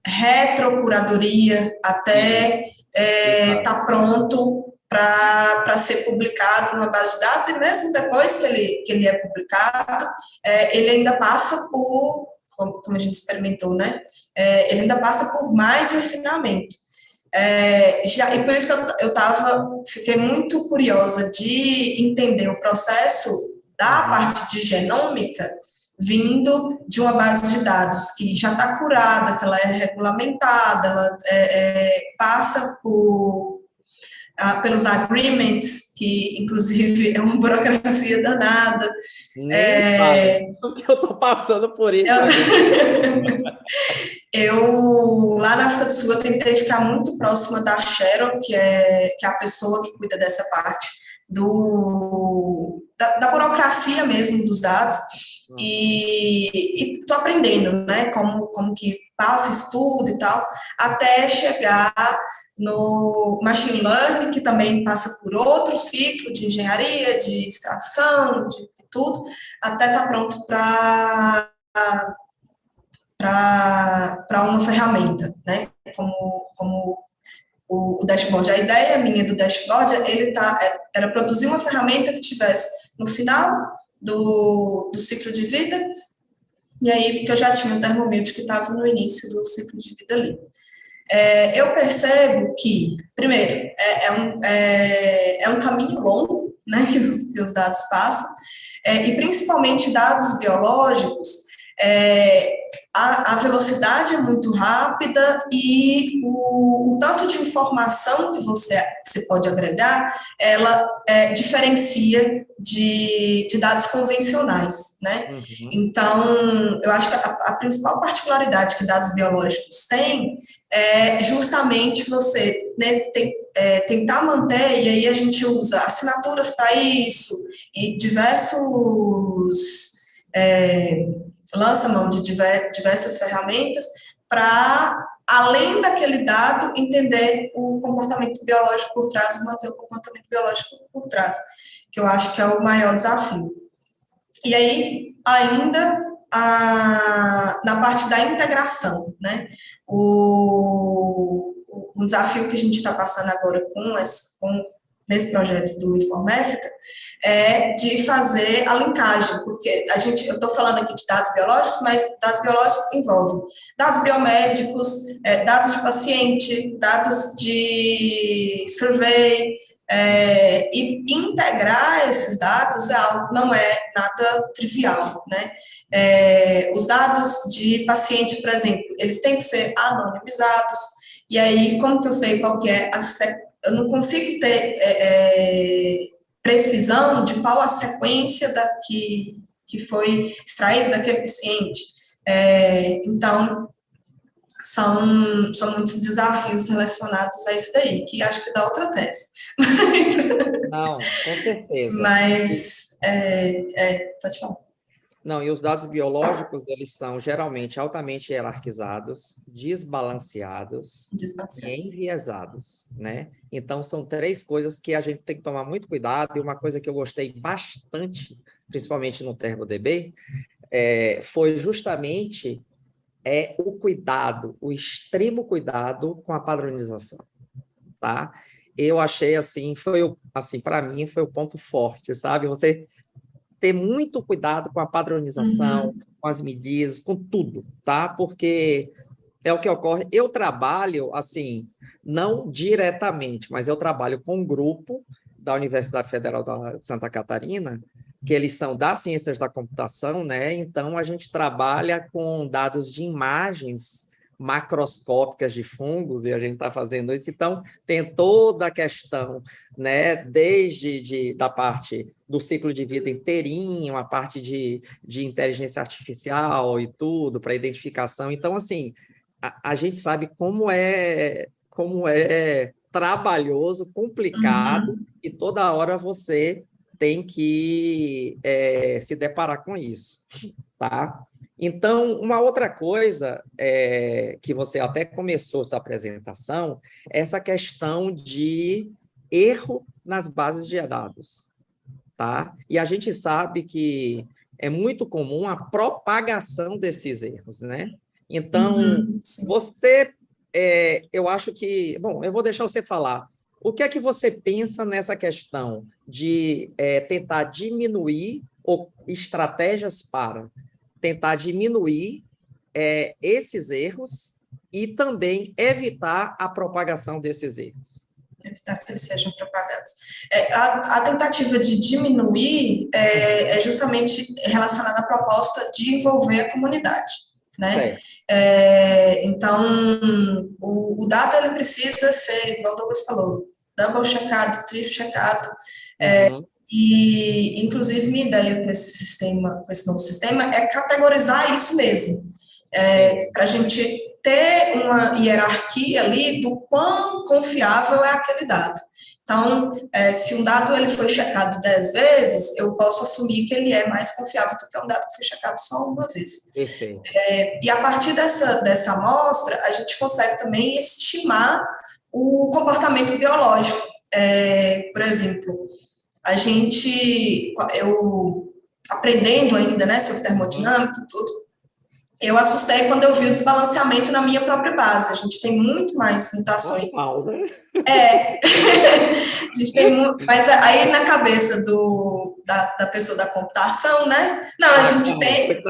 retrocuradoria até estar pronto para ser publicado numa base de dados, e mesmo depois que ele é publicado, ele ainda passa por, como a gente experimentou, né? Ele ainda passa por mais refinamento. E por isso que eu fiquei muito curiosa de entender o processo da parte de genômica vindo de uma base de dados que já está curada, que ela é regulamentada, ela passa pelos agreements, que inclusive é uma burocracia danada. O que eu estou passando por isso. Eu, lá na África do Sul, eu tentei ficar muito próxima da Cheryl, que é a pessoa que cuida dessa parte da burocracia mesmo dos dados, e estou aprendendo, né, como que passa isso tudo e tal, até chegar no Machine Learning, que também passa por outro ciclo de engenharia, de extração, de tudo, até estar pronto para uma ferramenta, né? Como o dashboard. A ideia minha do dashboard era produzir uma ferramenta que tivesse no final do ciclo de vida, e aí, porque eu já tinha o ThermoMut que estava no início do ciclo de vida ali. Eu percebo que, primeiro, é um caminho longo, né, que os dados passam, e principalmente dados biológicos, a velocidade é muito rápida e o tanto de informação que você pode agregar, ela diferencia de dados convencionais, né? Uhum. Então, eu acho que a principal particularidade que dados biológicos têm é justamente você, né, tentar manter, e aí a gente usa assinaturas para isso, e diversos... lança mão de diversas ferramentas para, além daquele dado, entender o comportamento biológico por trás e manter o comportamento biológico por trás, que eu acho que é o maior desafio. E aí, ainda, na parte da integração, né? Um desafio que a gente está passando agora nesse projeto do Inform Africa, é de fazer a linkagem, porque eu estou falando aqui de dados biológicos, mas dados biológicos envolvem dados biomédicos, dados de paciente, dados de survey, e integrar esses dados não é nada trivial, né? Os dados de paciente, por exemplo, eles têm que ser anonimizados, e aí, como que eu sei qual que é eu não consigo ter precisão de qual a sequência que foi extraída daquele paciente. Então, são muitos desafios relacionados a isso daí, que acho que dá outra tese. Não, com certeza. Mas, pode falar. Não, e os dados biológicos, eles são geralmente altamente hierarquizados, desbalanceados e enviesados, né? Então, são três coisas que a gente tem que tomar muito cuidado, e uma coisa que eu gostei bastante, principalmente no ThermoDB, foi justamente o cuidado, o extremo cuidado com a padronização, tá? Eu achei, assim, para mim, foi o ponto forte, sabe? Você ter muito cuidado com a padronização, com as medidas, com tudo, tá? Porque é o que ocorre. Eu trabalho, assim, não diretamente, mas eu trabalho com um grupo da Universidade Federal de Santa Catarina, que eles são das ciências da computação, né? Então, a gente trabalha com dados de imagens macroscópicas de fungos, e a gente está fazendo isso. Então, tem toda a questão, né, desde da parte do ciclo de vida inteirinho, a parte de inteligência artificial e tudo, para identificação. Então, assim, a gente sabe como é trabalhoso, complicado, e toda hora você tem que se deparar com isso, tá? Então, uma outra coisa que você até começou sua apresentação, é essa questão de erro nas bases de dados, tá? E a gente sabe que é muito comum a propagação desses erros, né? Então, você, eu acho que... Bom, eu vou deixar você falar. O que é que você pensa nessa questão de tentar diminuir, ou estratégias para tentar diminuir esses erros e também evitar a propagação desses erros? Evitar que eles sejam propagados. A tentativa de diminuir é justamente relacionada à proposta de envolver a comunidade, né? Então, o dado ele precisa ser, igual o Douglas falou, double checado, triple checado, e inclusive minha ideia com esse sistema, com esse novo sistema, é categorizar isso mesmo, para a gente ter uma hierarquia ali do quão confiável é aquele dado. Então, se um dado ele foi checado 10 vezes, eu posso assumir que ele é mais confiável do que um dado que foi checado só uma vez. E a partir dessa amostra, a gente consegue também estimar o comportamento biológico. Por exemplo, eu aprendendo ainda, né, sobre termodinâmica e tudo, eu assustei quando eu vi o desbalanceamento na minha própria base. A gente tem muito mais mutações. A gente tem muito, mas aí na cabeça da pessoa da computação, né? Não, a gente tem...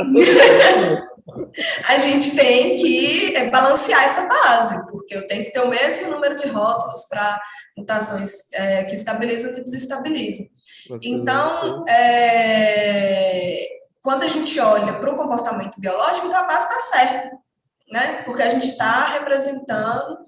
a gente tem que balancear essa base, porque eu tenho que ter o mesmo número de rótulos para mutações que estabilizam e que desestabilizam. Então, quando a gente olha para o comportamento biológico, então a base está certa, né? Porque a gente está representando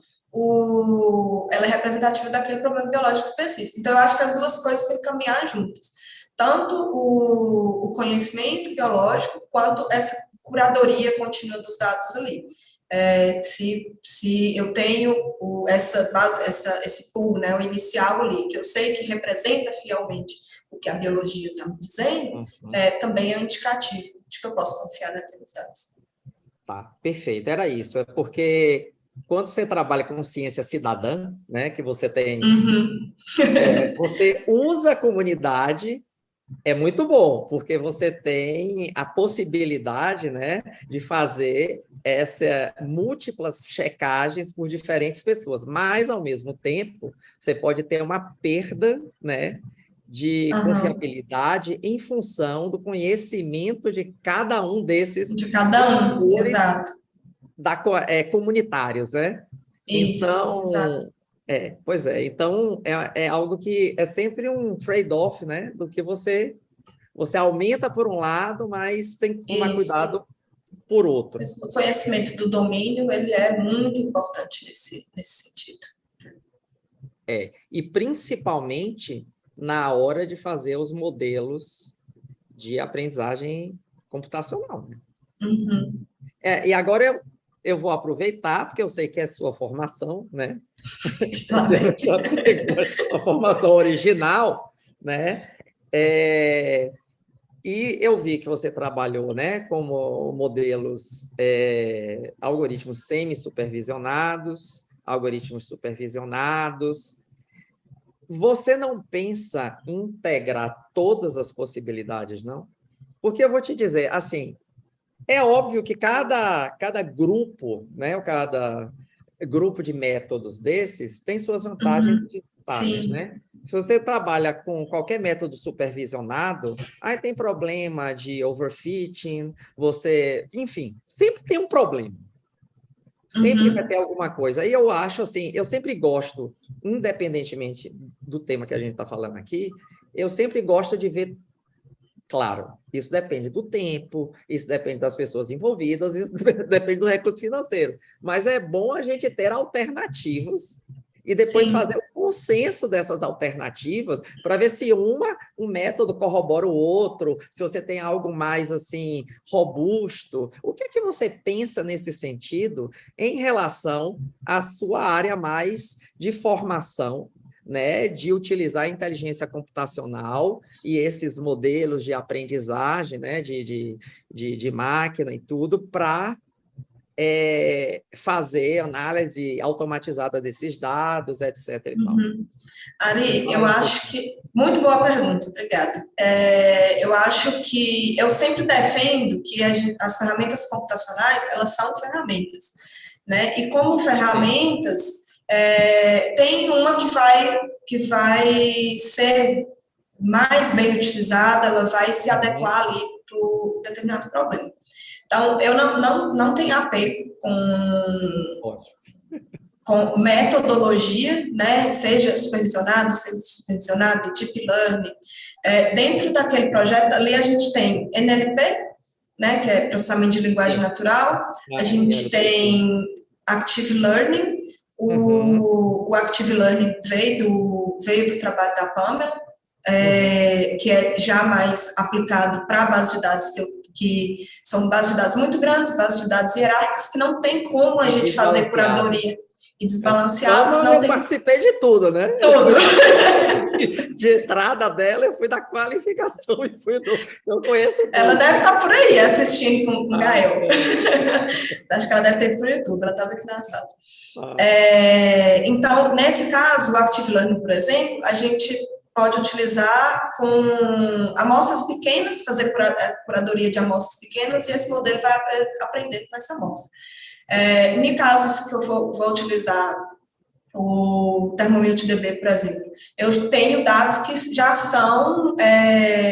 ela é representativa daquele problema biológico específico. Então, eu acho que as duas coisas têm que caminhar juntas. Tanto o conhecimento biológico, quanto essa curadoria contínua dos dados ali. Se eu tenho essa base, esse pool, né, o inicial ali, que eu sei que representa fielmente o que a biologia está me dizendo, também é um indicativo de que eu posso confiar naqueles dados. Tá, perfeito, era isso. É porque quando você trabalha com ciência cidadã, né, que você tem... você usa a comunidade, é muito bom, porque você tem a possibilidade, né, de fazer múltiplas checagens por diferentes pessoas, mas, ao mesmo tempo, você pode ter uma perda, né, de confiabilidade em função do conhecimento de cada um desses... De cada um, exato. Comunitários, né? Isso, então, exato. Pois é. Então, é algo que é sempre um trade-off, né? Do que você aumenta por um lado, mas tem que tomar cuidado por outro. O conhecimento do domínio, ele é muito importante nesse sentido. E principalmente na hora de fazer os modelos de aprendizagem computacional. Né? E agora eu vou aproveitar, porque eu sei que é sua formação, né? A formação original, né? E eu vi que você trabalhou, né, como modelos, algoritmos semi-supervisionados, algoritmos supervisionados. Você não pensa em integrar todas as possibilidades, não? Porque eu vou te dizer, assim, é óbvio que cada grupo, né, ou cada grupo de métodos desses tem suas vantagens e desvantagens, né? Se você trabalha com qualquer método supervisionado, aí tem problema de overfitting, enfim, sempre tem um problema. Sempre vai ter alguma coisa. E eu acho assim, eu sempre gosto, independentemente do tema que a gente está falando aqui, eu sempre gosto de ver, claro, isso depende do tempo, isso depende das pessoas envolvidas, isso depende do recurso financeiro. Mas é bom a gente ter alternativas e depois fazer o consenso dessas alternativas para ver se um método corrobora o outro, se você tem algo mais assim robusto. O que é que você pensa nesse sentido em relação à sua área mais de formação, né, de utilizar a inteligência computacional e esses modelos de aprendizagem, né, de máquina e tudo, para fazer análise automatizada desses dados, etc. E tal. Ari, eu acho que... Muito boa pergunta, obrigada. Eu acho que... Eu sempre defendo que as ferramentas computacionais, elas são ferramentas, né? E como ferramentas, tem uma que vai ser mais bem utilizada, ela vai se adequar ali para um determinado problema. Então, eu não tenho apego com metodologia, né, seja supervisionado, deep learning. Dentro daquele projeto, ali a gente tem NLP, né, que é processamento de linguagem natural, a gente tem Active Learning, o Active Learning veio do trabalho da Pamela, que é já mais aplicado para base de dados que são bases de dados muito grandes, bases de dados hierárquicas, que não tem como a gente fazer curadoria e desbalanceadas. Eu participei de tudo, né? Tudo. De entrada dela, eu fui da qualificação e fui eu conheço tudo. Ela deve estar por aí assistindo com o Gael. Acho que ela deve ter por YouTube, ela estava aqui na sala. Então, nesse caso, o Active Learning, por exemplo, a gente pode utilizar com amostras pequenas, fazer curadoria de amostras pequenas, e esse modelo vai aprender com essa amostra. Em casos que eu vou utilizar o ThermoMutDB, por exemplo, eu tenho dados que já são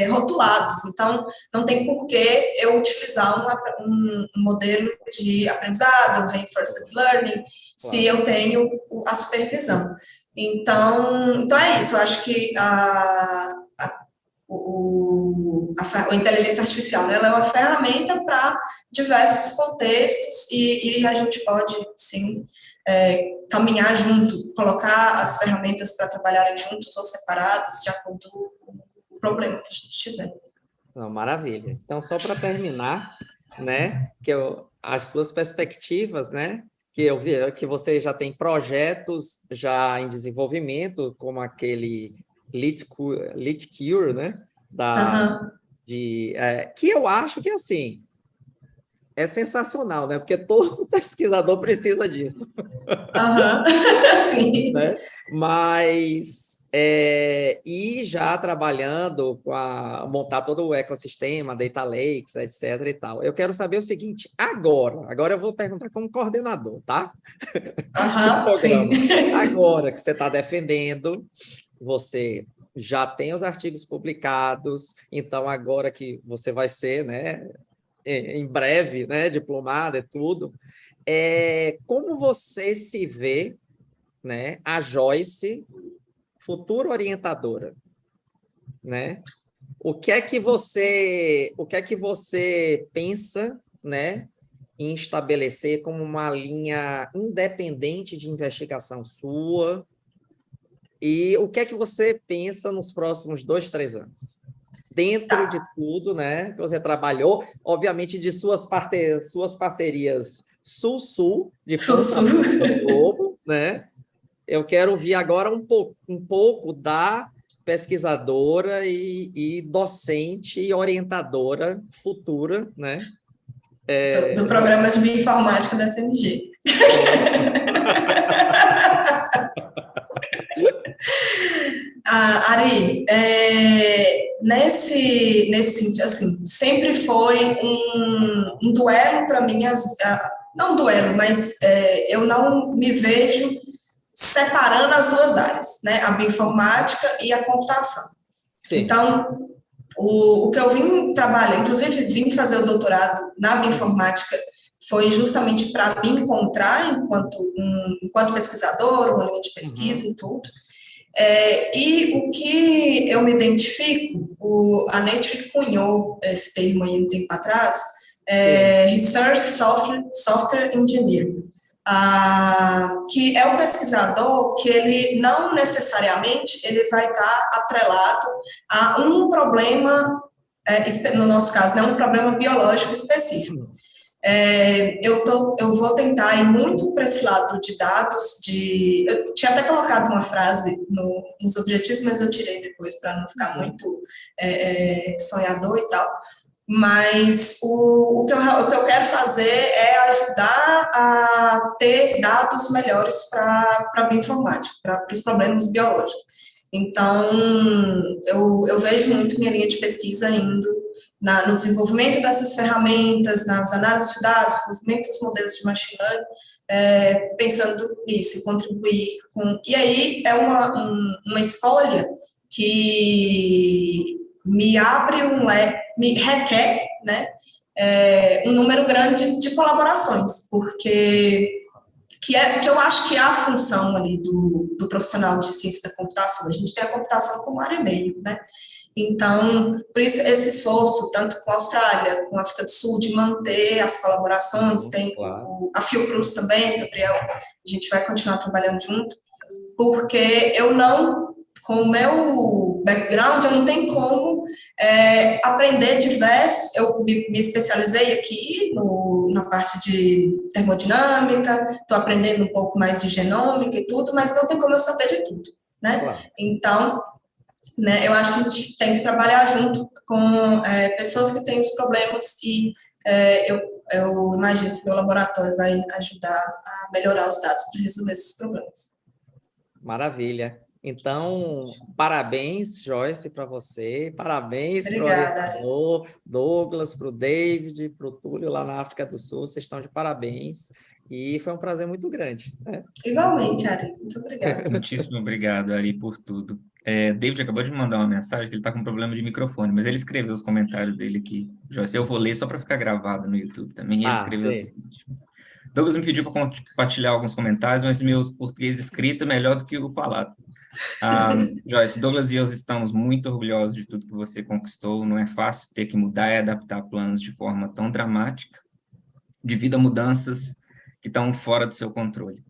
rotulados, então não tem por que eu utilizar um modelo de aprendizado, Reinforced Learning, se eu tenho a supervisão. Então é isso, eu acho que a inteligência artificial, né, ela é uma ferramenta para diversos contextos e a gente pode, sim, caminhar junto, colocar as ferramentas para trabalharem juntos ou separadas, de acordo com o problema que a gente tiver. Não, maravilha. Então, só para terminar, né, as suas perspectivas, né, que eu vi que você já tem projetos já em desenvolvimento, como aquele LitCure, né, que eu acho que, assim, é sensacional, né, porque todo pesquisador precisa disso. Sim. Né? Mas, e já trabalhando com montar todo o ecossistema, data lakes, etc. e tal. Eu quero saber o seguinte, agora eu vou perguntar como coordenador, tá? Sim. Agora que você está defendendo, você já tem os artigos publicados, então agora que você vai ser, né, em breve, né, diplomado e tudo, como você se vê, né, a Joyce, futura orientadora, né? O que é que você pensa, né, em estabelecer como uma linha independente de investigação sua? E o que é que você pensa nos próximos 2, 3 anos? Dentro de tudo, né, que você trabalhou, obviamente de suas parcerias Sul-Sul, de do Globo, né? Eu quero ouvir agora um pouco da pesquisadora e docente e orientadora futura, né? Do programa de bioinformática da FMG. Ari, nesse sentido, assim, sempre foi um duelo para mim, não um duelo, mas eu não me vejo separando as duas áreas, né, a bioinformática e a computação. Sim. Então, o que eu vim trabalhar, inclusive vim fazer o doutorado na bioinformática, foi justamente para me encontrar enquanto pesquisador, uma linha de pesquisa e tudo. E o que eu me identifico, a Nature cunhou esse termo aí um tempo atrás, Research Software Engineer. que é um pesquisador que ele não necessariamente ele vai estar atrelado a um problema, no nosso caso, né, um problema biológico específico. Eu vou tentar ir muito para esse lado de dados, eu tinha até colocado uma frase nos objetivos, mas eu tirei depois para não ficar muito sonhador e tal, mas o que eu quero fazer é ajudar a ter dados melhores para a bioinformática, para os problemas biológicos. Então, eu vejo muito minha linha de pesquisa indo no desenvolvimento dessas ferramentas, nas análises de dados, desenvolvimento dos modelos de machine learning, pensando nisso, contribuir com... E aí é uma escolha que me abre me requer, né, um número grande de colaborações, porque que eu acho que é a função ali do profissional de ciência da computação. A gente tem a computação como área meio, né? Então, por isso, esse esforço, tanto com a Austrália, com a África do Sul, de manter as colaborações, tem a Fiocruz também, Gabriel, a gente vai continuar trabalhando junto, porque com o meu background, eu não tenho como aprender diversos, eu me especializei aqui na parte de termodinâmica, estou aprendendo um pouco mais de genômica e tudo, mas não tem como eu saber de tudo, né? Claro. Então, né, eu acho que a gente tem que trabalhar junto com pessoas que têm os problemas e eu imagino que o meu laboratório vai ajudar a melhorar os dados para resolver esses problemas. Maravilha. Então, parabéns, Joyce, para você, parabéns para o orientador, Douglas, para o David, para o Túlio, lá na África do Sul, vocês estão de parabéns, e foi um prazer muito grande. Né? Igualmente, Ari, muito obrigada. Muitíssimo obrigado, Ari, por tudo. David acabou de me mandar uma mensagem que ele está com problema de microfone, mas ele escreveu os comentários dele aqui. Joyce, eu vou ler só para ficar gravado no YouTube também, e ele escreveu o seguinte: Douglas me pediu para compartilhar alguns comentários, mas meu português escrito é melhor do que o falado. Joyce, Douglas e eu estamos muito orgulhosos de tudo que você conquistou. Não é fácil ter que mudar e adaptar planos de forma tão dramática, devido a mudanças que estão fora do seu controle.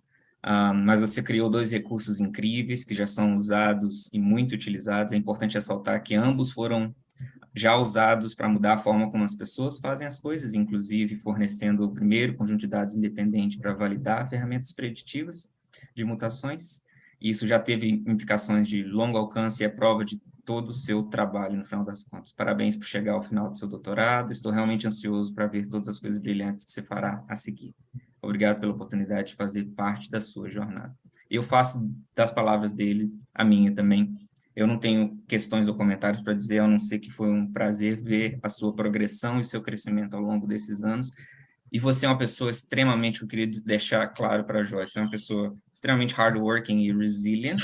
Mas você criou 2 recursos incríveis que já são usados e muito utilizados. É importante ressaltar que ambos foram já usados para mudar a forma como as pessoas fazem as coisas, inclusive fornecendo o primeiro conjunto de dados independente para validar ferramentas preditivas de mutações. Isso já teve implicações de longo alcance e é prova de todo o seu trabalho, no final das contas. Parabéns por chegar ao final do seu doutorado. Estou realmente ansioso para ver todas as coisas brilhantes que você fará a seguir. Obrigado pela oportunidade de fazer parte da sua jornada. Eu faço das palavras dele a minha também. Eu não tenho questões ou comentários para dizer, a não ser que foi um prazer ver a sua progressão e seu crescimento ao longo desses anos. E você é uma pessoa extremamente, eu queria deixar claro para a Joyce, é uma pessoa extremamente hardworking e resilient.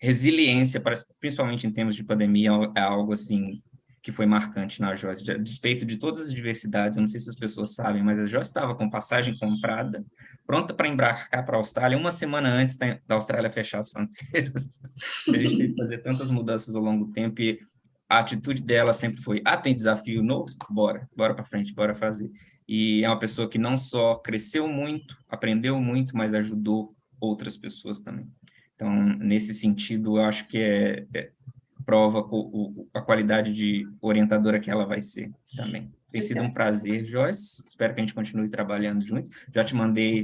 Resiliência, principalmente em termos de pandemia, é algo assim que foi marcante na Joyce. A despeito de todas as diversidades, eu não sei se as pessoas sabem, mas a Joyce estava com passagem comprada, pronta para embarcar para a Austrália, uma semana antes da Austrália fechar as fronteiras. A gente teve que fazer tantas mudanças ao longo do tempo e a atitude dela sempre foi, tem desafio novo? Bora para frente, bora fazer. E é uma pessoa que não só cresceu muito, aprendeu muito, mas ajudou outras pessoas também. Então, nesse sentido, eu acho que prova a qualidade de orientadora que ela vai ser também. Tem sido um prazer, Joyce. Espero que a gente continue trabalhando junto. Já te mandei,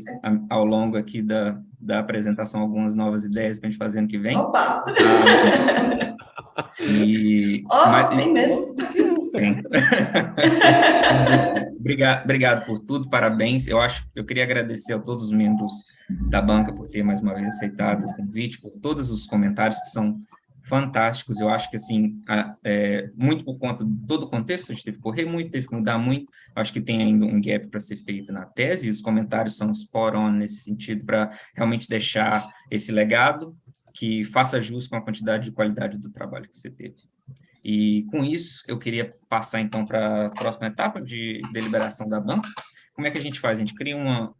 ao longo aqui da apresentação, algumas novas ideias para a gente fazer ano que vem. Opa! Tem mesmo. Tem. Obrigado por tudo, parabéns. Eu queria agradecer a todos os membros da banca por ter mais uma vez aceitado o convite, por todos os comentários que são fantásticos. Eu acho que, assim, muito por conta de todo o contexto, a gente teve que correr muito, teve que mudar muito. Acho que tem ainda um gap para ser feito na tese, e os comentários são spot on nesse sentido, para realmente deixar esse legado que faça jus com a quantidade de qualidade do trabalho que você teve. E, com isso, eu queria passar, então, para a próxima etapa de deliberação da banca. Como é que a gente faz? A gente cria uma...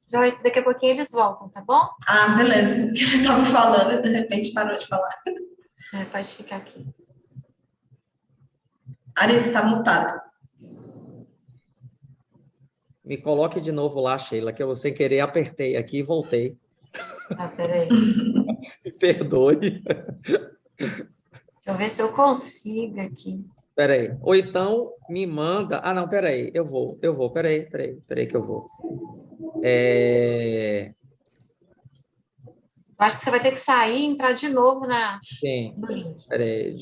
Joyce, daqui a pouquinho eles voltam, tá bom? Beleza. Ele estava falando e, de repente, parou de falar. Pode ficar aqui. Ari, está mutado. Me coloque de novo lá, Sheila, que eu sem querer apertei aqui e voltei. Peraí. Me perdoe. Deixa eu ver se eu consigo aqui. Peraí. Ou então me manda. Ah, não, peraí. Eu vou. Peraí que eu vou. Eu acho que você vai ter que sair e entrar de novo Sim. no link. Peraí.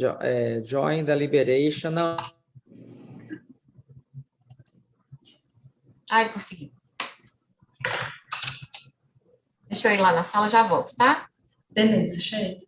Join the liberation. Não. Ai, consegui. Deixa eu ir lá na sala, já volto, tá? Beleza, Sheila.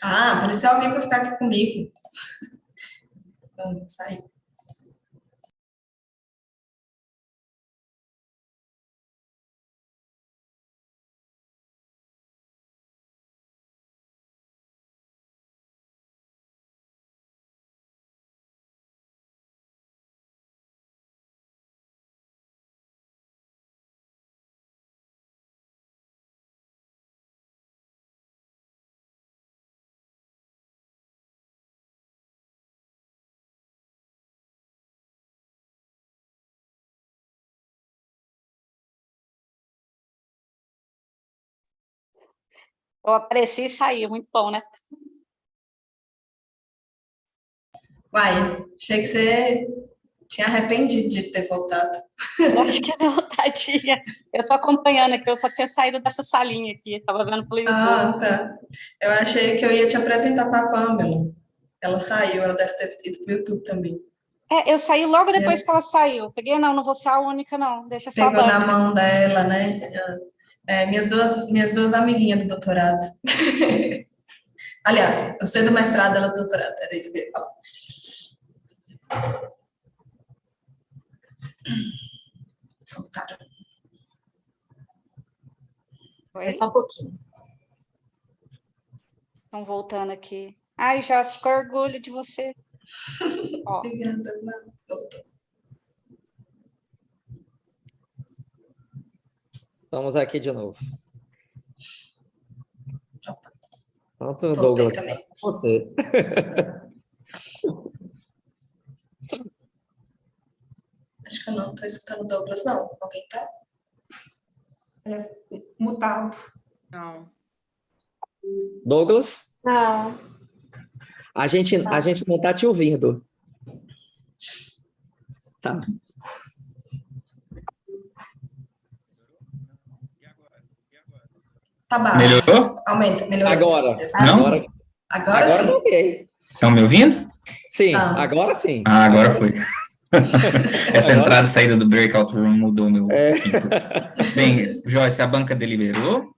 Ah, apareceu alguém para ficar aqui comigo. Vamos sair. Eu apareci e saí, muito bom, né? Uai, achei que você tinha arrependido de ter voltado. Eu acho que não, tadinha. Eu tô acompanhando aqui, eu só tinha saído dessa salinha aqui, tava vendo pelo YouTube. Ah, tá. Eu achei que eu ia te apresentar para a Pamela. Ela saiu, ela deve ter ido para o YouTube também. Eu saí logo depois que ela saiu. Peguei, não vou ser a única, não. Deixa só a Pegou na banca. mão dela, né? Minhas duas amiguinhas do doutorado. Aliás, eu sei do mestrado, ela do doutorado, era isso que eu ia falar. Voltaram. Foi só um pouquinho. Estão voltando aqui. Ai, Joyce, que orgulho de você. Ó. Obrigada, não. Voltou. Estamos aqui de novo. Pronto, Voltei Douglas. também. Você. Acho que eu não estou escutando o Douglas, não. Alguém tá? Mutado. Não. Douglas? Não. A gente não está te ouvindo. Tá. Tá baixo. Melhorou? Aumenta, melhorou. Agora. Não? Agora sim. Tá ok. Estão me ouvindo? Sim, Tá. agora sim. Ah, agora foi. Essa Agora- entrada e saída do breakout room mudou meu É. input. Bem, Joyce, a banca deliberou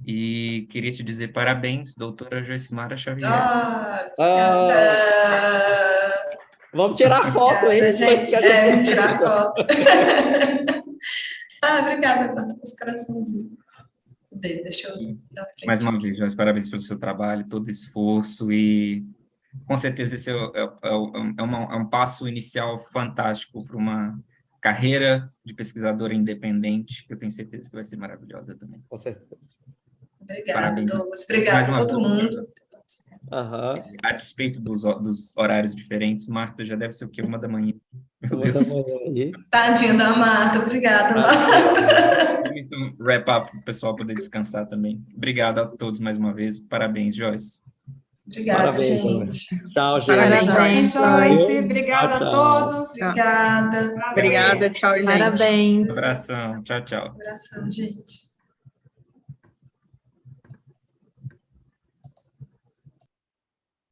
e queria te dizer parabéns, doutora Joicymara Xavier. Obrigada. Vamos tirar foto aí. Obrigada, gente. Vamos tirar foto. Obrigada, bota os coraçãozinhos. Deixa eu dar frente. Mais uma vez, Joyce, parabéns pelo seu trabalho, todo o esforço e com certeza esse é um passo inicial fantástico para uma carreira de pesquisadora independente, que eu tenho certeza que vai ser maravilhosa também. Com certeza. Obrigada, Parabéns. Douglas. Obrigada a todo mundo. Aham. A despeito dos horários diferentes, Marta, já deve ser o quê? 1 da manhã. Meu Vamos Deus. amanhã aí. Tadinho da Marta. Obrigada, Marta. Então, wrap up para o pessoal poder descansar também. Obrigado a todos mais uma vez. Parabéns, Joyce. Obrigada, Parabéns, gente. Tchau, gente. Parabéns, Joyce. Obrigada Tchau, a tchau. todos. Obrigada. Obrigada, tchau, gente. Parabéns. Abração. Tchau, tchau. Abração, gente.